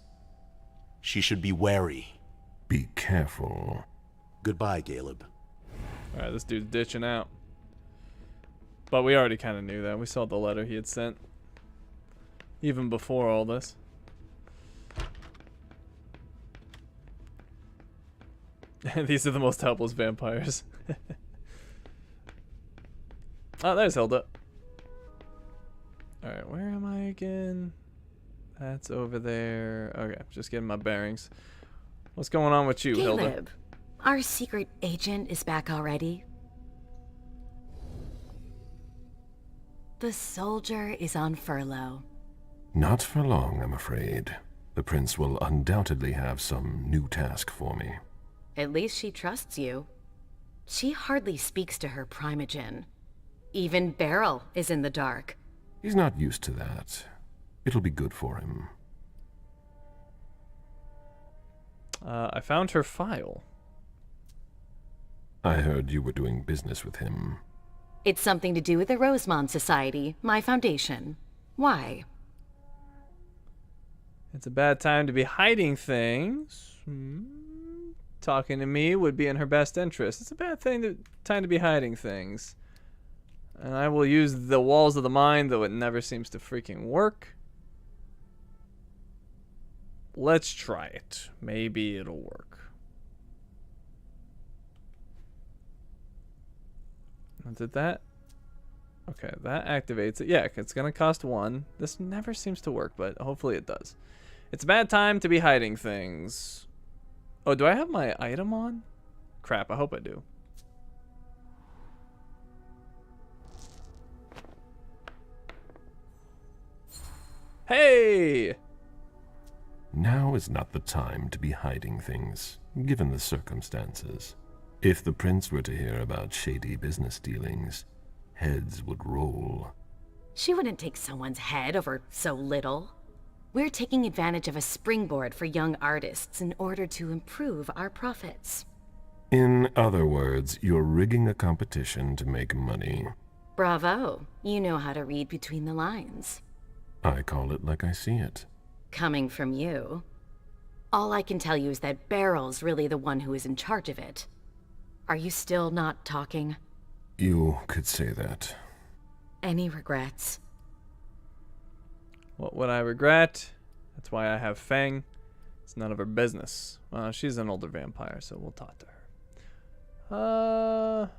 She should be wary. Be careful. Goodbye, Caleb. Alright, this dude's ditching out. But we already kind of knew that. We saw the letter he had sent. Even before all this. These are the most helpless vampires. Oh, there's Hilda. Alright, where am I again? That's over there. Okay, just getting my bearings. What's going on with you, Hilda? Caleb, our secret agent is back already. The soldier is on furlough. Not for long, I'm afraid. The prince will undoubtedly have some new task for me. At least she trusts you. She hardly speaks to her primogen. Even Beryl is in the dark. He's not used to that. It'll be good for him. I found her file. I heard you were doing business with him. It's something to do with the Rosemont Society, my foundation. Why? It's a bad time to be hiding things. Talking to me would be in her best interest. It's a bad time to be hiding things. And I will use the walls of the mind, though it never seems to freaking work. Let's try it. Maybe it'll work. Did that? Okay, that activates it. Yeah, it's gonna cost 1. This never seems to work, but hopefully it does. It's a bad time to be hiding things. Oh, do I have my item on? Crap, I hope I do. Hey! Now is not the time to be hiding things, given the circumstances. If the prince were to hear about shady business dealings, heads would roll. She wouldn't take someone's head over so little. We're taking advantage of a springboard for young artists in order to improve our profits. In other words, you're rigging a competition to make money. Bravo. You know how to read between the lines. I call it like I see it. Coming from you. All I can tell you is that Beryl's really the one who is in charge of it. Are you still not talking? You could say that. Any regrets? What would I regret? That's why I have Fang. It's none of her business. She's an older vampire, so we'll talk to her.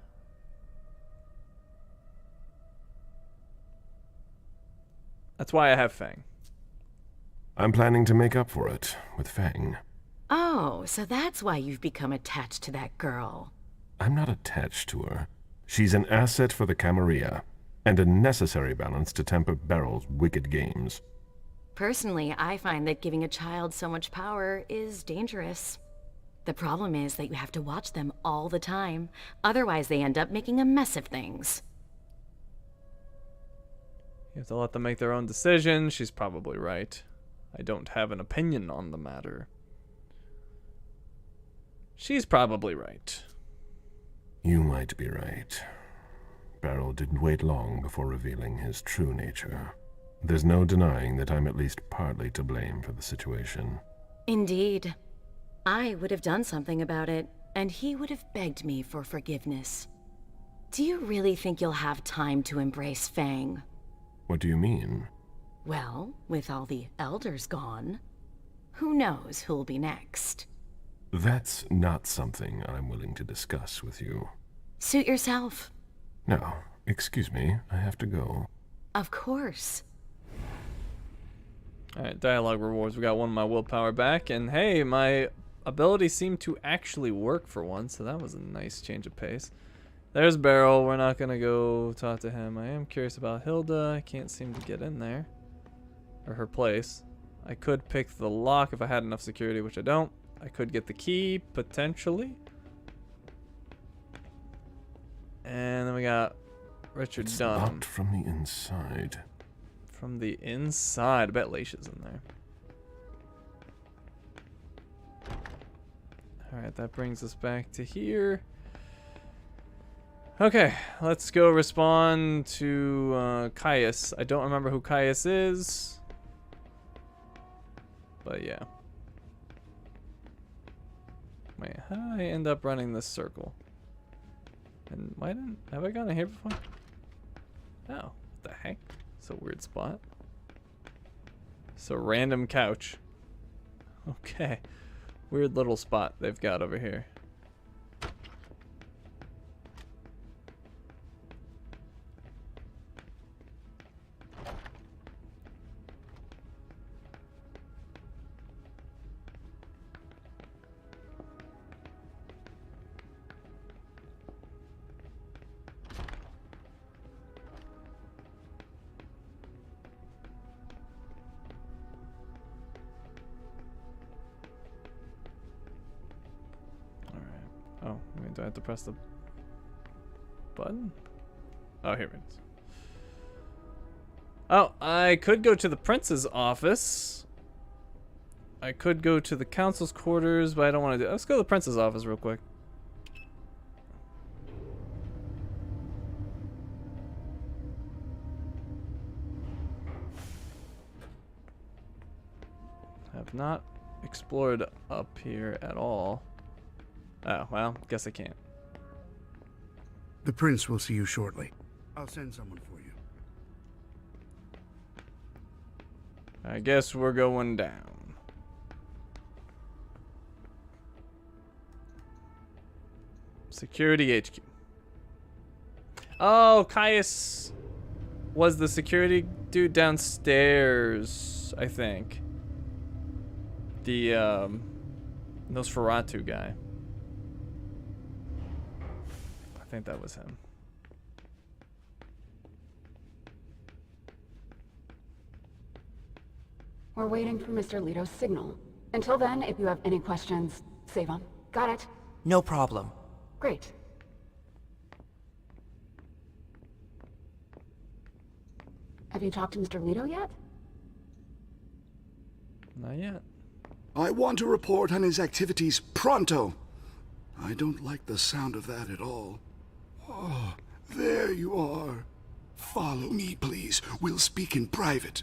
That's why I have Fang. I'm planning to make up for it with Fang. Oh, so that's why you've become attached to that girl. I'm not attached to her. She's an asset for the Camarilla, and a necessary balance to temper Beryl's wicked games. Personally, I find that giving a child so much power is dangerous. The problem is that you have to watch them all the time. Otherwise, they end up making a mess of things. You have to let them make their own decisions. She's probably right. I don't have an opinion on the matter. She's probably right. You might be right. Beryl didn't wait long before revealing his true nature. There's no denying that I'm at least partly to blame for the situation. Indeed. I would have done something about it, and he would have begged me for forgiveness. Do you really think you'll have time to embrace Fang? What do you mean? Well, with all the elders gone, who knows who'll be next? That's not something I'm willing to discuss with you. Suit yourself. No, excuse me, I have to go. Of course. Alright, dialogue rewards. We got one of my willpower back, and hey, my ability seemed to actually work for once, so that was a nice change of pace. There's Beryl. We're not gonna go talk to him. I am curious about Hilda. I can't seem to get in there. Or her place. I could pick the lock if I had enough security, which I don't. I could get the key, potentially. And then we got Richard It's Dunham. locked from the inside. From the inside. I bet Leisha's in there. Alright, that brings us back to here. Okay, let's go respond to Caius. I don't remember who Caius is. But yeah. Wait, how did I end up running this circle? And why didn't... Have I gone in here before? Oh, what the heck? It's a weird spot. It's a random couch. Okay. Weird little spot they've got over here. Oh, wait, do I have to press the button? Oh, here it is. Oh, I could go to the prince's office. I could go to the council's quarters, but I don't want to do. Let's go to the prince's office real quick. Have not explored up here at all. Oh, well, guess I can't. The prince will see you shortly. I'll send someone for you. I guess we're going down. Security HQ. Oh, Caius was the security dude downstairs, I think. The Nosferatu guy. I think that was him. We're waiting for Mr. Leto's signal. Until then, if you have any questions, save them. Got it? No problem. Great. Have you talked to Mr. Leto yet? Not yet. I want to report on his activities pronto. I don't like the sound of that at all. Oh, there you are. Follow me, please. We'll speak in private.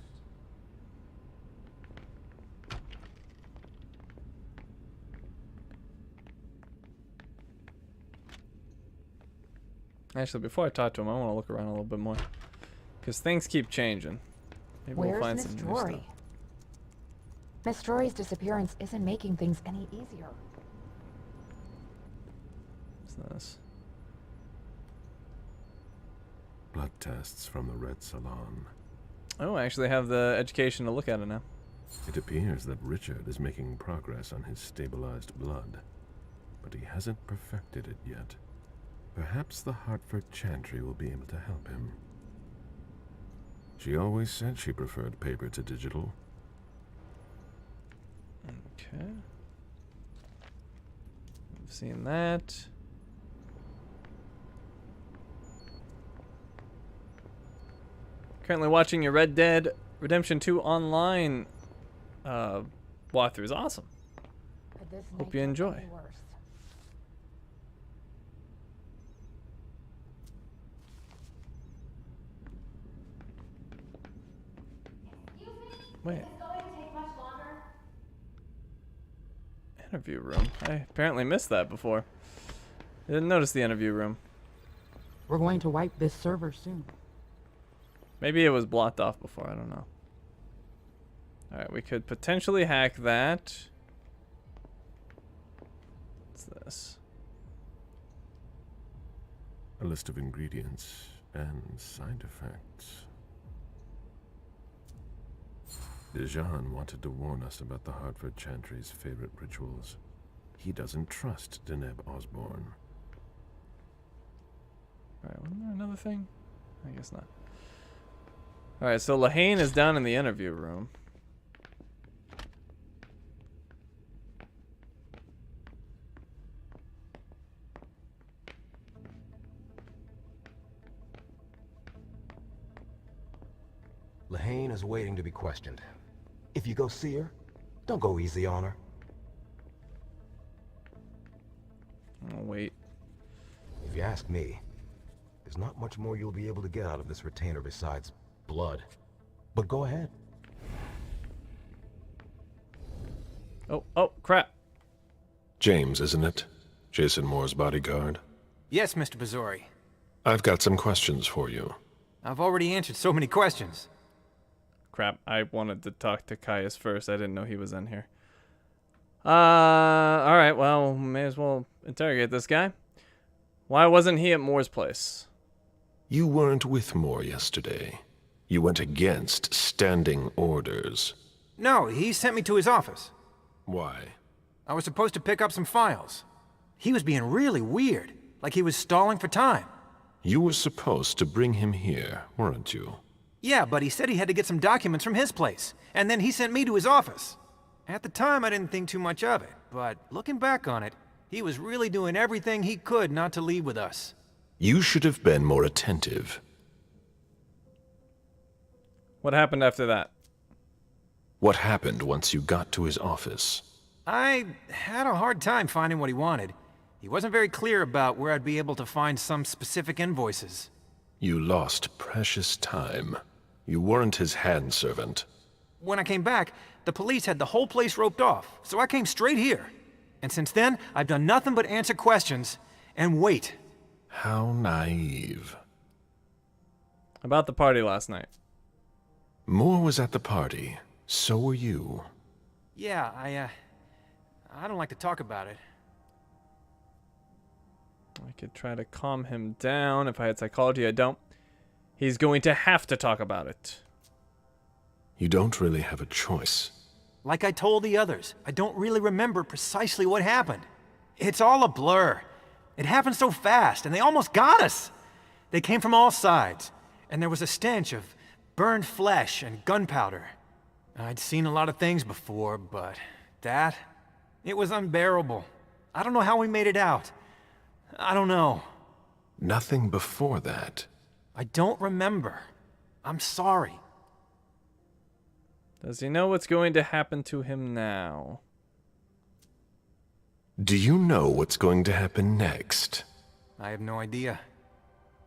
Actually, before I talk to him, I want to look around a little bit more. Because things keep changing. Maybe we'll find some new stuff. Miss Drory's disappearance isn't making things any easier. What's this? Blood tests from the Red Salon. Oh, I actually have the education to look at it now. It appears that Richard is making progress on his stabilized blood, but he hasn't perfected it yet. Perhaps the Hartford Chantry will be able to help him. She always said she preferred paper to digital. Okay. I've seen that. Currently watching your Red Dead Redemption 2 online walkthrough. Is awesome. Hope you enjoy. Wait. Interview room. I apparently missed that before. I didn't notice the interview room. We're going to wipe this server soon. Maybe it was blocked off before. I don't know. Alright, we could potentially hack that. What's this? A list of ingredients and side effects. Dejan wanted to warn us about the Hartford Chantry's favorite rituals. He doesn't trust Deneb Osborne. Alright, wasn't there another thing? I guess not. Alright, so Lahane is down in the interview room. is waiting to be questioned. If you go see her, don't go easy on her. Oh, wait. If you ask me, there's not much more you'll be able to get out of this retainer besides blood. But go ahead. Oh, crap. James, isn't it? Jason Moore's bodyguard. Yes, Mr. Bazori. I've got some questions for you. I've already answered so many questions. Crap, I wanted to talk to Caius first. I didn't know he was in here. Alright, well, may as well interrogate this guy. Why wasn't he at Moore's place? You weren't with Moore yesterday. You went against standing orders. No, he sent me to his office. Why? I was supposed to pick up some files. He was being really weird, like he was stalling for time. You were supposed to bring him here, weren't you? Yeah, but he said he had to get some documents from his place, and then he sent me to his office. At the time, I didn't think too much of it, but looking back on it, he was really doing everything he could not to leave with us. You should have been more attentive. What happened after that? What happened once you got to his office? I had a hard time finding what he wanted. He wasn't very clear about where I'd be able to find some specific invoices. You lost precious time. You weren't his handservant. When I came back, the police had the whole place roped off, so I came straight here. And since then, I've done nothing but answer questions and wait. How naive. About the party last night. Moore was at the party. So were you. Yeah, I don't like to talk about it. I could try to calm him down if I had psychology. I don't. He's going to have to talk about it. You don't really have a choice. Like I told the others, I don't really remember precisely what happened. It's all a blur. It happened so fast, and they almost got us. They came from all sides, and there was a stench of burned flesh and gunpowder. I'd seen a lot of things before, but that, it was unbearable. I don't know how we made it out. I don't know. Nothing before that. I don't remember. I'm sorry. Does he know what's going to happen to him now? Do you know what's going to happen next? I have no idea.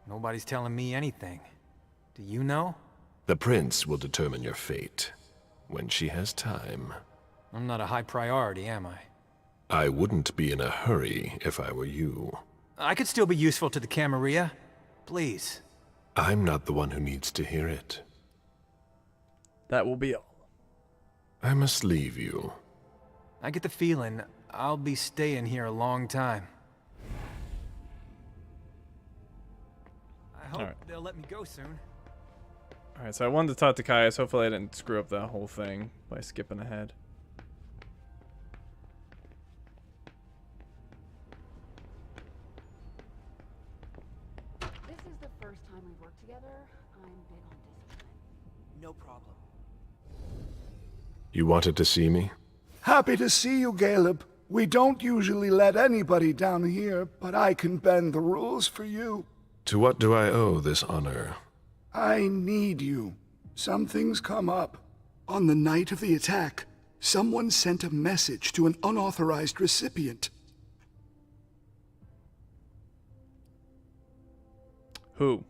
Nobody's telling me anything. Do you know? The prince will determine your fate when she has time. I'm not a high priority, am I? I wouldn't be in a hurry if I were you. I could still be useful to the Camarilla. Please. I'm not the one who needs to hear it. That will be all. I must leave you. I get the feeling I'll be staying here a long time. I hope they'll let me go soon. Alright, so I wanted to talk to Caius. Hopefully I didn't screw up that whole thing by skipping ahead. This is the first time we've worked together. I'm big on discipline. No problem. You wanted to see me? Happy to see you, Caleb. We don't usually let anybody down here, but I can bend the rules for you. To what do I owe this honor? I need you. Something's come up. On the night of the attack, someone sent a message to an unauthorized recipient. Who?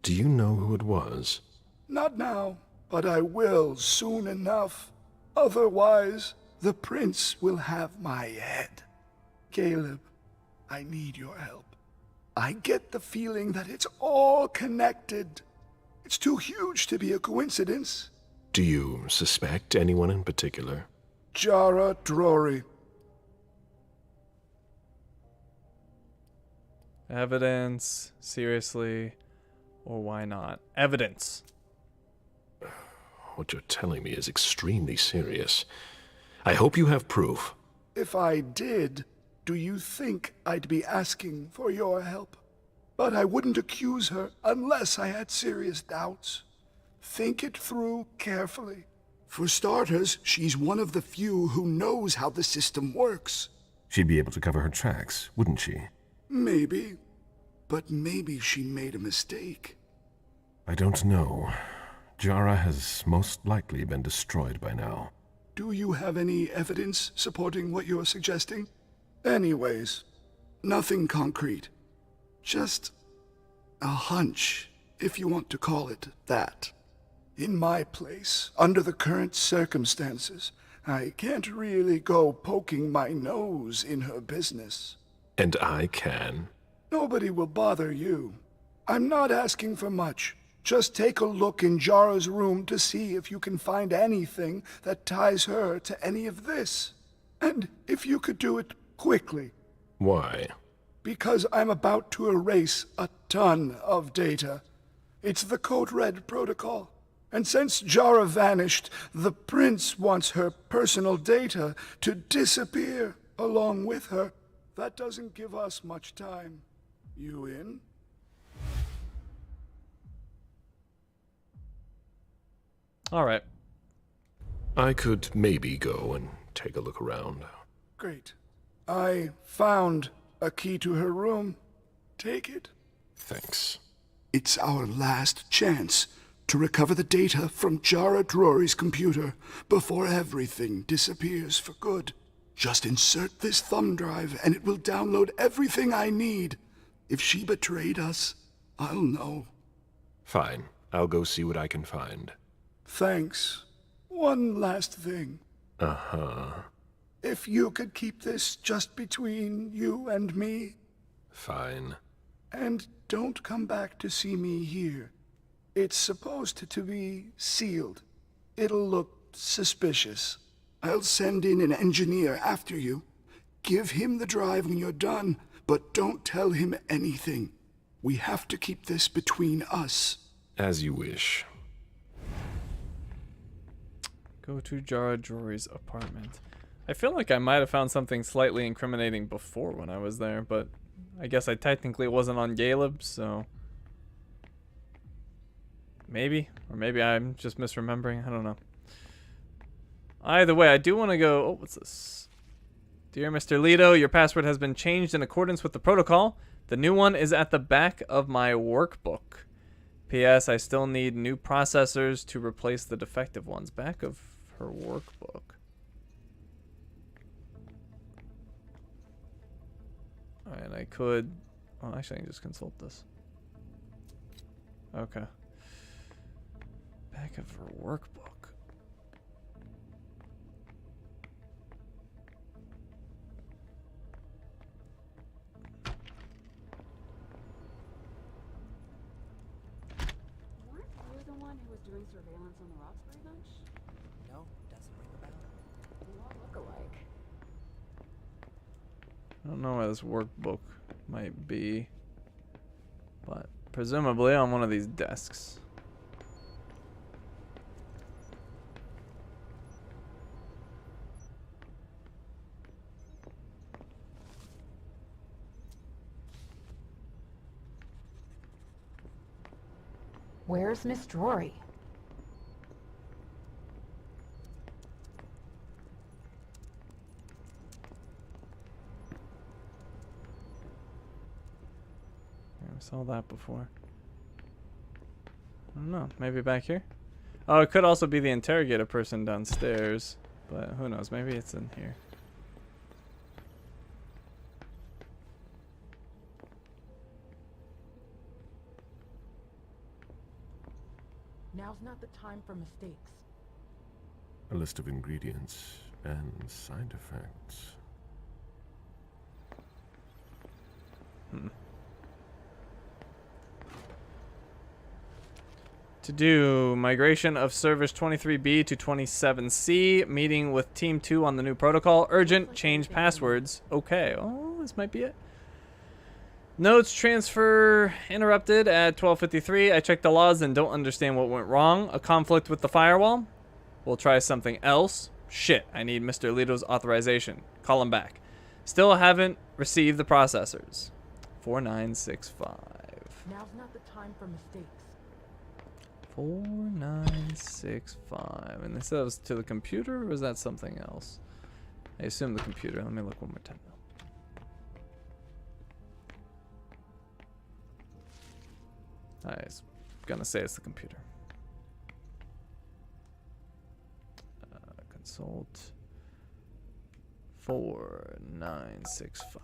Do you know who it was? Not now, but I will soon enough. Otherwise, the prince will have my head. Caleb, I need your help. I get the feeling that it's all connected. It's too huge to be a coincidence. Do you suspect anyone in particular? Jara Drory. Evidence? Seriously? Or why not? Evidence! What you're telling me is extremely serious. I hope you have proof. If I did, do you think I'd be asking for your help? But I wouldn't accuse her unless I had serious doubts. Think it through carefully. For starters, she's one of the few who knows how the system works. She'd be able to cover her tracks, wouldn't she? Maybe. But maybe she made a mistake. I don't know. Jara has most likely been destroyed by now. Do you have any evidence supporting what you're suggesting? Anyways, nothing concrete. Just a hunch, if you want to call it that. In my place, under the current circumstances, I can't really go poking my nose in her business. And I can. Nobody will bother you. I'm not asking for much. Just take a look in Jara's room to see if you can find anything that ties her to any of this. And if you could do it quickly. Why? Because I'm about to erase a ton of data. It's the Code Red protocol. And since Jara vanished, the Prince wants her personal data to disappear along with her. That doesn't give us much time. You in? All right. I could maybe go and take a look around. Great. I found a key to her room. Take it. Thanks. It's our last chance to recover the data from Jara Drury's computer before everything disappears for good. Just insert this thumb drive and it will download everything I need. If she betrayed us, I'll know. Fine. I'll go see what I can find. Thanks. One last thing. Uh-huh. If you could keep this just between you and me. Fine. And don't come back to see me here. It's supposed to be sealed. It'll look suspicious. I'll send in an engineer after you. Give him the drive when you're done, but don't tell him anything. We have to keep this between us. As you wish. Go to Jara Drury's apartment. I feel like I might have found something slightly incriminating before when I was there, but I guess I technically wasn't on Caleb, so maybe, or maybe I'm just misremembering. I don't know. Either way, I do want to go. Oh, what's this? Dear Mr. Leto, your password has been changed in accordance with the protocol. The new one is at the back of my workbook. P.S. I still need new processors to replace the defective ones. Back of her workbook. Alright, I could... Oh, actually, I can just consult this. Okay. Back of her workbook. Weren't you the one who was doing surveillance on the Roxbury bunch? No, doesn't ring a bell. You all look alike. I don't know where this workbook might be, but presumably on one of these desks. Where's Miss Drury? I saw that before. I don't know. Maybe back here? Oh, it could also be the interrogator person downstairs, but who knows? Maybe it's in here. Now's not the time for mistakes. A list of ingredients and side effects. To do migration of servers 23B to 27C, meeting with Team 2 on the new protocol, urgent, change passwords. Okay, oh, this might be it. Notes transfer interrupted at 12:53. I checked the logs and don't understand what went wrong. A conflict with the firewall? We'll try something else. Shit, I need Mr. Leto's authorization. Call him back. Still haven't received the processors. 4965. Now's not the time for mistakes. 4965. And they said it was to the computer, or was that something else? I assume the computer. Let me look one more time. I was gonna say it's the computer. Consult 4965.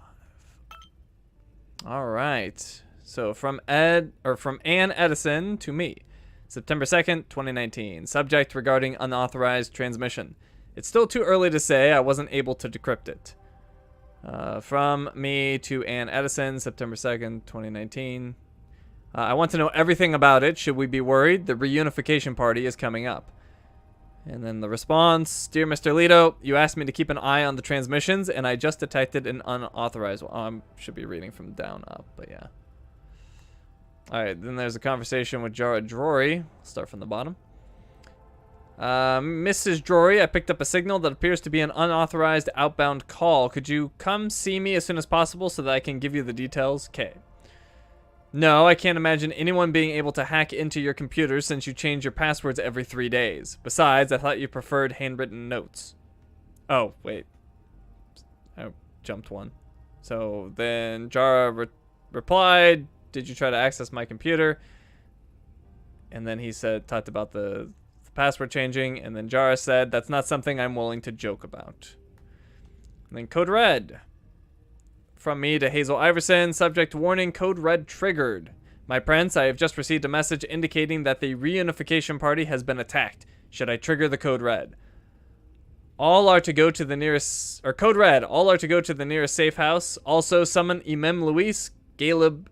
All right. So from Ann Edison to me. September 2nd, 2019. Subject regarding unauthorized transmission. It's still too early to say. I wasn't able to decrypt it. From me to Ann Edison, September 2nd, 2019. I want to know everything about it. Should we be worried? The reunification party is coming up. And then the response, Dear Mr. Leto, you asked me to keep an eye on the transmissions, and I just detected an unauthorized one. I should be reading from down up, but yeah. Alright, then there's a conversation with Jara Drory. Start from the bottom. Mrs. Drory, I picked up a signal that appears to be an unauthorized outbound call. Could you come see me as soon as possible so that I can give you the details? K. No, I can't imagine anyone being able to hack into your computer since you change your passwords every 3 days. Besides, I thought you preferred handwritten notes. Oh, wait. I jumped one. So then Jara replied, did you try to access my computer? And then he talked about the password changing, and then Jara said, that's not something I'm willing to joke about. And then Code Red. From me to Hazel Iverson, subject warning, Code Red triggered. My prince, I have just received a message indicating that the reunification party has been attacked. Should I trigger the Code Red? All are to go to the nearest, or Code Red, all are to go to the nearest safe house. Also summon Imem Luis, Galeb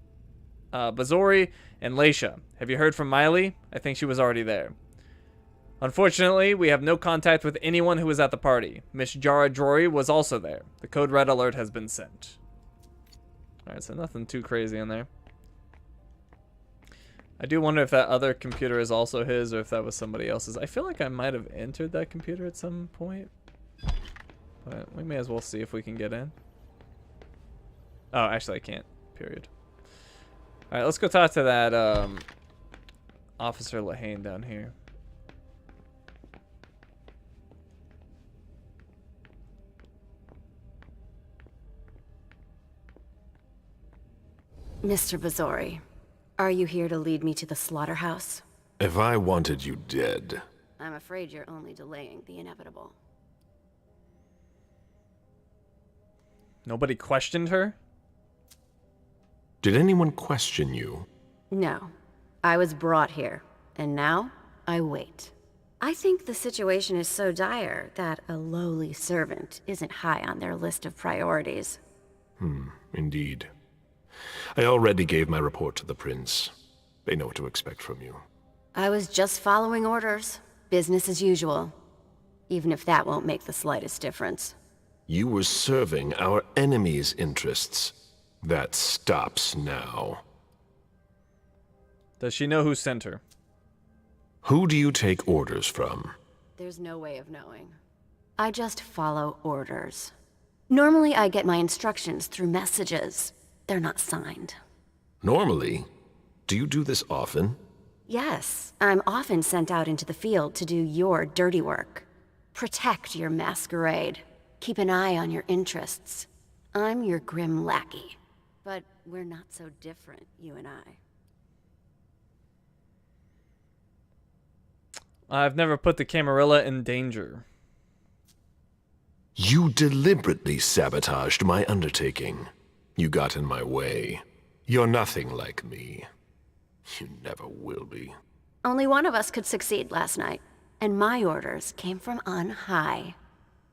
Bazori, and Leisha. Have you heard from Miley? I think she was already there. Unfortunately, we have no contact with anyone who was at the party. Miss Jara Drory was also there. The Code Red alert has been sent. Alright, so nothing too crazy in there. I do wonder if that other computer is also his or if that was somebody else's. I feel like I might have entered that computer at some point. But we may as well see if we can get in. Oh, actually I can't. Period. Alright, let's go talk to that Officer Lehane down here. Mr. Bazori, are you here to lead me to the slaughterhouse? If I wanted you dead... I'm afraid you're only delaying the inevitable. Nobody questioned her? Did anyone question you? No. I was brought here, and now I wait. I think the situation is so dire that a lowly servant isn't high on their list of priorities. Indeed. I already gave my report to the prince. They know what to expect from you. I was just following orders. Business as usual. Even if that won't make the slightest difference. You were serving our enemy's interests. That stops now. Does she know who sent her? Who do you take orders from? There's no way of knowing. I just follow orders. Normally I get my instructions through messages. They're not signed. Normally? Do you do this often? Yes, I'm often sent out into the field to do your dirty work. Protect your masquerade. Keep an eye on your interests. I'm your grim lackey. But we're not so different, you and I. I've never put the Camarilla in danger. You deliberately sabotaged my undertaking. You got in my way. You're nothing like me. You never will be. Only one of us could succeed last night, and my orders came from on high.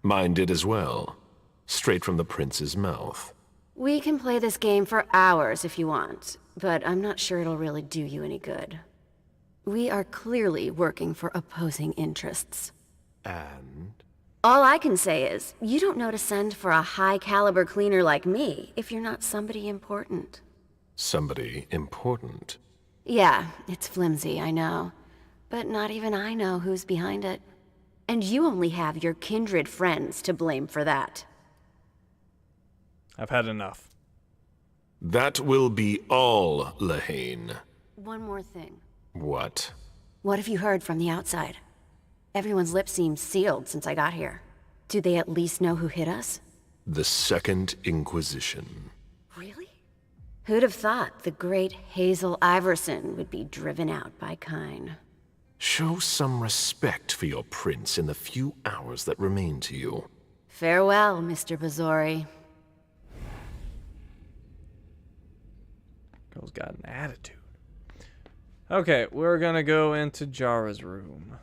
Mine did as well. Straight from the prince's mouth. We can play this game for hours if you want, but I'm not sure it'll really do you any good. We are clearly working for opposing interests. And? All I can say is, you don't know to send for a high-caliber cleaner like me if you're not somebody important. Somebody important? Yeah, it's flimsy, I know. But not even I know who's behind it. And you only have your kindred friends to blame for that. I've had enough. That will be all, Lehane. One more thing. What? What have you heard from the outside? Everyone's lips seem sealed since I got here. Do they at least know who hit us? The Second Inquisition. Really? Who'd have thought the great Hazel Iverson would be driven out by Kyne? Show some respect for your prince in the few hours that remain to you. Farewell, Mr. Bazori. Girl's got an attitude. Okay, we're gonna go into Jara's room.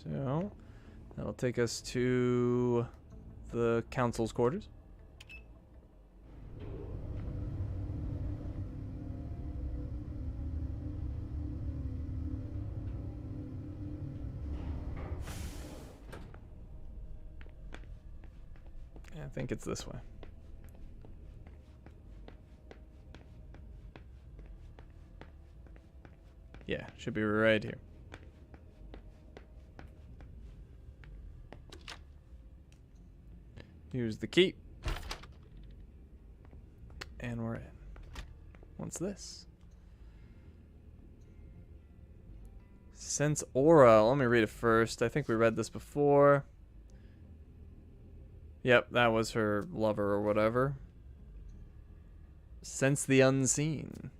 So, that'll take us to the council's quarters. I think it's this way. Yeah, should be right here. Here's the key. And we're in. What's this? Sense aura. Let me read it first. I think we read this before. Yep, that was her lover or whatever. Sense the unseen.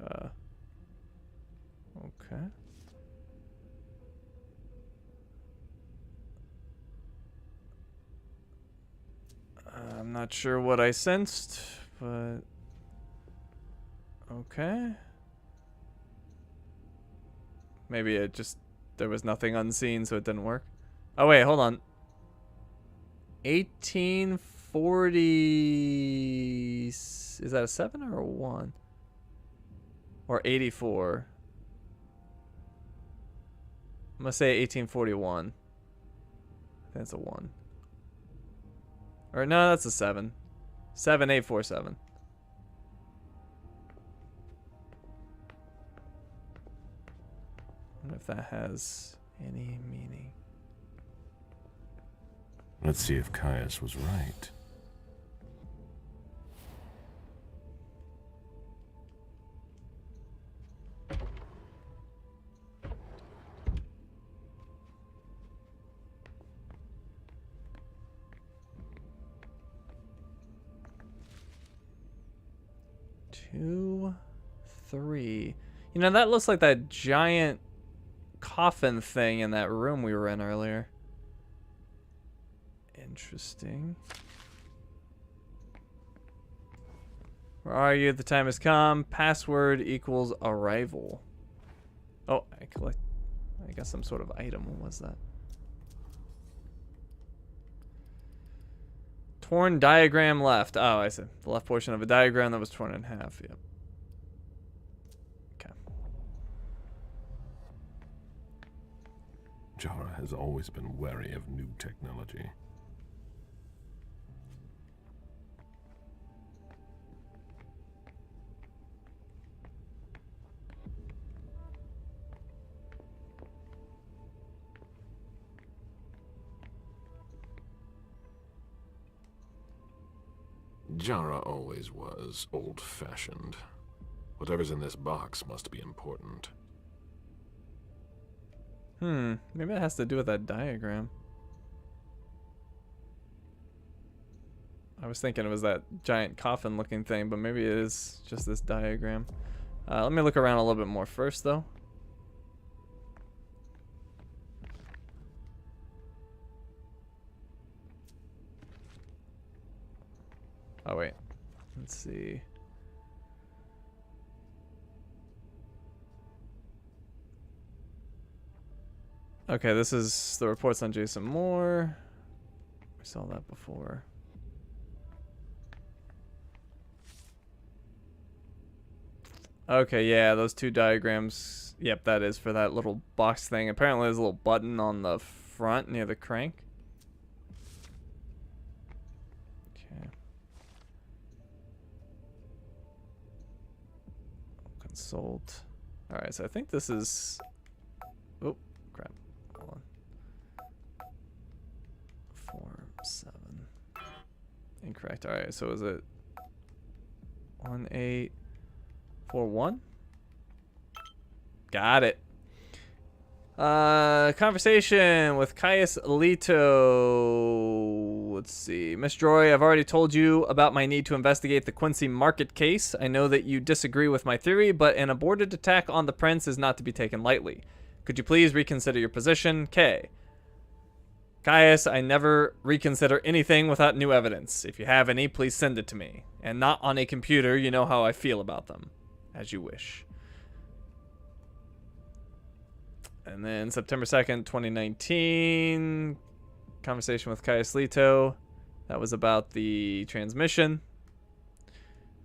Okay. I'm not sure what I sensed, but okay. Maybe it just, there was nothing unseen, so it didn't work. Oh wait, hold on. 1840, is that a 7 or a 1? Or 84? I'm gonna say 1841. I think that's a 1. Or no, that's a 7. 7847. I wonder if that has any meaning. Let's see if Caius was right. Two, 3. You know, that looks like that giant coffin thing in that room we were in earlier. Interesting. Where are you? The time has come. Password equals arrival. Oh, I got some sort of item. What was that? Torn diagram left. Oh, I see. The left portion of a diagram that was torn in half. Yep. Okay. Jara has always been wary of new technology. Jara always was old-fashioned. Whatever's in this box must be important. Maybe it has to do with that diagram. I was thinking it was that giant coffin-looking thing, but maybe it is just this diagram. Let me look around a little bit more first, though. Oh, wait. Let's see. Okay, this is the reports on Jason Moore. We saw that before. Okay, yeah, those two diagrams. Yep, that is for that little box thing. Apparently there's a little button on the front near the crank. Okay. Consult. Alright, so I think this is... Oh, crap. Hold on. Form 7. Incorrect. Alright, so is it 1841. Got it. Conversation with Caius Leto. Let's see. Miss Joy, I've already told you about my need to investigate the Quincy Market case. I know that you disagree with my theory, but an aborted attack on the prince is not to be taken lightly. Could you please reconsider your position? K. Caius, I never reconsider anything without new evidence. If you have any, please send it to me. And not on a computer. You know how I feel about them. As you wish. And then September 2nd, 2019, conversation with Caius Leto. That was about the transmission.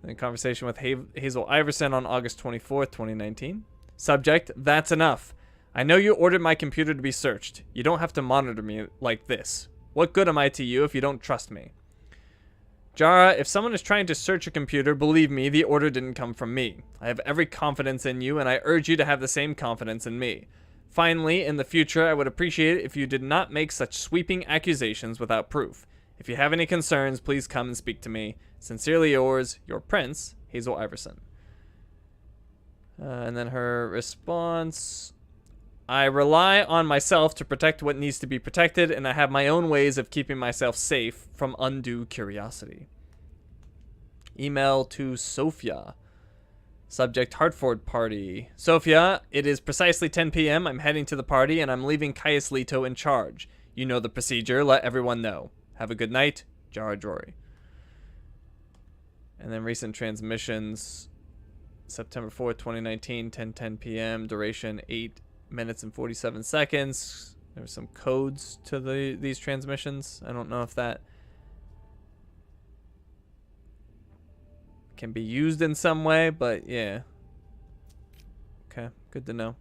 And then conversation with Hazel Iverson on August 24th, 2019. Subject, that's enough. I know you ordered my computer to be searched. You don't have to monitor me like this. What good am I to you if you don't trust me? Jara, if someone is trying to search a computer, believe me, the order didn't come from me. I have every confidence in you, and I urge you to have the same confidence in me. Finally, in the future, I would appreciate it if you did not make such sweeping accusations without proof. If you have any concerns, please come and speak to me. Sincerely yours, your prince, Hazel Iverson. And then her response. I rely on myself to protect what needs to be protected, and I have my own ways of keeping myself safe from undue curiosity. Email to Sophia. Subject, Hartford party. Sophia, it is precisely 10 p.m. I'm heading to the party, and I'm leaving Caius Leto in charge. You know the procedure. Let everyone know. Have a good night. Jara Drory. And then recent transmissions. September 4th, 2019, 10:10 p.m. Duration 8 minutes and 47 seconds. There were some codes to these transmissions. I don't know if that can be used in some way, but yeah. Okay, good to know.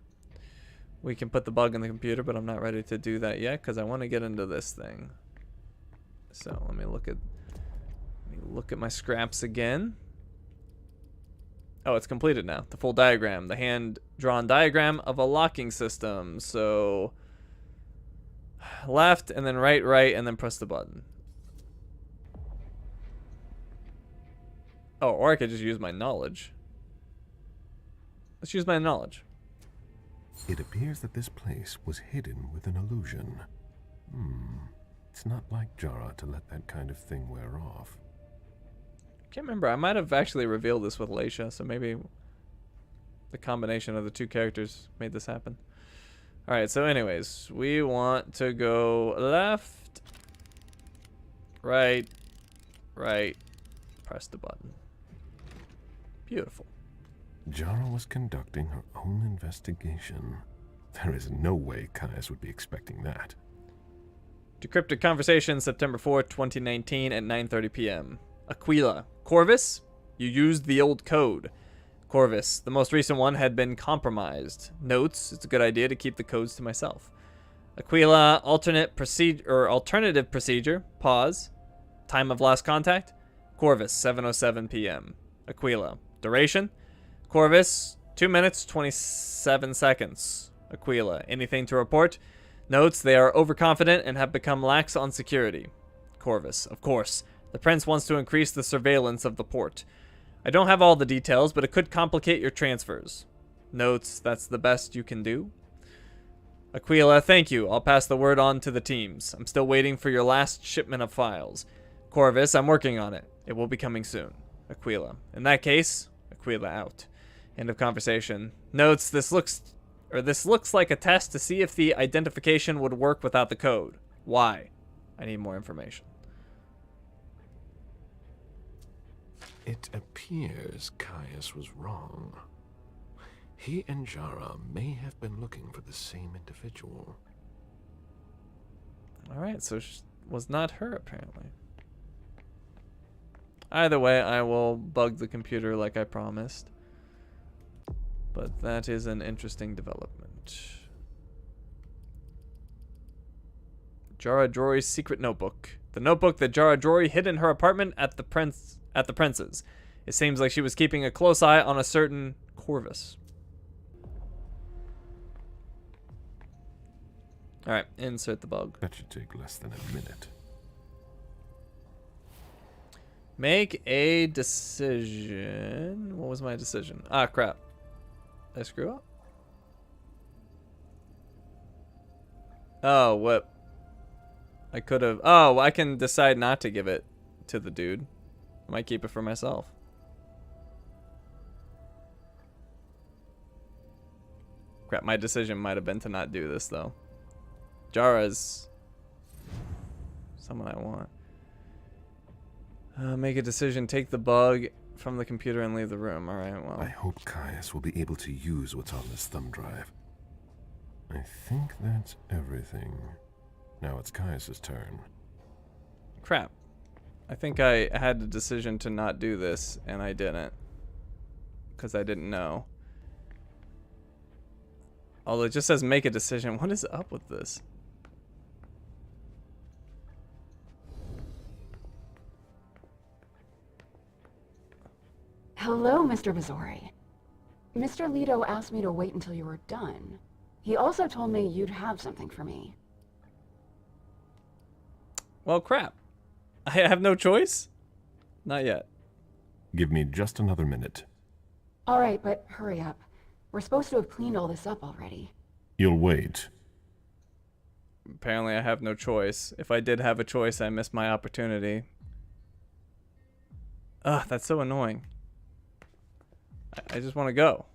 We can put the bug in the computer, but I'm not ready to do that yet because I want to get into this thing. So let me look at my scraps again. Oh, it's completed now. The full diagram, the hand-drawn diagram of a locking system. So left and then right, and then press the button. Oh, or I could just use my knowledge. Let's use my knowledge. It appears that this place was hidden with an illusion. It's not like Jara to let that kind of thing wear off. Can't remember. I might have actually revealed this with Leisha, so maybe the combination of the two characters made this happen. Alright, so anyways, we want to go left, right, press the button. Beautiful. Jara was conducting her own investigation. There is no way Caius would be expecting that. Decrypted conversation, September 4th, 2019 at 9:30 p.m. Aquila. Corvus, you used the old code. Corvus, the most recent one had been compromised. Notes, it's a good idea to keep the codes to myself. Aquila, alternative procedure, pause. Time of last contact, Corvus, 7:07 p.m. Aquila, duration, Corvus, 2 minutes, 27 seconds. Aquila, anything to report? Notes, they are overconfident and have become lax on security. Corvus, of course. The prince wants to increase the surveillance of the port. I don't have all the details, but it could complicate your transfers. Notes, that's the best you can do. Aquila, thank you. I'll pass the word on to the teams. I'm still waiting for your last shipment of files. Corvus, I'm working on it. It will be coming soon. Aquila, in that case, Aquila out. End of conversation. Notes, this looks like a test to see if the identification would work without the code. Why? I need more information. It appears Caius was wrong. He and Jara may have been looking for the same individual. Alright, so it was not her, apparently. Either way, I will bug the computer like I promised. But that is an interesting development. Jara Drory's secret notebook. The notebook that Jara Drory hid in her apartment at the Prince's. It seems like she was keeping a close eye on a certain Corvus. Alright, insert the bug. That should take less than a minute. Make a decision. What was my decision? Ah, crap. Did I screw up? Oh, what? I could have... Oh, I can decide not to give it to the dude. I might keep it for myself. Crap, my decision might have been to not do this, though. Jara's someone I want. Make a decision. Take the bug from the computer and leave the room. Alright, well. I hope Caius will be able to use what's on this thumb drive. I think that's everything. Now it's Caius's turn. Crap. I think I had the decision to not do this, and I didn't. Because I didn't know. Although it just says make a decision. What is up with this? Hello, Mr. Missouri. Mr. Leto asked me to wait until you were done. He also told me you'd have something for me. Well, crap. I have no choice? Not yet. Give me just another minute. All right, but hurry up. We're supposed to have cleaned all this up already. You'll wait. Apparently I have no choice. If I did have a choice, I missed my opportunity. Ugh, that's so annoying. I just want to go.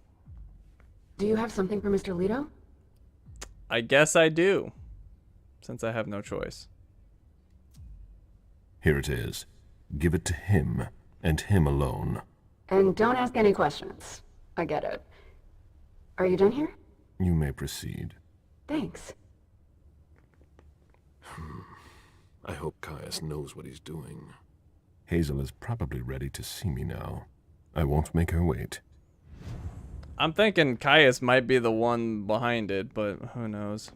Do you have something for Mr. Leto? I guess I do. Since I have no choice. Here it is. Give it to him, and him alone. And don't ask any questions. I get it. Are you done here? You may proceed. Thanks. I hope Caius knows what he's doing. Hazel is probably ready to see me now. I won't make her wait. I'm thinking Caius might be the one behind it, but who knows.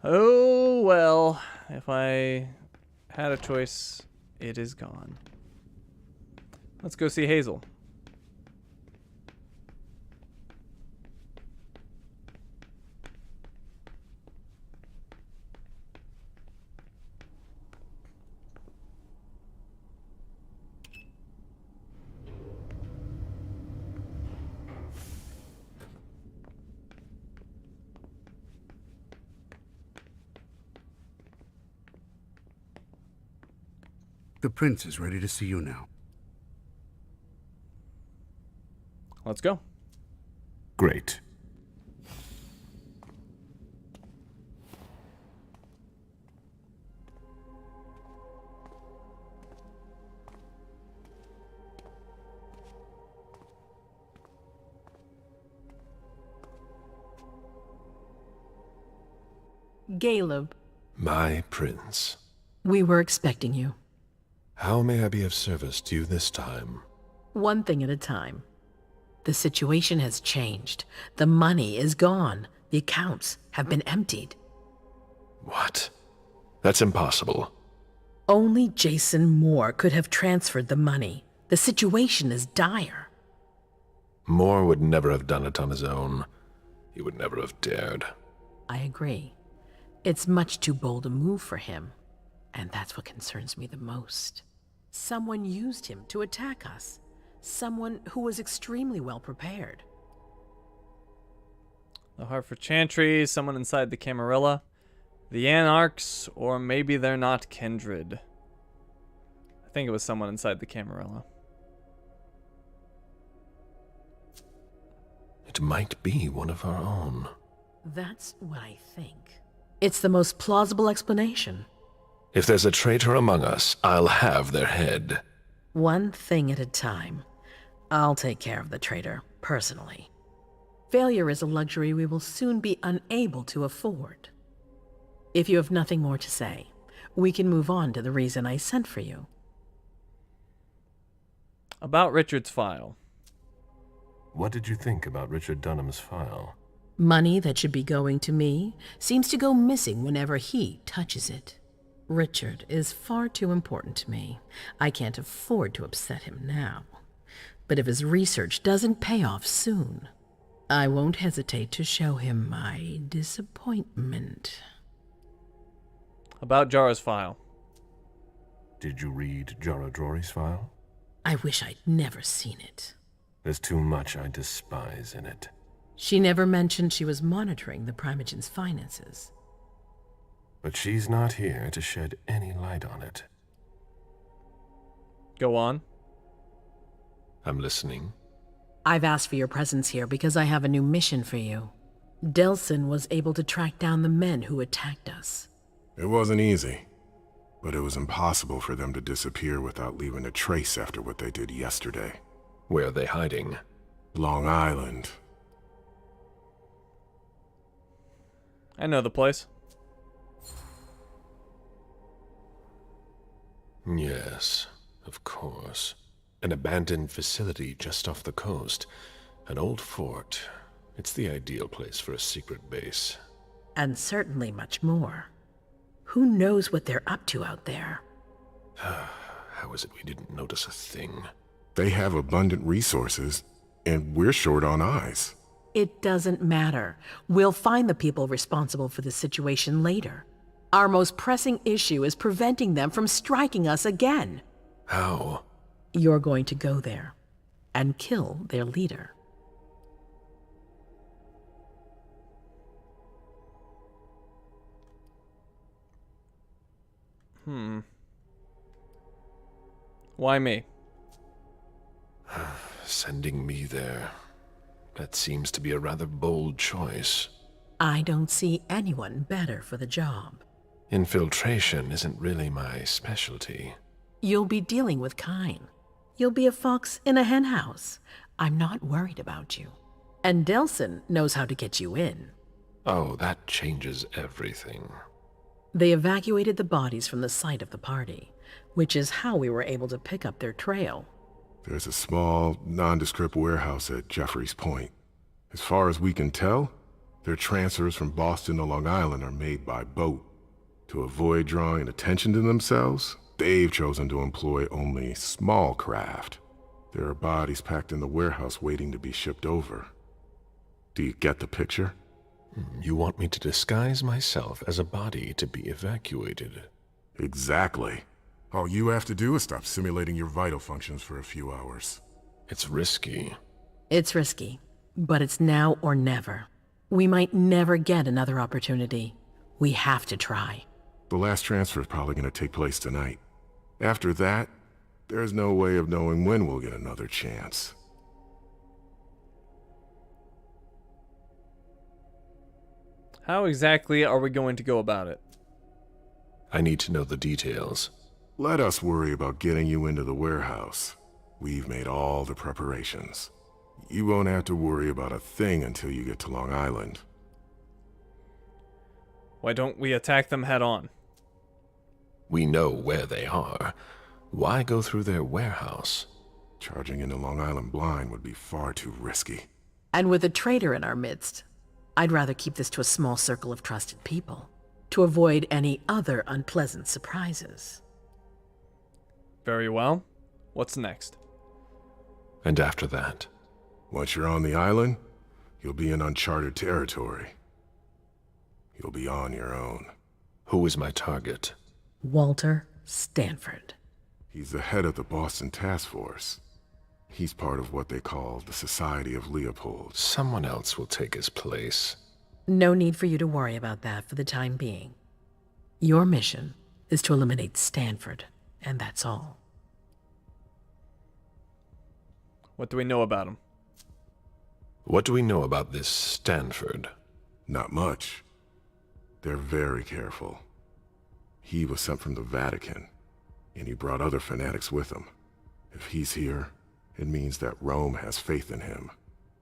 Oh, well. If I had a choice, it is gone. Let's go see Hazel. The prince is ready to see you now. Let's go. Great. Caleb. My prince. We were expecting you. How may I be of service to you this time? One thing at a time. The situation has changed. The money is gone. The accounts have been emptied. What? That's impossible. Only Jason Moore could have transferred the money. The situation is dire. Moore would never have done it on his own. He would never have dared. I agree. It's much too bold a move for him. And that's what concerns me the most. Someone used him to attack us. Someone who was extremely well prepared. The Hartford Chantry, someone inside the Camarilla, the Anarchs, or maybe they're not kindred. I think it was someone inside the Camarilla. It might be one of our own. That's what I think. It's the most plausible explanation. If there's a traitor among us, I'll have their head. One thing at a time. I'll take care of the traitor, personally. Failure is a luxury we will soon be unable to afford. If you have nothing more to say, we can move on to the reason I sent for you. About Richard's file. What did you think about Richard Dunham's file? Money that should be going to me seems to go missing whenever he touches it. Richard is far too important to me. I can't afford to upset him now. But if his research doesn't pay off soon, I won't hesitate to show him my disappointment. About Jara's file. Did you read Jaradori's file? I wish I'd never seen it. There's too much I despise in it. She never mentioned she was monitoring the Primogen's finances. But she's not here to shed any light on it. Go on. I'm listening. I've asked for your presence here because I have a new mission for you. Delsin was able to track down the men who attacked us. It wasn't easy, but it was impossible for them to disappear without leaving a trace after what they did yesterday. Where are they hiding? Long Island. I know the place. Yes, of course. An abandoned facility just off the coast. An old fort. It's the ideal place for a secret base. And certainly much more. Who knows what they're up to out there? How is it we didn't notice a thing? They have abundant resources, and we're short on eyes. It doesn't matter. We'll find the people responsible for the situation later. Our most pressing issue is preventing them from striking us again. How? You're going to go there and kill their leader. Why me? Sending me there. That seems to be a rather bold choice. I don't see anyone better for the job. Infiltration isn't really my specialty. You'll be dealing with Kine. You'll be a fox in a henhouse. I'm not worried about you. And Delsin knows how to get you in. Oh, that changes everything. They evacuated the bodies from the site of the party, which is how we were able to pick up their trail. There's a small, nondescript warehouse at Jeffrey's Point. As far as we can tell, their transfers from Boston to Long Island are made by boat. To avoid drawing attention to themselves, they've chosen to employ only small craft. There are bodies packed in the warehouse waiting to be shipped over. Do you get the picture? You want me to disguise myself as a body to be evacuated? Exactly. All you have to do is stop simulating your vital functions for a few hours. It's risky. It's risky, but it's now or never. We might never get another opportunity. We have to try. The last transfer is probably going to take place tonight. After that, there's no way of knowing when we'll get another chance. How exactly are we going to go about it? I need to know the details. Let us worry about getting you into the warehouse. We've made all the preparations. You won't have to worry about a thing until you get to Long Island. Why don't we attack them head on? We know where they are. Why go through their warehouse? Charging into Long Island blind would be far too risky. And with a traitor in our midst, I'd rather keep this to a small circle of trusted people, to avoid any other unpleasant surprises. Very well. What's next? And after that? Once you're on the island, you'll be in uncharted territory. You'll be on your own. Who is my target? Walter Stanford. He's the head of the Boston Task Force. He's part of what they call the Society of Leopold. Someone else will take his place. No need for you to worry about that for the time being. Your mission is to eliminate Stanford, and that's all. What do we know about him? What do we know about this Stanford? Not much. They're very careful. He was sent from the Vatican, and he brought other fanatics with him. If he's here, it means that Rome has faith in him,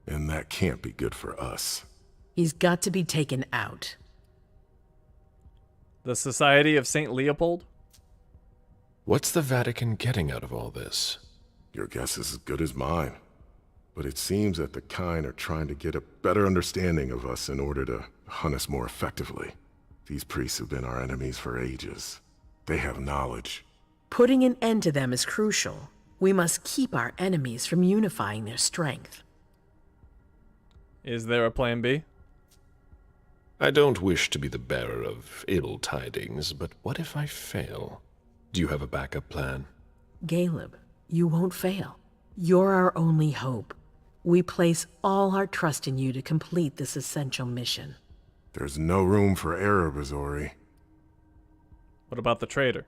and that can't be good for us. He's got to be taken out. The Society of St. Leopold? What's the Vatican getting out of all this? Your guess is as good as mine. But it seems that the kind are trying to get a better understanding of us in order to hunt us more effectively. These priests have been our enemies for ages. They have knowledge. Putting an end to them is crucial. We must keep our enemies from unifying their strength. Is there a plan B? I don't wish to be the bearer of ill tidings, but what if I fail? Do you have a backup plan? Caleb, you won't fail. You're our only hope. We place all our trust in you to complete this essential mission. There's no room for error, Bazori. What about the traitor?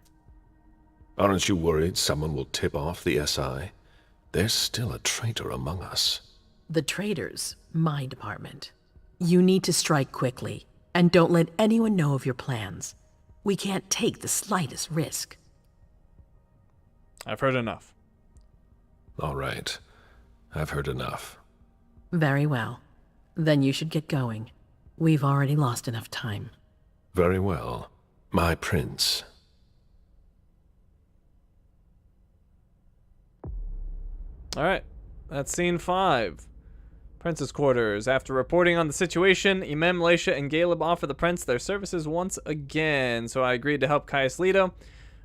Aren't you worried someone will tip off the SI? There's still a traitor among us. The traitor's my department. You need to strike quickly, and don't let anyone know of your plans. We can't take the slightest risk. I've heard enough. All right. I've heard enough. Very well. Then you should get going. We've already lost enough time. Very well. My prince. Alright, that's scene 5. Prince's quarters. After reporting on the situation, Imem, Laisha, and Caleb offer the prince their services once again, so I agreed to help Caius Leto.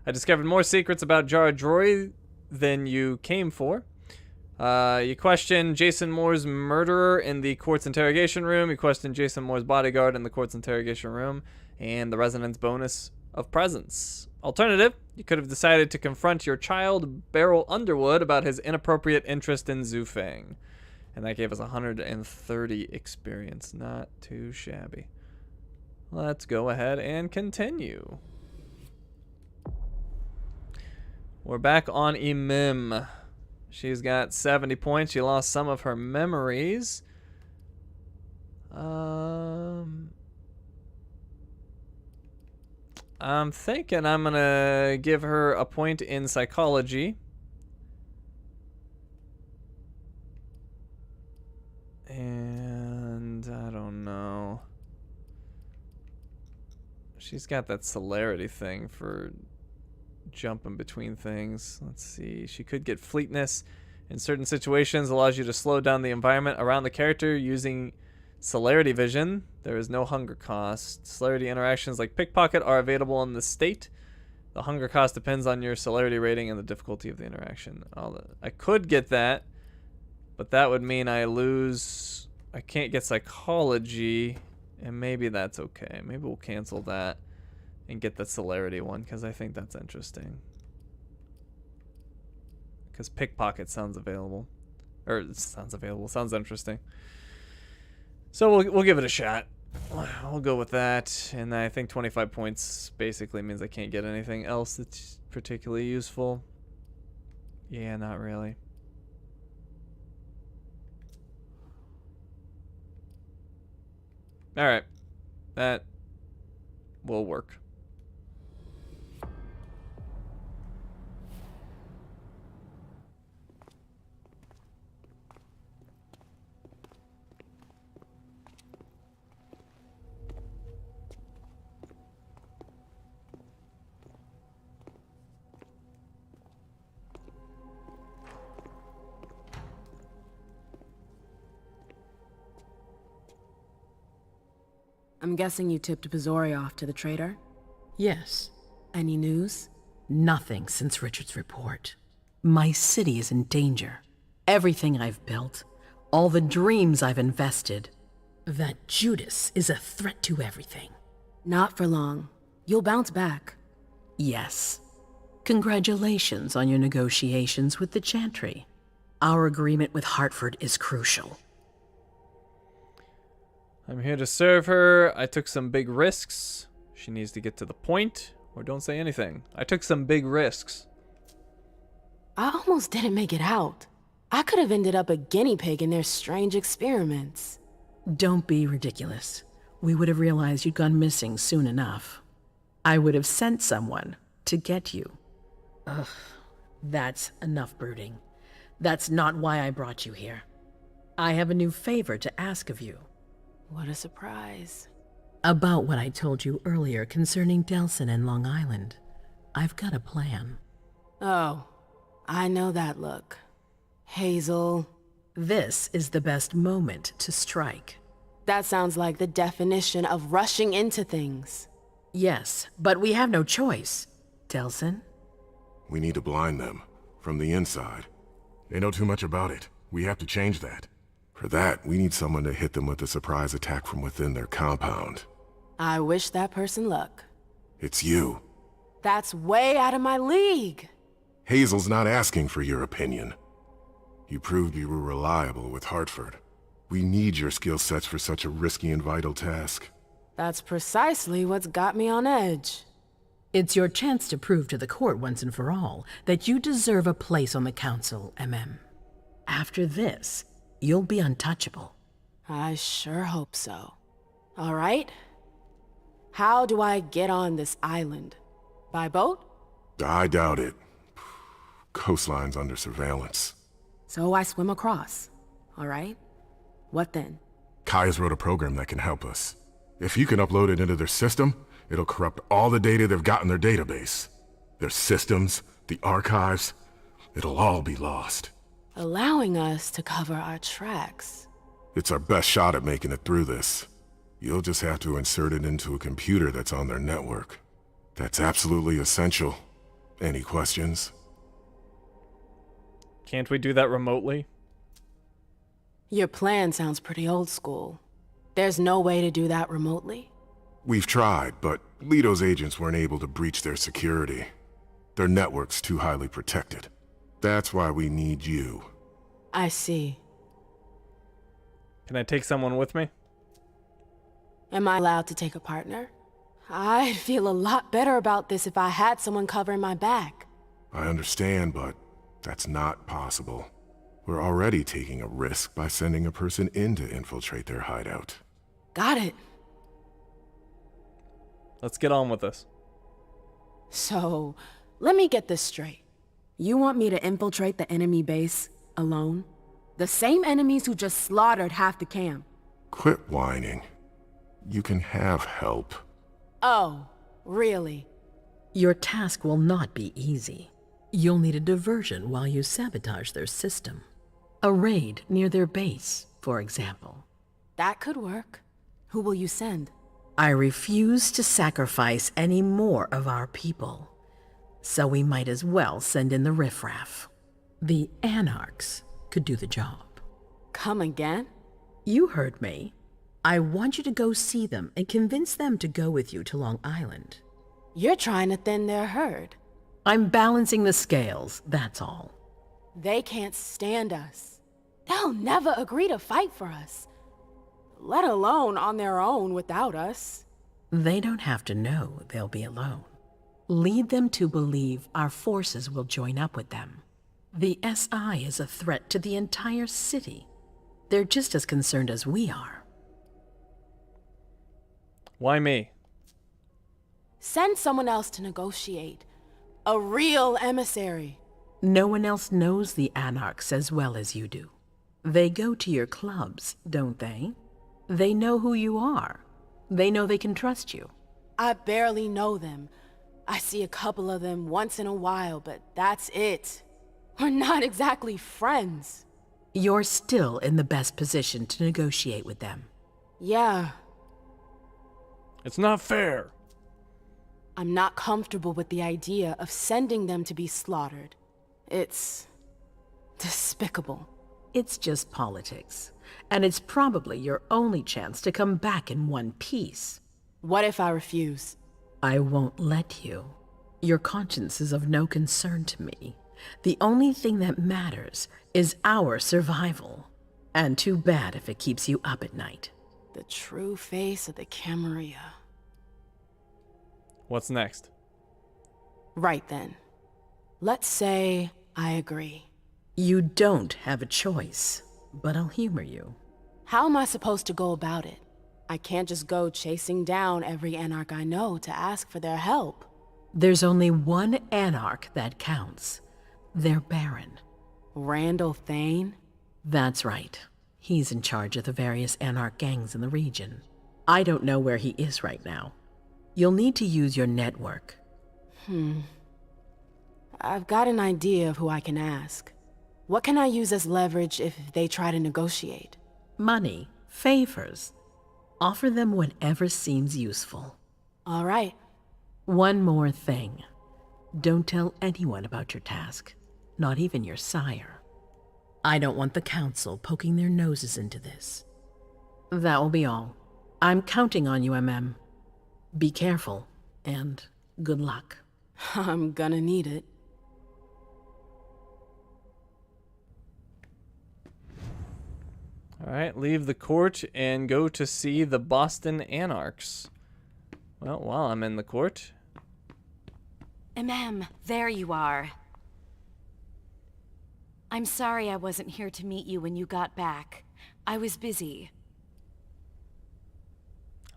I discovered more secrets about Jar Droy than you came for. You questioned Jason Moore's murderer in the court's interrogation room. You questioned Jason Moore's bodyguard in the court's interrogation room. And the resonance bonus of presence. Alternative, you could have decided to confront your child, Beryl Underwood, about his inappropriate interest in Zufang. And that gave us 130 experience. Not too shabby. Let's go ahead and continue. We're back on Imim. She's got 70 points. She lost some of her memories. I'm thinking I'm gonna give her a point in psychology. And I don't know. She's got that celerity thing for jumping between things. Let's see. She could get fleetness in certain situations. Allows you to slow down the environment around the character using celerity vision. There is no hunger cost. Celerity interactions like pickpocket are available in the state. The hunger cost depends on your celerity rating and the difficulty of the interaction. I could get that, but that would mean I lose. I can't get psychology, and maybe that's okay. Maybe we'll cancel that and get the celerity one, because I think that's interesting. Because pickpocket sounds available. Sounds interesting. So we'll give it a shot. We'll go with that. And I think 25 points basically means I can't get anything else that's particularly useful. Yeah, not really. Alright. That will work. I'm guessing you tipped Bazori off to the traitor? Yes. Any news? Nothing since Richard's report. My city is in danger. Everything I've built, all the dreams I've invested. That Judas is a threat to everything. Not for long. You'll bounce back. Yes. Congratulations on your negotiations with the Chantry. Our agreement with Hartford is crucial. I'm here to serve her. I took some big risks. She needs to get to the point, or don't say anything. I took some big risks. I almost didn't make it out. I could have ended up a guinea pig in their strange experiments. Don't be ridiculous. We would have realized you'd gone missing soon enough. I would have sent someone to get you. Ugh, that's enough brooding. That's not why I brought you here. I have a new favor to ask of you. What a surprise. About what I told you earlier concerning Delsin and Long Island. I've got a plan. Oh, I know that look. Hazel. This is the best moment to strike. That sounds like the definition of rushing into things. Yes, but we have no choice. Delsin? We need to blind them, from the inside. They know too much about it. We have to change that. For that, we need someone to hit them with a surprise attack from within their compound. I wish that person luck. It's you. That's way out of my league. Hazel's not asking for your opinion. You proved you were reliable with Hartford. We need your skill sets for such a risky and vital task. That's precisely what's got me on edge. It's your chance to prove to the court once and for all that you deserve a place on the council, MM. After this, you'll be untouchable. I sure hope so. All right. How do I get on this island? By boat? I doubt it. Coastline's under surveillance. So I swim across. All right. What then? Kaya's wrote a program that can help us. If you can upload it into their system, it'll corrupt all the data they've got in their database. Their systems, the archives, it'll all be lost. Allowing us to cover our tracks. It's our best shot at making it through this. You'll just have to insert it into a computer that's on their network. That's absolutely essential. Any questions? Can't we do that remotely? Your plan sounds pretty old school. There's no way to do that remotely? We've tried, but Leto's agents weren't able to breach their security. Their network's too highly protected. That's why we need you. I see. Can I take someone with me? Am I allowed to take a partner? I'd feel a lot better about this if I had someone covering my back. I understand, but that's not possible. We're already taking a risk by sending a person in to infiltrate their hideout. Got it. Let's get on with this. So, let me get this straight. You want me to infiltrate the enemy base alone? The same enemies who just slaughtered half the camp. Quit whining. You can have help. Oh, really? Your task will not be easy. You'll need a diversion while you sabotage their system. A raid near their base, for example. That could work. Who will you send? I refuse to sacrifice any more of our people. So we might as well send in the riffraff. The Anarchs could do the job. Come again? You heard me. I want you to go see them and convince them to go with you to Long Island. You're trying to thin their herd. I'm balancing the scales, that's all. They can't stand us. They'll never agree to fight for us. Let alone on their own without us. They don't have to know they'll be alone. Lead them to believe our forces will join up with them. The SI is a threat to the entire city. They're just as concerned as we are. Why me? Send someone else to negotiate. A real emissary. No one else knows the Anarchs as well as you do. They go to your clubs, don't they? They know who you are. They know they can trust you. I barely know them. I see a couple of them once in a while, but that's it. We're not exactly friends. You're still in the best position to negotiate with them. Yeah. It's not fair. I'm not comfortable with the idea of sending them to be slaughtered. It's despicable. It's just politics, and it's probably your only chance to come back in one piece. What if I refuse? I won't let you. Your conscience is of no concern to me. The only thing that matters is our survival. And too bad if it keeps you up at night. The true face of the Camarilla. What's next? Right then. Let's say I agree. You don't have a choice, but I'll humor you. How am I supposed to go about it? I can't just go chasing down every Anarch I know to ask for their help. There's only one Anarch that counts. Their Baron. Randall Thane? That's right. He's in charge of the various Anarch gangs in the region. I don't know where he is right now. You'll need to use your network. I've got an idea of who I can ask. What can I use as leverage if they try to negotiate? Money, favors. Offer them whatever seems useful. All right. One more thing. Don't tell anyone about your task, not even your sire. I don't want the council poking their noses into this. That will be all. I'm counting on you, MM. Be careful, and good luck. I'm gonna need it. Alright, leave the court and go to see the Boston Anarchs. Well, while I'm in the court... There you are. I'm sorry I wasn't here to meet you when you got back. I was busy.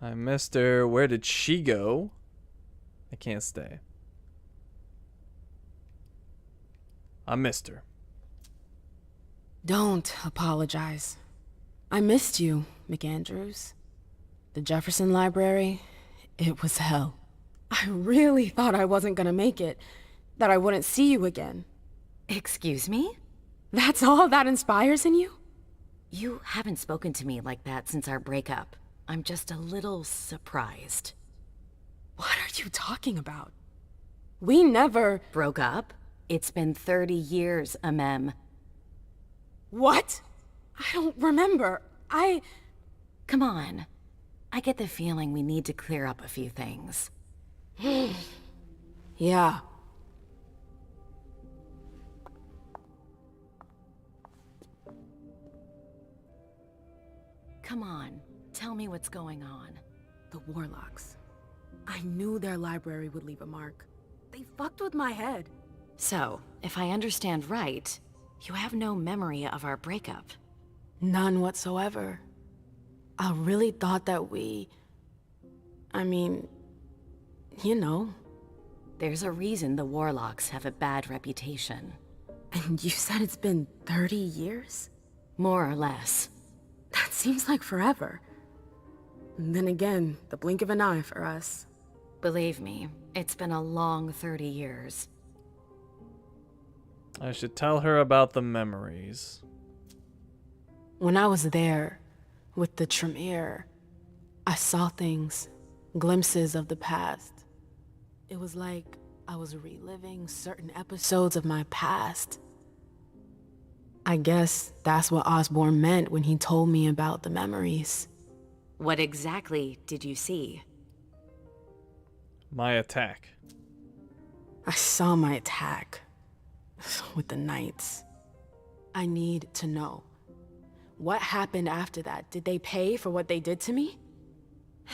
I missed her. Where did she go? I can't stay. I missed her. Don't apologize. I missed you, McAndrews. The Jefferson Library, it was hell. I really thought I wasn't gonna make it, that I wouldn't see you again. Excuse me? That's all that inspires in you? You haven't spoken to me like that since our breakup. I'm just a little surprised. What are you talking about? We never... Broke up? It's been 30 years, What? I don't remember. Come on. I get the feeling we need to clear up a few things. Yeah. Come on, tell me what's going on. The Warlocks. I knew their library would leave a mark. They fucked with my head. So, if I understand right, you have no memory of our breakup. None whatsoever. I really thought that you know. There's a reason the Warlocks have a bad reputation. And you said it's been 30 years? More or less. That seems like forever. And then again, the blink of an eye for us. Believe me, it's been a long 30 years. I should tell her about the memories. When I was there, with the Tremere, I saw things, glimpses of the past. It was like I was reliving certain episodes of my past. I guess that's what Osborn meant when he told me about the memories. What exactly did you see? My attack. I saw my attack. With the Knights. I need to know. What happened after that? Did they pay for what they did to me?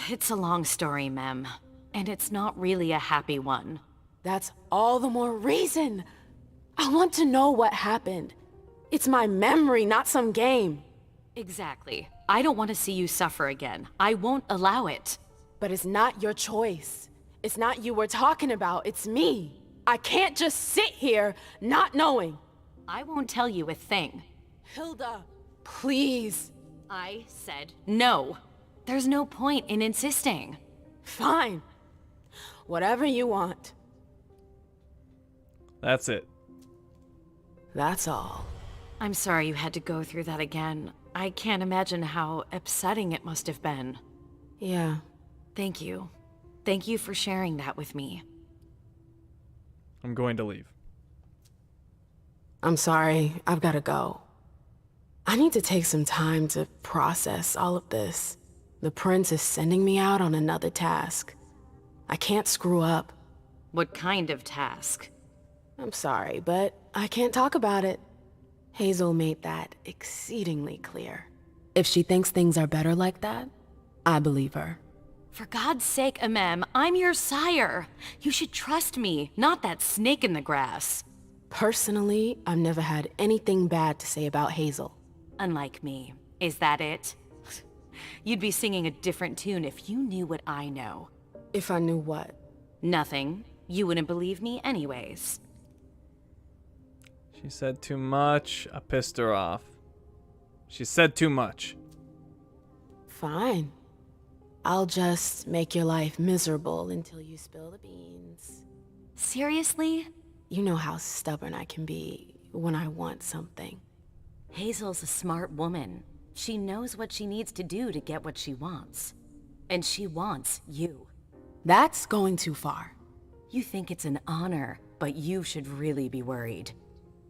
It's a long story, Mem. And it's not really a happy one. That's all the more reason. I want to know what happened. It's my memory, not some game. Exactly. I don't want to see you suffer again. I won't allow it. But it's not your choice. It's not you we're talking about, it's me. I can't just sit here not knowing. I won't tell you a thing. Hilda, please. I said no. There's no point in insisting. Fine. Whatever you want. That's it. That's all. I'm sorry you had to go through that again. I can't imagine how upsetting it must have been. Yeah. Thank you. Thank you for sharing that with me. I'm going to leave. I'm sorry, I've gotta go. I need to take some time to process all of this. The prince is sending me out on another task. I can't screw up. What kind of task? I'm sorry, but I can't talk about it. Hazel made that exceedingly clear. If she thinks things are better like that, I believe her. For God's sake, Amem, I'm your sire. You should trust me, not that snake in the grass. Personally, I've never had anything bad to say about Hazel. Unlike me. Is that it? You'd be singing a different tune if you knew what I know. If I knew what? Nothing. You wouldn't believe me anyways. She said too much. I pissed her off. She said too much. Fine. I'll just make your life miserable until you spill the beans. Seriously? You know how stubborn I can be when I want something. Hazel's a smart woman. She knows what she needs to do to get what she wants. And she wants you. That's going too far. You think it's an honor, but you should really be worried.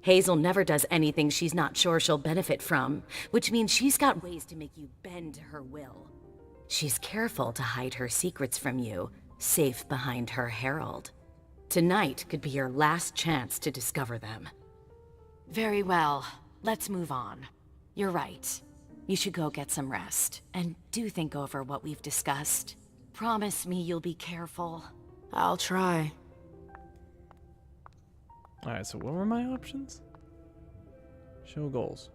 Hazel never does anything she's not sure she'll benefit from, which means she's got ways to make you bend to her will. She's careful to hide her secrets from you, safe behind her herald. Tonight could be your last chance to discover them. Very well. Let's move on. You're right. You should go get some rest. And do think over what we've discussed. Promise me you'll be careful. I'll try. Alright, so what were my options? Show goals.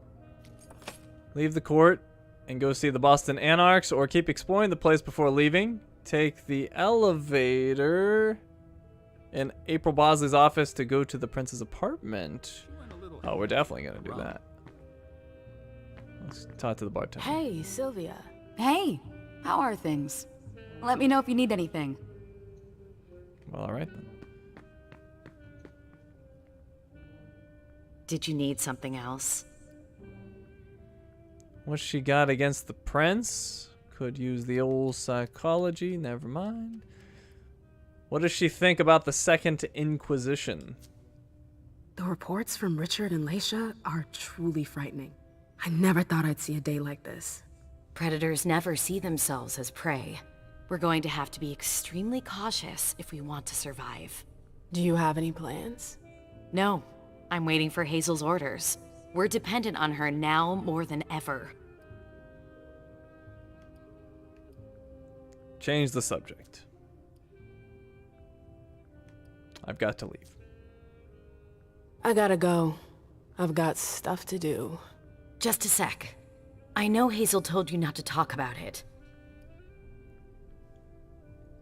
Leave the court and go see the Boston Anarchs, or keep exploring the place before leaving. Take the elevator in April Bosley's office to go to the prince's apartment. Oh, we're definitely going to do that. Let's talk to the bartender. Hey, Sylvia. Hey, how are things? Let me know if you need anything. Well, alright then. Did you need something else? What she got against the prince? Could use the old psychology, never mind. What does she think about the Second Inquisition? The reports from Richard and Leisha are truly frightening. I never thought I'd see a day like this. Predators never see themselves as prey. We're going to have to be extremely cautious if we want to survive. Do you have any plans? No. I'm waiting for Hazel's orders. We're dependent on her now more than ever. Change the subject. I've got to leave. I gotta go. I've got stuff to do. Just a sec. I know Hazel told you not to talk about it.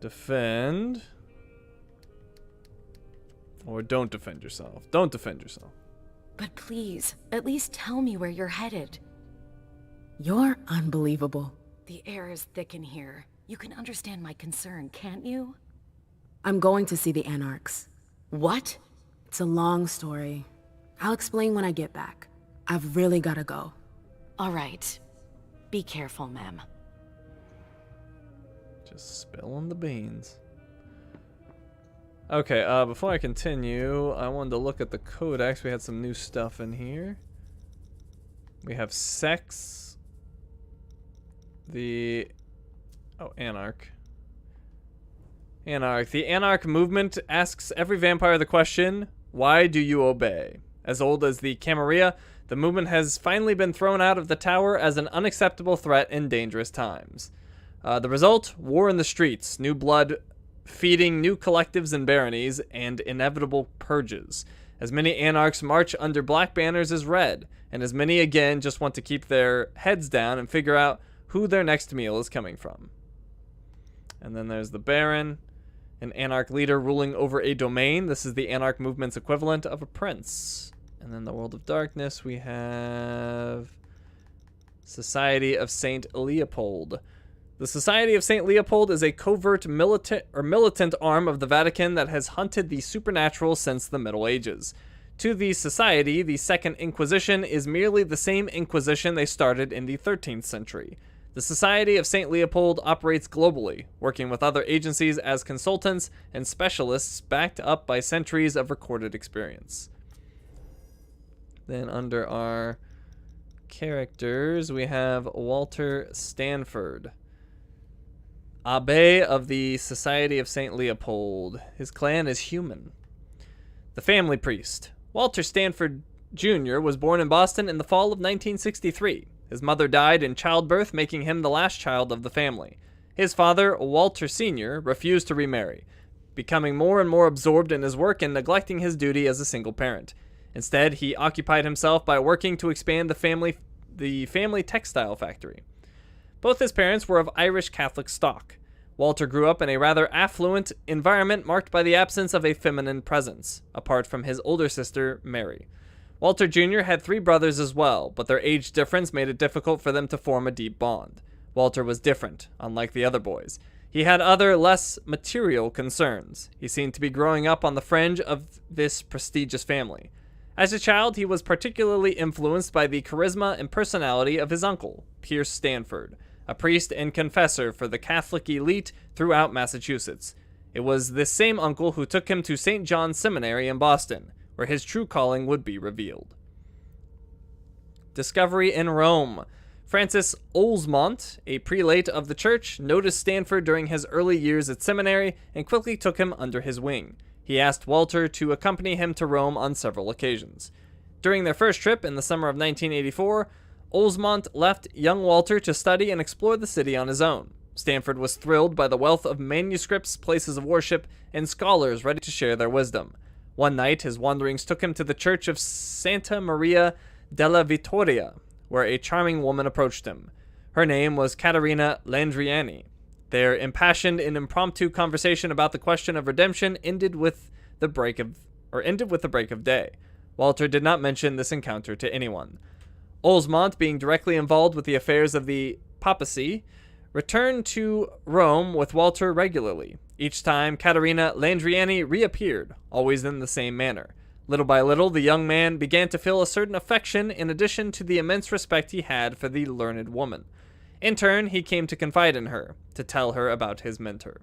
Defend. Or don't defend yourself. Don't defend yourself. But please, at least tell me where you're headed. You're unbelievable. The air is thick in here. You can understand my concern, can't you? I'm going to see the Anarchs. What? It's a long story. I'll explain when I get back. I've really gotta go. All right. Be careful, ma'am. Just spilling the beans. Okay, before I continue, I wanted to look at the codex. We had some new stuff in here. We have sex. The... Oh, Anarch. Anarch. The Anarch movement asks every vampire the question, why do you obey? As old as the Camarilla, the movement has finally been thrown out of the tower as an unacceptable threat in dangerous times. The result? War in the streets, new blood feeding new collectives and baronies, and inevitable purges. As many anarchs march under black banners as red, and as many again just want to keep their heads down and figure out who their next meal is coming from. And then there's the Baron, an anarch leader ruling over a domain. This is the anarch movement's equivalent of a prince. And then the World of Darkness, we have Society of Saint Leopold. The Society of St. Leopold is a covert militant arm of the Vatican that has hunted the supernatural since the Middle Ages. To the Society, the Second Inquisition is merely the same Inquisition they started in the 13th century. The Society of St. Leopold operates globally, working with other agencies as consultants and specialists backed up by centuries of recorded experience. Then under our characters, we have Walter Stanford, Abbé of the Society of St. Leopold. His clan is human. The Family Priest. Walter Stanford Jr. was born in Boston in the fall of 1963. His mother died in childbirth, making him the last child of the family. His father, Walter Sr., refused to remarry, becoming more and more absorbed in his work and neglecting his duty as a single parent. Instead, he occupied himself by working to expand the family textile factory. Both his parents were of Irish Catholic stock. Walter grew up in a rather affluent environment marked by the absence of a feminine presence, apart from his older sister, Mary. Walter Jr. had 3 brothers as well, but their age difference made it difficult for them to form a deep bond. Walter was different, unlike the other boys. He had other, less material concerns. He seemed to be growing up on the fringe of this prestigious family. As a child, he was particularly influenced by the charisma and personality of his uncle, Pierce Stanford, a priest and confessor for the Catholic elite throughout Massachusetts. It was this same uncle who took him to St. John's Seminary in Boston, where his true calling would be revealed. Discovery in Rome. Francis Olsmont, a prelate of the church, noticed Stanford during his early years at seminary and quickly took him under his wing. He asked Walter to accompany him to Rome on several occasions. During their first trip in the summer of 1984, Olsmont left young Walter to study and explore the city on his own. Stanford was thrilled by the wealth of manuscripts, places of worship, and scholars ready to share their wisdom. One night, his wanderings took him to the church of Santa Maria della Vittoria, where a charming woman approached him. Her name was Caterina Landriani. Their impassioned and impromptu conversation about the question of redemption ended with the break of day. Walter did not mention this encounter to anyone. Olsmont, being directly involved with the affairs of the papacy, returned to Rome with Walter regularly. Each time, Caterina Landriani reappeared, always in the same manner. Little by little, the young man began to feel a certain affection in addition to the immense respect he had for the learned woman. In turn, he came to confide in her, to tell her about his mentor.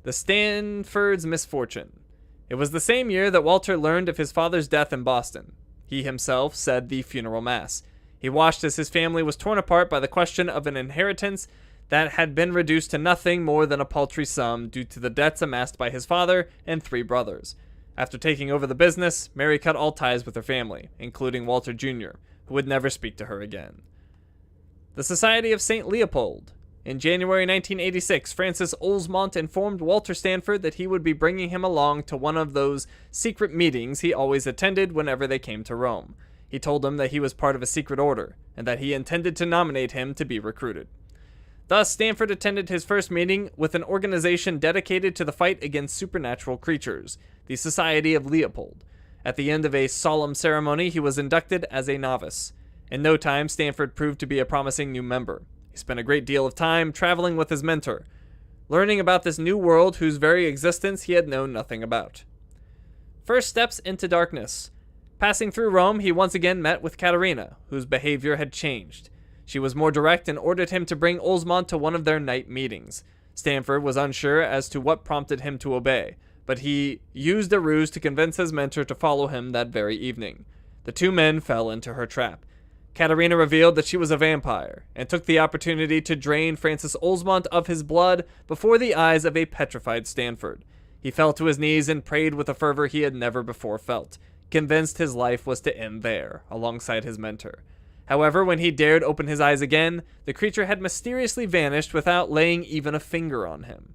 The Stanford's misfortune. It was the same year that Walter learned of his father's death in Boston. He himself said the funeral mass. He watched as his family was torn apart by the question of an inheritance that had been reduced to nothing more than a paltry sum due to the debts amassed by his father and 3 brothers. After taking over the business, Mary cut all ties with her family, including Walter Jr., who would never speak to her again. The Society of St. Leopold. In January 1986, Francis Olsmont informed Walter Stanford that he would be bringing him along to one of those secret meetings he always attended whenever they came to Rome. He told him that he was part of a secret order, and that he intended to nominate him to be recruited. Thus, Stanford attended his first meeting with an organization dedicated to the fight against supernatural creatures, the Society of Leopold. At the end of a solemn ceremony, he was inducted as a novice. In no time, Stanford proved to be a promising new member. He spent a great deal of time traveling with his mentor, learning about this new world whose very existence he had known nothing about. First steps into darkness. Passing through Rome, he once again met with Caterina, whose behavior had changed. She was more direct and ordered him to bring Olsmont to one of their night meetings. Stanford was unsure as to what prompted him to obey, but he used a ruse to convince his mentor to follow him that very evening. The 2 men fell into her trap. Caterina revealed that she was a vampire, and took the opportunity to drain Francis Olsmont of his blood before the eyes of a petrified Stanford. He fell to his knees and prayed with a fervor he had never before felt, convinced his life was to end there, alongside his mentor. However, when he dared open his eyes again, the creature had mysteriously vanished without laying even a finger on him.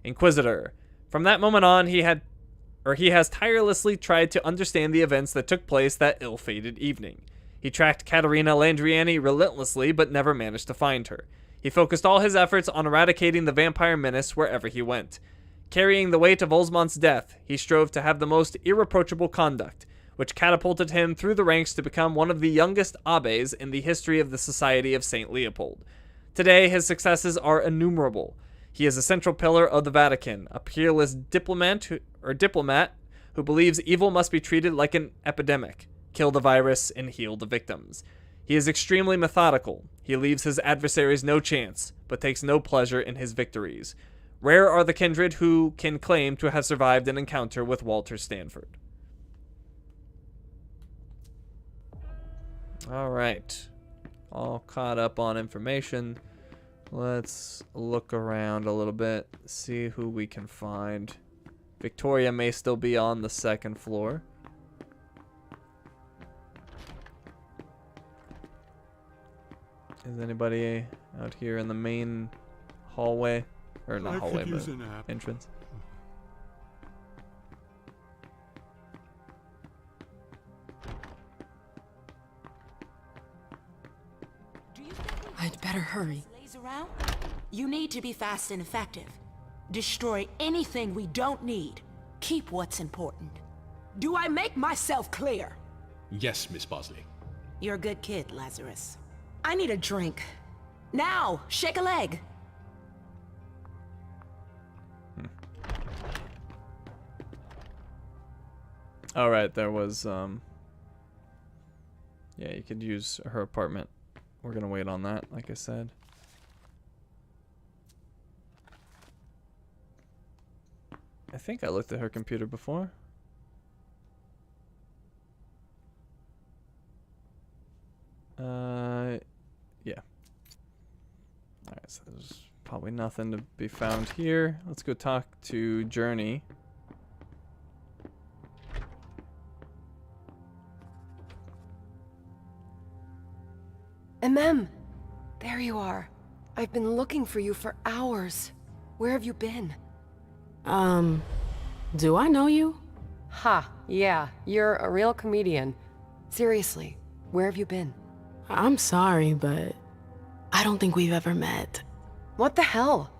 Inquisitor. From that moment on, he has tirelessly tried to understand the events that took place that ill-fated evening. He tracked Caterina Landriani relentlessly, but never managed to find her. He focused all his efforts on eradicating the vampire menace wherever he went. Carrying the weight of Olsmont's death, he strove to have the most irreproachable conduct, which catapulted him through the ranks to become one of the youngest abbes in the history of the Society of St. Leopold. Today, his successes are innumerable. He is a central pillar of the Vatican, a peerless diplomat who believes evil must be treated like an epidemic. Kill the virus and heal the victims. He is extremely methodical. He leaves his adversaries no chance, but takes no pleasure in his victories. Rare are the kindred who can claim to have survived an encounter with Walter Stanford. Alright. All caught up on information. Let's look around a little bit, see who we can find. Victoria may still be on the 2nd floor. Is anybody out here in the main hallway? Or not hallway, but entrance? I'd better hurry. You need to be fast and effective. Destroy anything we don't need. Keep what's important. Do I make myself clear? Yes, Miss Bosley. You're a good kid, Lazarus. I need a drink. Now! Shake a leg! Alright, there was, yeah, you could use her apartment. We're gonna wait on that, like I said. I think I looked at her computer before. Yeah. Alright, so there's probably nothing to be found here. Let's go talk to Journey. MM! There you are. I've been looking for you for hours. Where have you been? Do I know you? Ha, yeah, you're a real comedian. Seriously, where have you been? I'm sorry, but I don't think we've ever met. What the hell?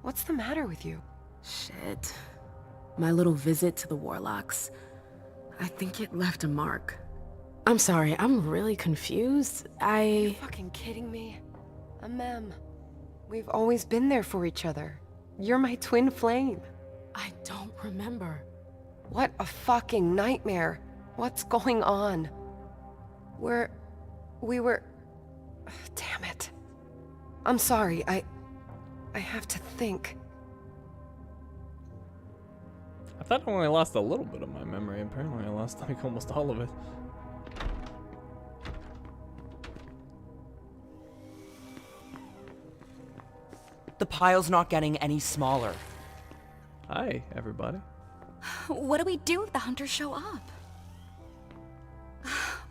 What's the matter with you? Shit. My little visit to the Warlocks. I think it left a mark. I'm sorry, I'm really confused. You're fucking kidding me? MM, we've always been there for each other. You're my twin flame. I don't remember. What a fucking nightmare. What's going on? We were... Damn it. I'm sorry, I have to think. I thought I only lost a little bit of my memory. Apparently I lost like almost all of it. The pile's not getting any smaller. Hi, everybody. What do we do if the hunters show up?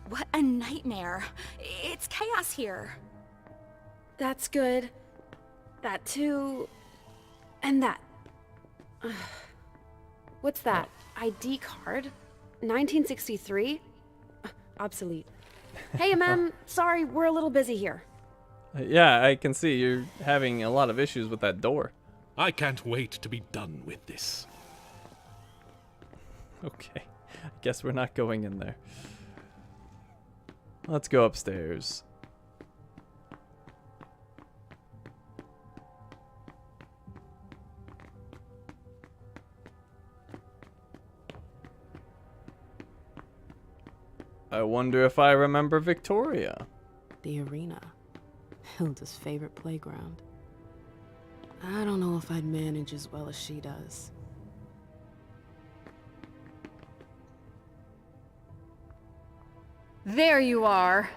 What a nightmare. It's chaos here. That's good. That too. And that. What's that? ID card? 1963? Obsolete. Hey, MM, sorry, we're a little busy here. Yeah, I can see you're having a lot of issues with that door. I can't wait to be done with this. Okay, I guess we're not going in there. Let's go upstairs. I wonder if I remember Victoria. The arena. Hilda's favorite playground. I don't know if I'd manage as well as she does. There you are.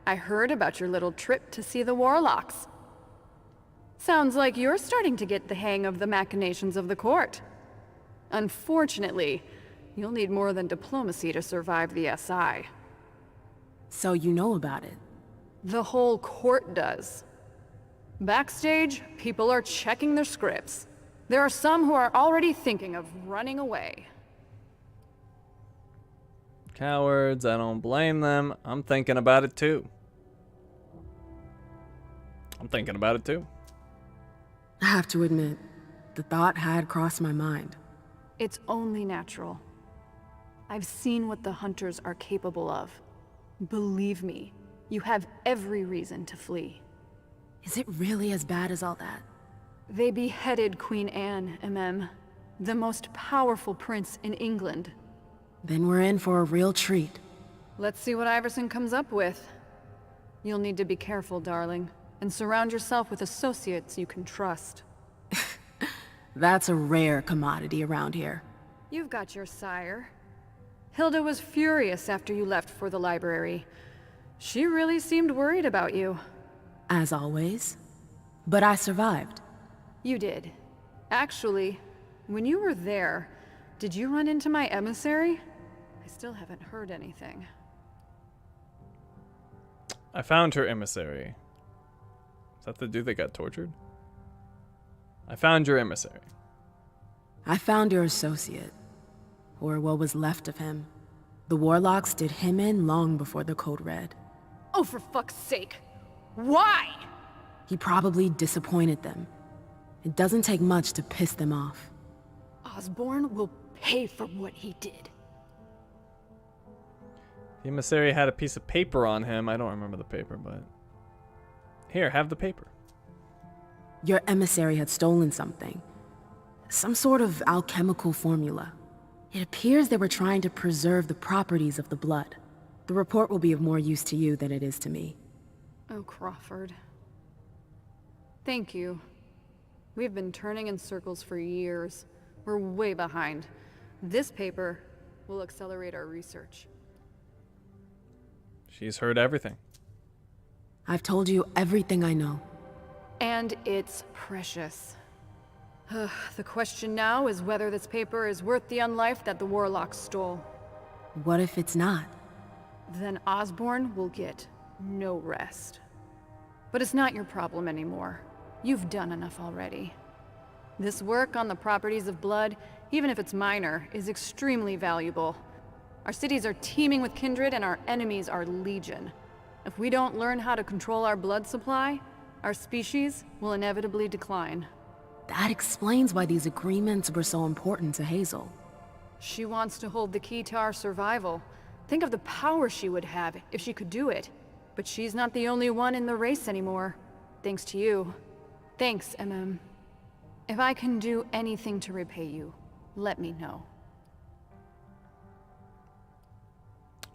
I heard about your little trip to see the Warlocks. Sounds like you're starting to get the hang of the machinations of the court. Unfortunately, you'll need more than diplomacy to survive the SI. So you know about it? The whole court does. Backstage, people are checking their scripts. There are some who are already thinking of running away. Cowards, I don't blame them. I'm thinking about it too. I have to admit, the thought had crossed my mind. It's only natural. I've seen what the hunters are capable of. Believe me, you have every reason to flee. Is it really as bad as all that? They beheaded Queen Anne, MM, the most powerful prince in England. Then we're in for a real treat. Let's see what Iverson comes up with. You'll need to be careful, darling, and surround yourself with associates you can trust. That's a rare commodity around here. You've got your sire. Hilda was furious after you left for the library. She really seemed worried about you. As always. But I survived. You did. Actually, when you were there, did you run into my emissary? I still haven't heard anything. I found her emissary. Is that the dude that got tortured? I found your emissary. I found your associate. Or what was left of him. The Warlocks did him in long before the code red. Oh, for fuck's sake. Why? He probably disappointed them. It doesn't take much to piss them off. Osborn will pay for what he did. The emissary had a piece of paper on him. I don't remember the paper, but... Here, have the paper. Your emissary had stolen something. Some sort of alchemical formula. It appears they were trying to preserve the properties of the blood. The report will be of more use to you than it is to me. Oh, Crawford. Thank you. We've been turning in circles for years. We're way behind. This paper will accelerate our research. She's heard everything. I've told you everything I know. And it's precious. The question now is whether this paper is worth the unlife that the Warlocks stole. What if it's not? Then Osborn will get no rest. But it's not your problem anymore. You've done enough already. This work on the properties of blood, even if it's minor, is extremely valuable. Our cities are teeming with kindred and our enemies are legion. If we don't learn how to control our blood supply, our species will inevitably decline. That explains why these agreements were so important to Hazel. She wants to hold the key to our survival. Think of the power she would have if she could do it. But she's not the only one in the race anymore. Thanks to you. Thanks, MM. If I can do anything to repay you, let me know.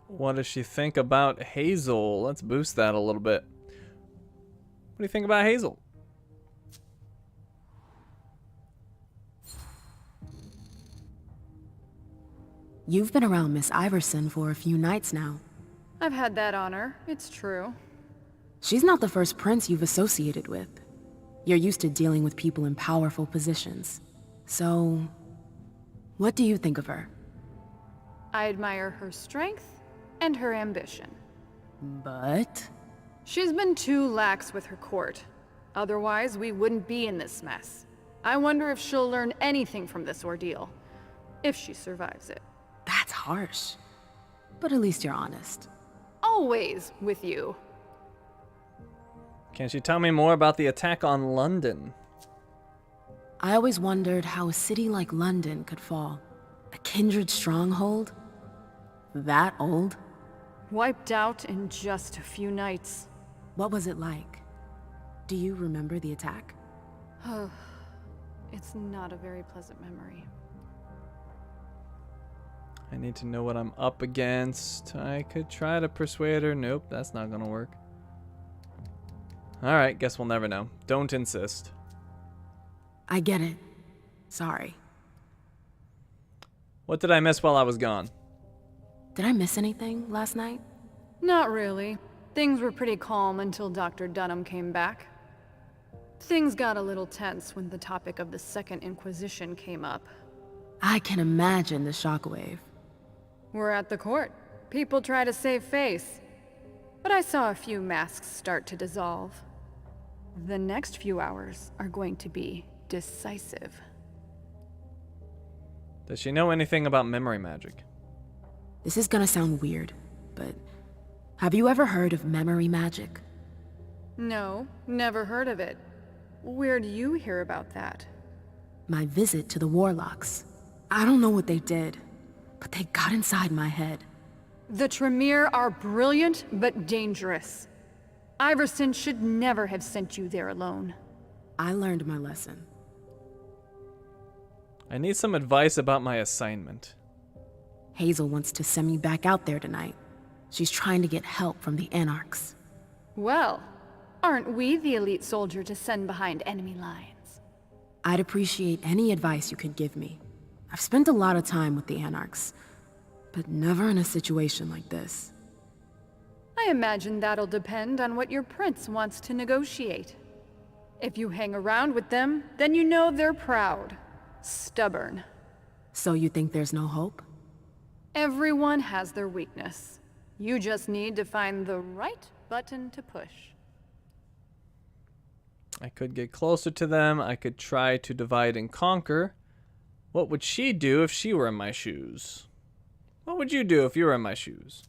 What does she think about Hazel? Let's boost that a little bit. What do you think about Hazel? You've been around Miss Iverson for a few nights now. I've had that honor, it's true. She's not the first prince you've associated with. You're used to dealing with people in powerful positions. So, what do you think of her? I admire her strength and her ambition. But? She's been too lax with her court. Otherwise, we wouldn't be in this mess. I wonder if she'll learn anything from this ordeal. If she survives it. That's harsh. But at least you're honest. Always with you. Can she tell me more about the attack on London? I always wondered how a city like London could fall. A kindred stronghold? That old? Wiped out in just a few nights. What was it like? Do you remember the attack? It's not a very pleasant memory. I need to know what I'm up against. I could try to persuade her. Nope, that's not gonna work. Alright, guess we'll never know. Don't insist. I get it. Sorry. What did I miss while I was gone? Did I miss anything last night? Not really. Things were pretty calm until Dr. Dunham came back. Things got a little tense when the topic of the Second Inquisition came up. I can imagine the shockwave. We're at the court. People try to save face. But I saw a few masks start to dissolve. The next few hours are going to be decisive. Does she know anything about memory magic? This is gonna sound weird, but have you ever heard of memory magic? No, never heard of it. Where'd you hear about that? My visit to the Warlocks. I don't know what they did, but they got inside my head. The Tremere are brilliant, but dangerous. Iverson should never have sent you there alone. I learned my lesson. I need some advice about my assignment. Hazel wants to send me back out there tonight. She's trying to get help from the Anarchs. Well, aren't we the elite soldier to send behind enemy lines? I'd appreciate any advice you could give me. I've spent a lot of time with the Anarchs, but never in a situation like this. I imagine that'll depend on what your prince wants to negotiate. If you hang around with them, then you know they're proud, stubborn. So you think there's no hope? Everyone has their weakness. You just need to find the right button to push. I could get closer to them. I could try to divide and conquer. What would she do if she were in my shoes? What would you do if you were in my shoes?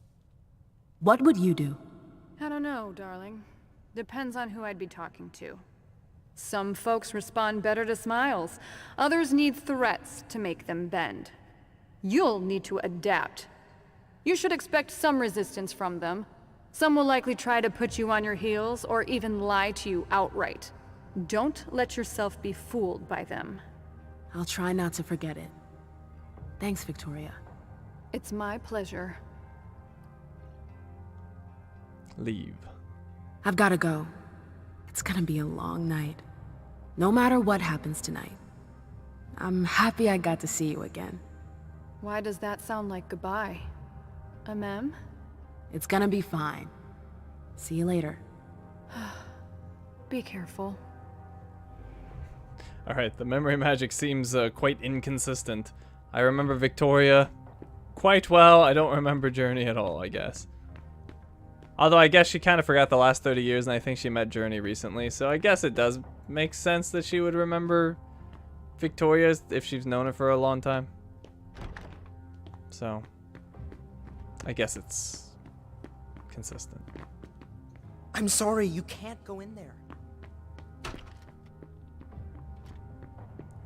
What would you do? I don't know, darling. Depends on who I'd be talking to. Some folks respond better to smiles. Others need threats to make them bend. You'll need to adapt. You should expect some resistance from them. Some will likely try to put you on your heels or even lie to you outright. Don't let yourself be fooled by them. I'll try not to forget it. Thanks, Victoria. It's my pleasure. Leave. I've gotta go. It's gonna be a long night. No matter what happens tonight. I'm happy I got to see you again. Why does that sound like goodbye? Mem? It's gonna be fine. See you later. Be careful. Alright, the memory magic seems quite inconsistent. I remember Victoria quite well. I don't remember Journey at all, I guess. Although I guess she kind of forgot the last 30 years, and I think she met Journey recently, so I guess it does make sense that she would remember Victoria if she's known her for a long time. So, I guess it's consistent. I'm sorry, you can't go in there.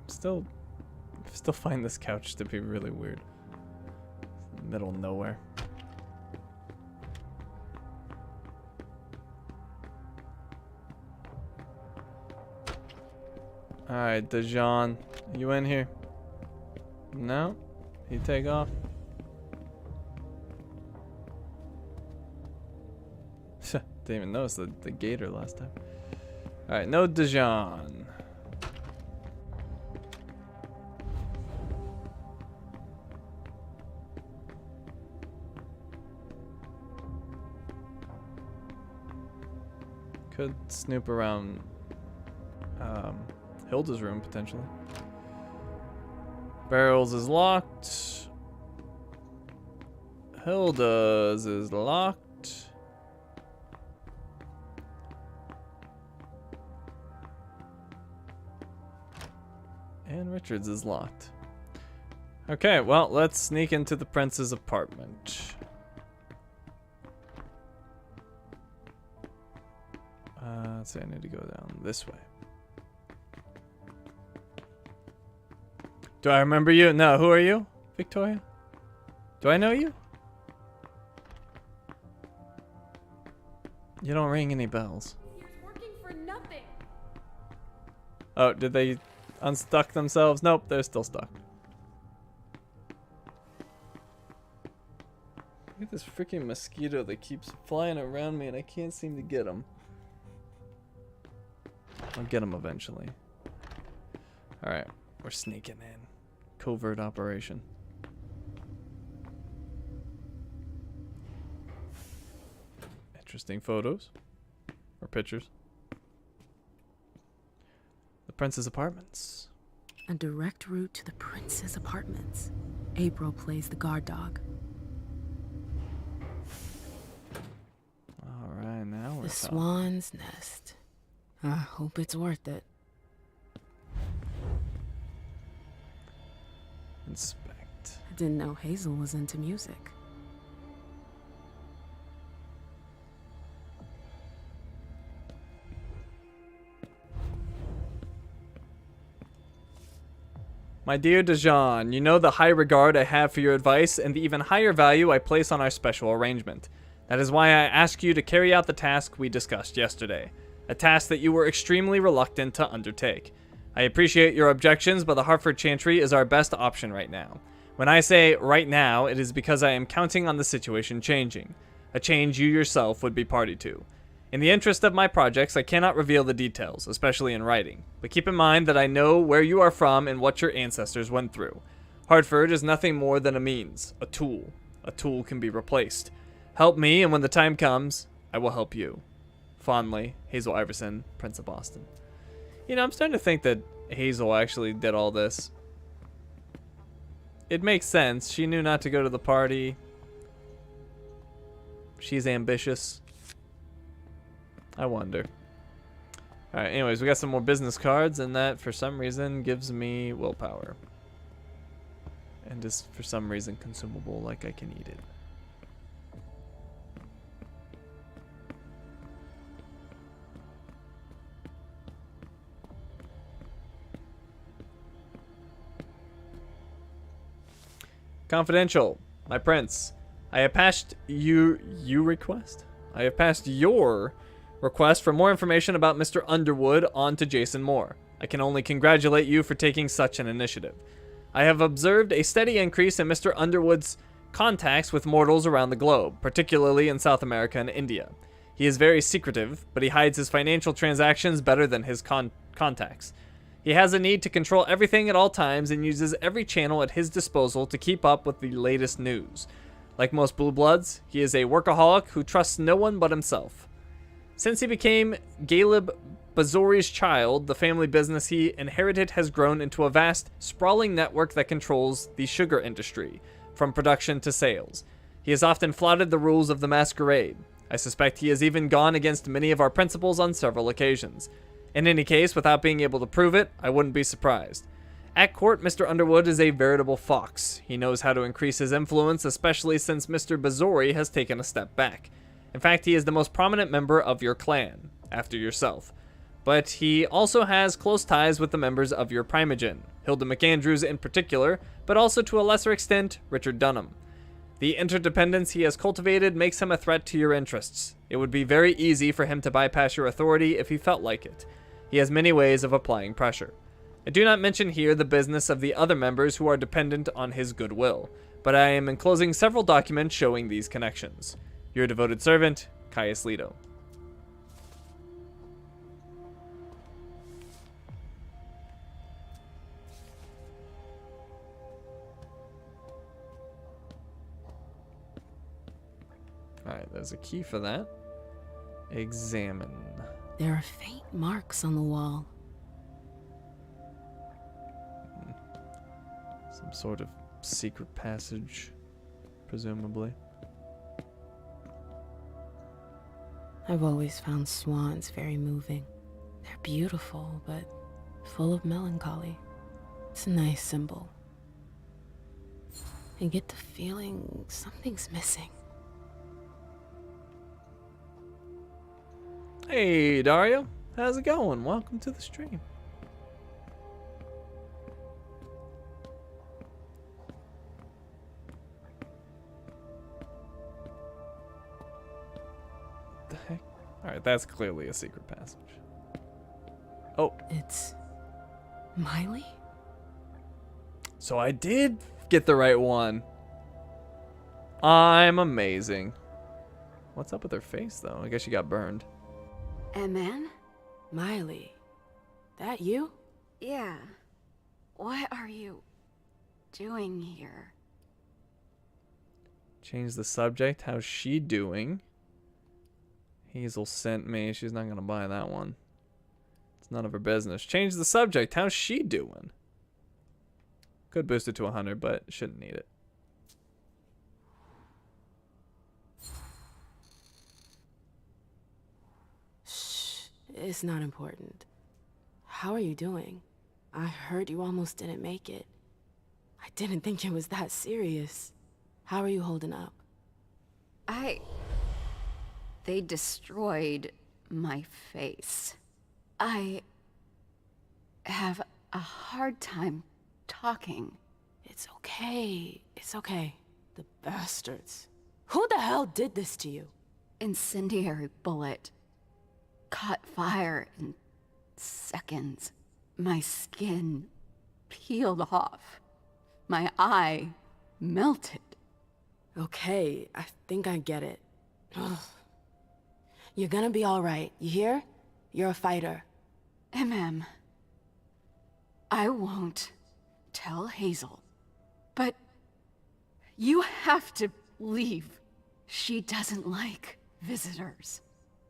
Still find this couch to be really weird. Middle of nowhere. Alright, Dejan, you in here? No? You take off? Didn't even notice the gator last time. Alright, no Dejan. Could snoop around Hilda's room, potentially. Barrels is locked. Hilda's is locked. And Richard's is locked. Okay, well, let's sneak into the prince's apartment. Let's see, I need to go down this way. Do I remember you? No, who are you? Victoria? Do I know you? You don't ring any bells. He's working for nothing. Oh, did they unstuck themselves? Nope, they're still stuck. Look at this freaking mosquito that keeps flying around me and I can't seem to get him. I'll get him eventually. Alright, we're sneaking in. Covert operation. Interesting photos. Or pictures. The prince's apartments. A direct route to the prince's apartments. April plays the guard dog. Alright, now we're The swan's nest. I hope it's worth it. Inspect. I didn't know Hazel was into music. My dear Dejan, you know the high regard I have for your advice and the even higher value I place on our special arrangement. That is why I ask you to carry out the task we discussed yesterday. A task that you were extremely reluctant to undertake. I appreciate your objections, but the Hartford Chantry is our best option right now. When I say right now, it is because I am counting on the situation changing. A change you yourself would be party to. In the interest of my projects, I cannot reveal the details, especially in writing. But keep in mind that I know where you are from and what your ancestors went through. Hartford is nothing more than a means, a tool. A tool can be replaced. Help me, and when the time comes, I will help you. Fondly, Hazel Iverson, Prince of Boston. You know, I'm starting to think that Hazel actually did all this. It makes sense. She knew not to go to the party. She's ambitious. I wonder. Alright, anyways, we got some more business cards, and that, for some reason, gives me willpower. And is, for some reason, consumable, like I can eat it. Confidential, my prince. I have passed your request for more information about Mr. Underwood on to Jason Moore. I can only congratulate you for taking such an initiative. I have observed a steady increase in Mr. Underwood's contacts with mortals around the globe, particularly in South America and India. He is very secretive, but he hides his financial transactions better than his contacts. He has a need to control everything at all times and uses every channel at his disposal to keep up with the latest news. Like most Blue Bloods, he is a workaholic who trusts no one but himself. Since he became Galeb Bazori's child, the family business he inherited has grown into a vast, sprawling network that controls the sugar industry, from production to sales. He has often flouted the rules of the Masquerade. I suspect he has even gone against many of our principles on several occasions. In any case, without being able to prove it, I wouldn't be surprised. At court, Mr. Underwood is a veritable fox. He knows how to increase his influence, especially since Mr. Bazori has taken a step back. In fact, he is the most prominent member of your clan, after yourself. But he also has close ties with the members of your Primogen, Hilda McAndrews in particular, but also to a lesser extent, Richard Dunham. The interdependence he has cultivated makes him a threat to your interests. It would be very easy for him to bypass your authority if he felt like it. He has many ways of applying pressure. I do not mention here the business of the other members who are dependent on his goodwill, but I am enclosing several documents showing these connections. Your devoted servant, Caius Leto. Alright, there's a key for that. Examine. There are faint marks on the wall. Some sort of secret passage, presumably. I've always found swans very moving. They're beautiful, but full of melancholy. It's a nice symbol. I get the feeling something's missing. Hey, Dario. How's it going? Welcome to the stream. The heck? Alright, that's clearly a secret passage. Oh. It's Miley? So I did get the right one. I'm amazing. What's up with her face, though? I guess she got burned. Man? Miley, that you? Yeah. What are you doing here? Change the subject. How's she doing? Hazel sent me. She's not going to buy that one. It's none of her business. Change the subject. How's she doing? Could boost it to 100, but shouldn't need it. It's not important. How are you doing? I heard you almost didn't make it. I didn't think it was that serious. How are you holding up? They destroyed my face. I have a hard time talking. It's okay. It's okay. The bastards. Who the hell did this to you? Incendiary bullet. Caught fire in seconds. My skin peeled off. My eye melted. Okay, I think I get it. Ugh. You're gonna be alright, you hear? You're a fighter. I won't tell Hazel. But you have to leave. She doesn't like visitors.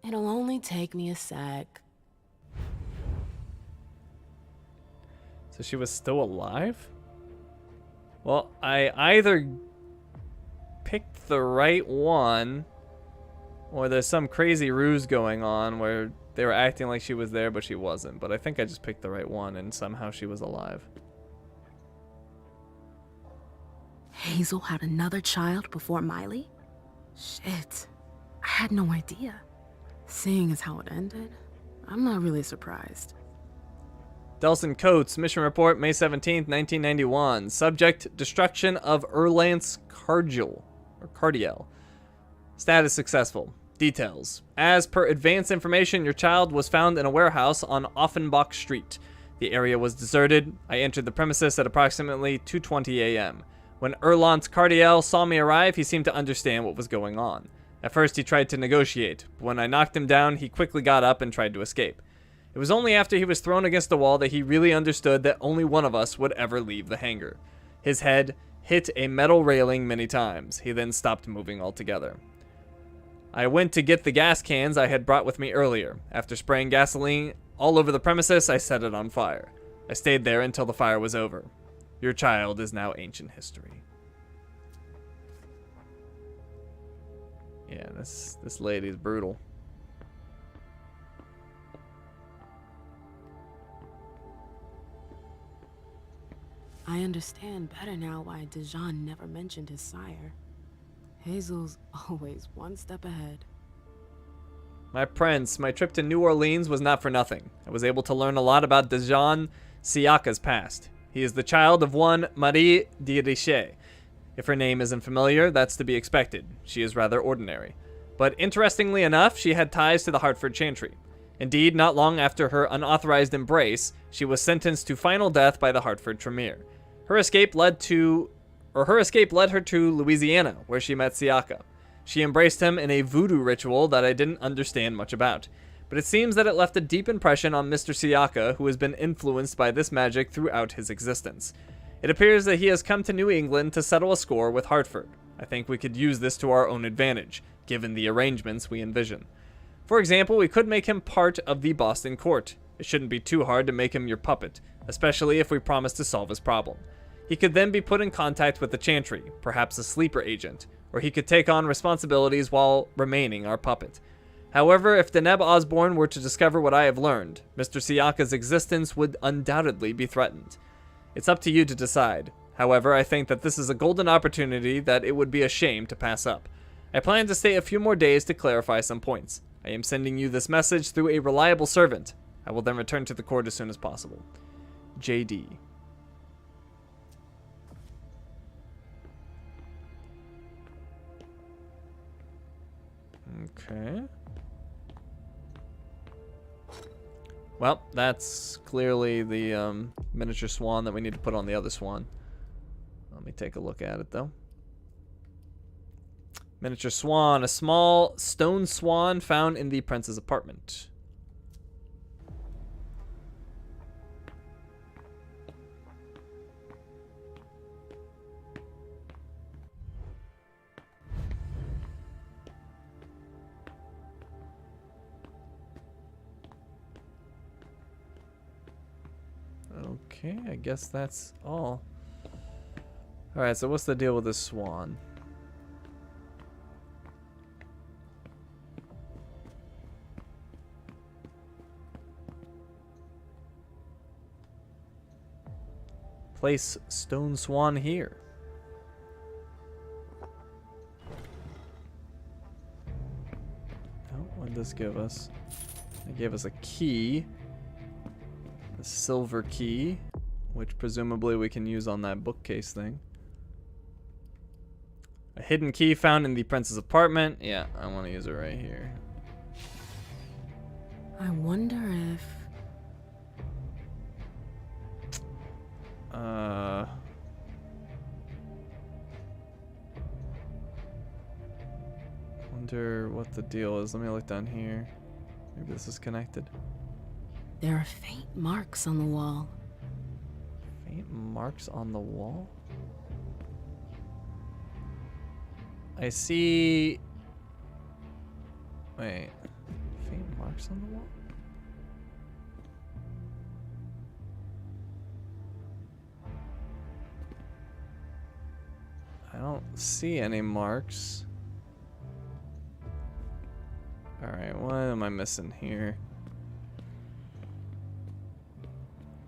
It'll only take me a sec. So she was still alive? Well, I either picked the right one, or there's some crazy ruse going on where they were acting like she was there, but she wasn't. But I think I just picked the right one, and somehow she was alive. Hazel had another child before Miley? Shit. I had no idea. Seeing as how it ended, I'm not really surprised. Delson Coates, mission report, May 17th, 1991. Subject, destruction of Erlance Cardiel. Status successful. Details. As per advance information, your child was found in a warehouse on Offenbach Street. The area was deserted. I entered the premises at approximately 2:20 a.m. When Erlance Cardiel saw me arrive, he seemed to understand what was going on. At first, he tried to negotiate, but when I knocked him down, he quickly got up and tried to escape. It was only after he was thrown against the wall that he really understood that only one of us would ever leave the hangar. His head hit a metal railing many times. He then stopped moving altogether. I went to get the gas cans I had brought with me earlier. After spraying gasoline all over the premises, I set it on fire. I stayed there until the fire was over. Your child is now ancient history. Yeah, this lady's brutal. I understand better now why Dijon never mentioned his sire. Hazel's always one step ahead. My prince, my trip to New Orleans was not for nothing. I was able to learn a lot about Dijon Siaka's past. He is the child of one Marie de Richet. If her name isn't familiar, that's to be expected. She is rather ordinary. But interestingly enough, she had ties to the Hartford Chantry. Indeed, not long after her unauthorized embrace, she was sentenced to final death by the Hartford Tremere. Her escape led her to Louisiana, where she met Siaka. She embraced him in a voodoo ritual that I didn't understand much about, but it seems that it left a deep impression on Mr. Siaka, who has been influenced by this magic throughout his existence. It appears that he has come to New England to settle a score with Hartford. I think we could use this to our own advantage, given the arrangements we envision. For example, we could make him part of the Boston court. It shouldn't be too hard to make him your puppet, especially if we promise to solve his problem. He could then be put in contact with the Chantry, perhaps a sleeper agent, or he could take on responsibilities while remaining our puppet. However, if Deneb Osborne were to discover what I have learned, Mr. Siaka's existence would undoubtedly be threatened. It's up to you to decide. However, I think that this is a golden opportunity that it would be a shame to pass up. I plan to stay a few more days to clarify some points. I am sending you this message through a reliable servant. I will then return to the court as soon as possible. JD. Okay. Well, that's clearly the miniature swan that we need to put on the other swan. Let me take a look at it, though. Miniature swan, a small stone swan found in the prince's apartment. Okay, I guess that's all. Alright, so what's the deal with this swan? Place stone swan here. Oh, what did this give us? It gave us a key. A silver key, which presumably we can use on that bookcase thing. A hidden key found in the prince's apartment. Yeah, I want to use it right here. I wonder if... Wonder what the deal is. Let me look down here. Maybe this is connected. There are faint marks on the wall. Faint marks on the wall? I see... Wait. Faint marks on the wall? I don't see any marks. Alright, what am I missing here?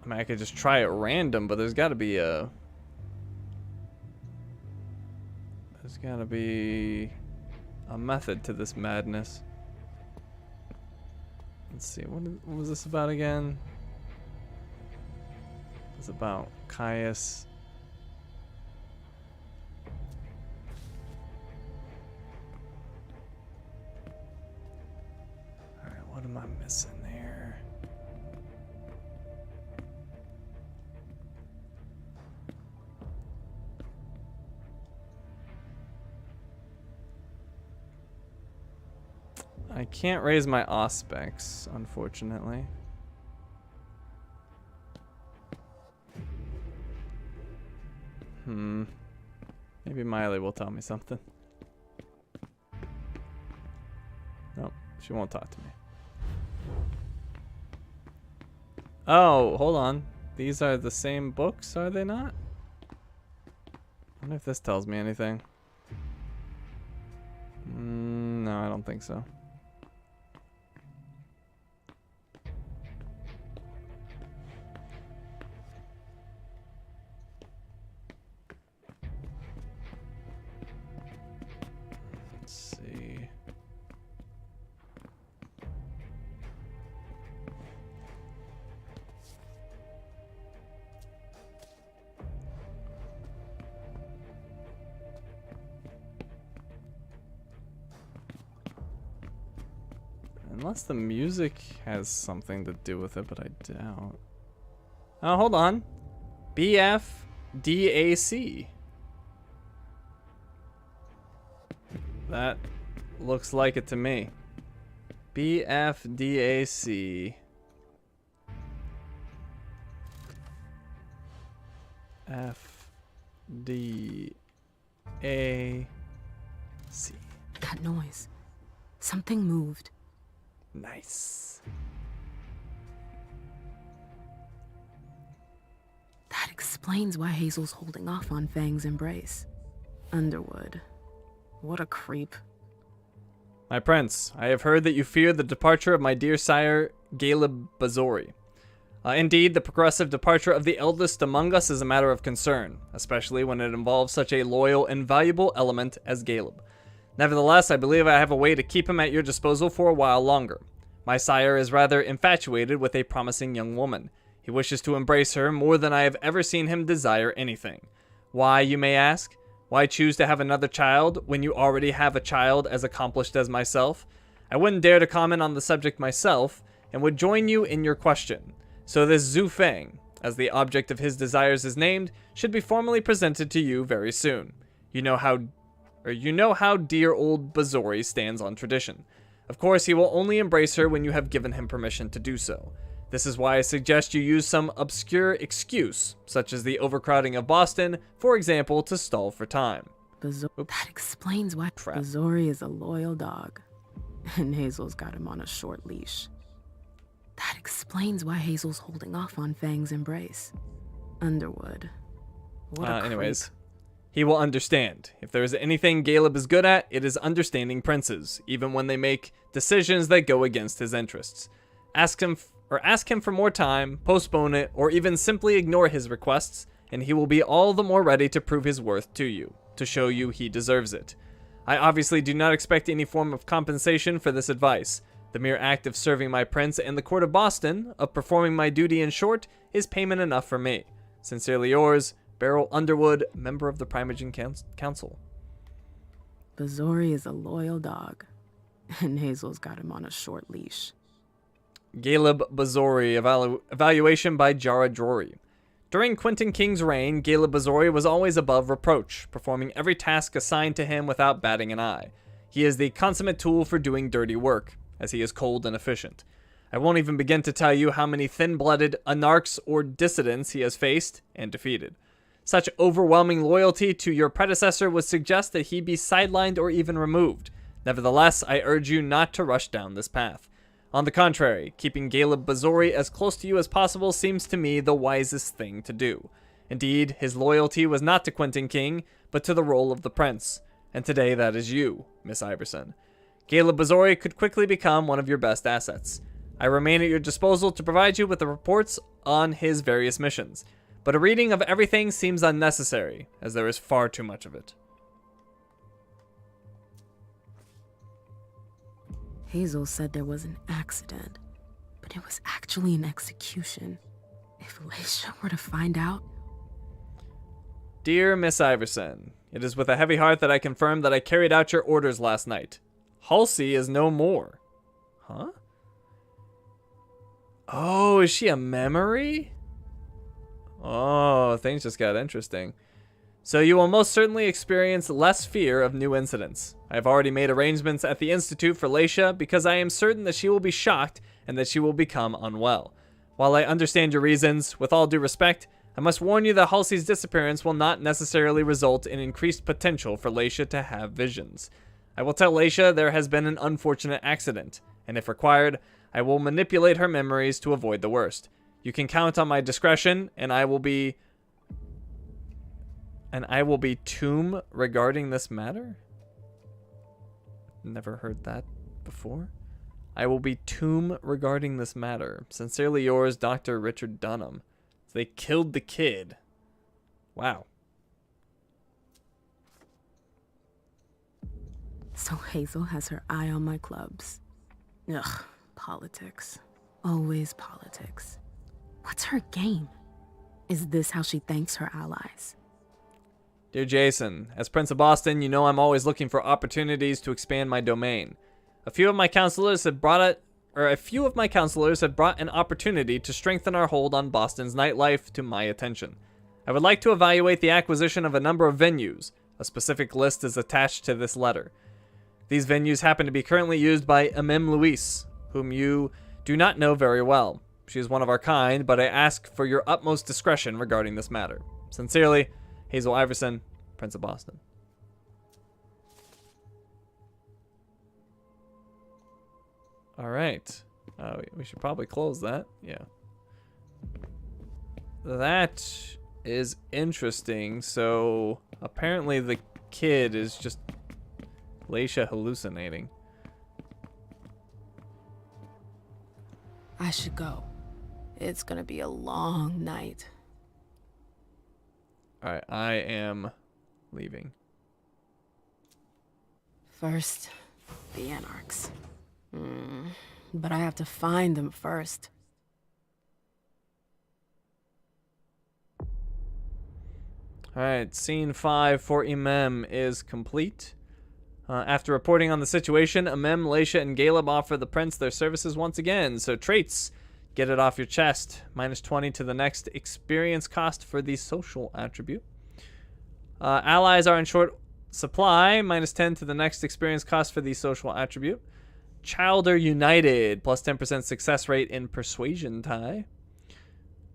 I mean, I could just try it random, but there's got to be a... There's got to be a method to this madness. Let's see, what was this about again? It's about Caius. Alright, what am I missing here? I can't raise my auspex, unfortunately. Maybe Miley will tell me something. Nope, she won't talk to me. Oh, hold on. These are the same books, are they not? I wonder if this tells me anything. No, I don't think so. Let's see. Unless the music has something to do with it, but I doubt. Oh, hold on. BFDAC. That looks like it to me. BFDAC. FDAC. That noise. Something moved. Nice. That explains why Hazel's holding off on Fang's embrace. Underwood. What a creep. My prince, I have heard that you fear the departure of my dear sire, Caleb Bazori. Indeed, the progressive departure of the eldest among us is a matter of concern, especially when it involves such a loyal and valuable element as Caleb. Nevertheless, I believe I have a way to keep him at your disposal for a while longer. My sire is rather infatuated with a promising young woman. He wishes to embrace her more than I have ever seen him desire anything. Why, you may ask? Why choose to have another child when you already have a child as accomplished as myself? I wouldn't dare to comment on the subject myself, and would join you in your question. So this Zhu Feng, as the object of his desires is named, should be formally presented to you very soon. You know how dear old Bazori stands on tradition. Of course, he will only embrace her when you have given him permission to do so. This is why I suggest you use some obscure excuse, such as the overcrowding of Boston, for example, to stall for time. That explains why Bazori is a loyal dog, and Hazel's got him on a short leash. That explains why Hazel's holding off on Fang's embrace. Underwood. What a anyways. He will understand. If there is anything Caleb is good at, it is understanding princes, even when they make decisions that go against his interests. Ask him for more time, postpone it, or even simply ignore his requests, and he will be all the more ready to prove his worth to you, to show you he deserves it. I obviously do not expect any form of compensation for this advice. The mere act of serving my prince and the court of Boston, of performing my duty in short, is payment enough for me. Sincerely yours, Beryl Underwood, member of the Primogen Council. Bazori is a loyal dog, and Hazel's got him on a short leash. Caleb Bazori, evaluation by Jara Drory. During Quentin King's reign, Caleb Bazori was always above reproach, performing every task assigned to him without batting an eye. He is the consummate tool for doing dirty work, as he is cold and efficient. I won't even begin to tell you how many thin-blooded anarchs or dissidents he has faced and defeated. Such overwhelming loyalty to your predecessor would suggest that he be sidelined or even removed. Nevertheless, I urge you not to rush down this path. On the contrary, keeping Caleb Bazori as close to you as possible seems to me the wisest thing to do. Indeed, his loyalty was not to Quentin King, but to the role of the prince. And today that is you, Miss Iverson. Caleb Bazori could quickly become one of your best assets. I remain at your disposal to provide you with the reports on his various missions. But a reading of everything seems unnecessary, as there is far too much of it. Hazel said there was an accident, but it was actually an execution. If Leisha were to find out... Dear Miss Iverson, it is with a heavy heart that I confirm that I carried out your orders last night. Halsey is no more. Huh? Oh, is she a memory? Oh, things just got interesting. So you will most certainly experience less fear of new incidents. I have already made arrangements at the Institute for Leisha because I am certain that she will be shocked and that she will become unwell. While I understand your reasons, with all due respect, I must warn you that Halsey's disappearance will not necessarily result in increased potential for Leisha to have visions. I will tell Leisha there has been an unfortunate accident, and if required, I will manipulate her memories to avoid the worst. You can count on my discretion, and I will be tomb regarding this matter? Never heard that before. I will be tomb regarding this matter. Sincerely yours, Dr. Richard Dunham. So they killed the kid. Wow. So Hazel has her eye on my clubs. Ugh, politics. Always politics. What's her game? Is this how she thanks her allies? Dear Jason, as Prince of Boston, you know I'm always looking for opportunities to expand my domain. A few of my counselors have brought an opportunity to strengthen our hold on Boston's nightlife to my attention. I would like to evaluate the acquisition of a number of venues. A specific list is attached to this letter. These venues happen to be currently used by Amem Luis, whom you do not know very well. She is one of our kind, but I ask for your utmost discretion regarding this matter. Sincerely, Hazel Iverson, Prince of Boston. All right. We should probably close that. Yeah. That is interesting. So apparently the kid is just Leisha hallucinating. I should go. It's gonna be a long night. Alright, I am leaving. First, the Anarchs. But I have to find them first. Alright, scene 5 for Imem is complete. After reporting on the situation, Amem, Leisha, and Galeb offer the prince their services once again. So traits, get it off your chest. -20 to the next experience cost for the social attribute. Allies are in short supply. -10 to the next experience cost for the social attribute. Childer United, plus 10% success rate in persuasion tie.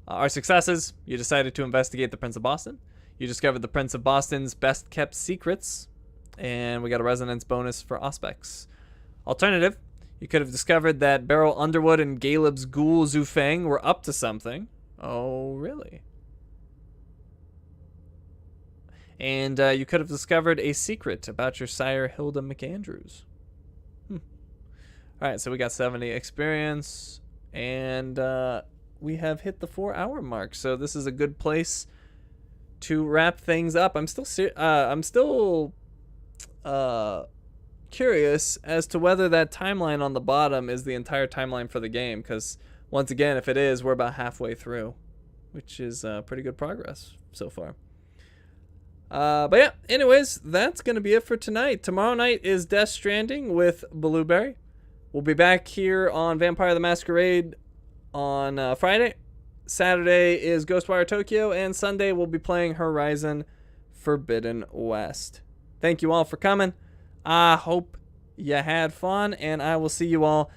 Our successes, you decided to investigate the Prince of Boston. You discovered the Prince of Boston's best kept secrets. And we got a resonance bonus for Auspex. Alternative, you could have discovered that Beryl Underwood and Galeb's ghoul Zufeng were up to something. Oh, really? And you could have discovered a secret about your sire, Hilda McAndrews. Alright, so we got 70 experience. And we have hit the 4-hour mark. So this is a good place to wrap things up. I'm still curious as to whether that timeline on the bottom is the entire timeline for the game, because once again, if it is, we're about halfway through, which is pretty good progress so far. But yeah, anyways, that's gonna be it for tonight. Tomorrow night is Death Stranding with Blueberry. We'll be back here on Vampire the Masquerade on Friday. Saturday is Ghostwire Tokyo, and Sunday we'll be playing Horizon Forbidden West. Thank you all for coming. I hope you had fun, and I will see you all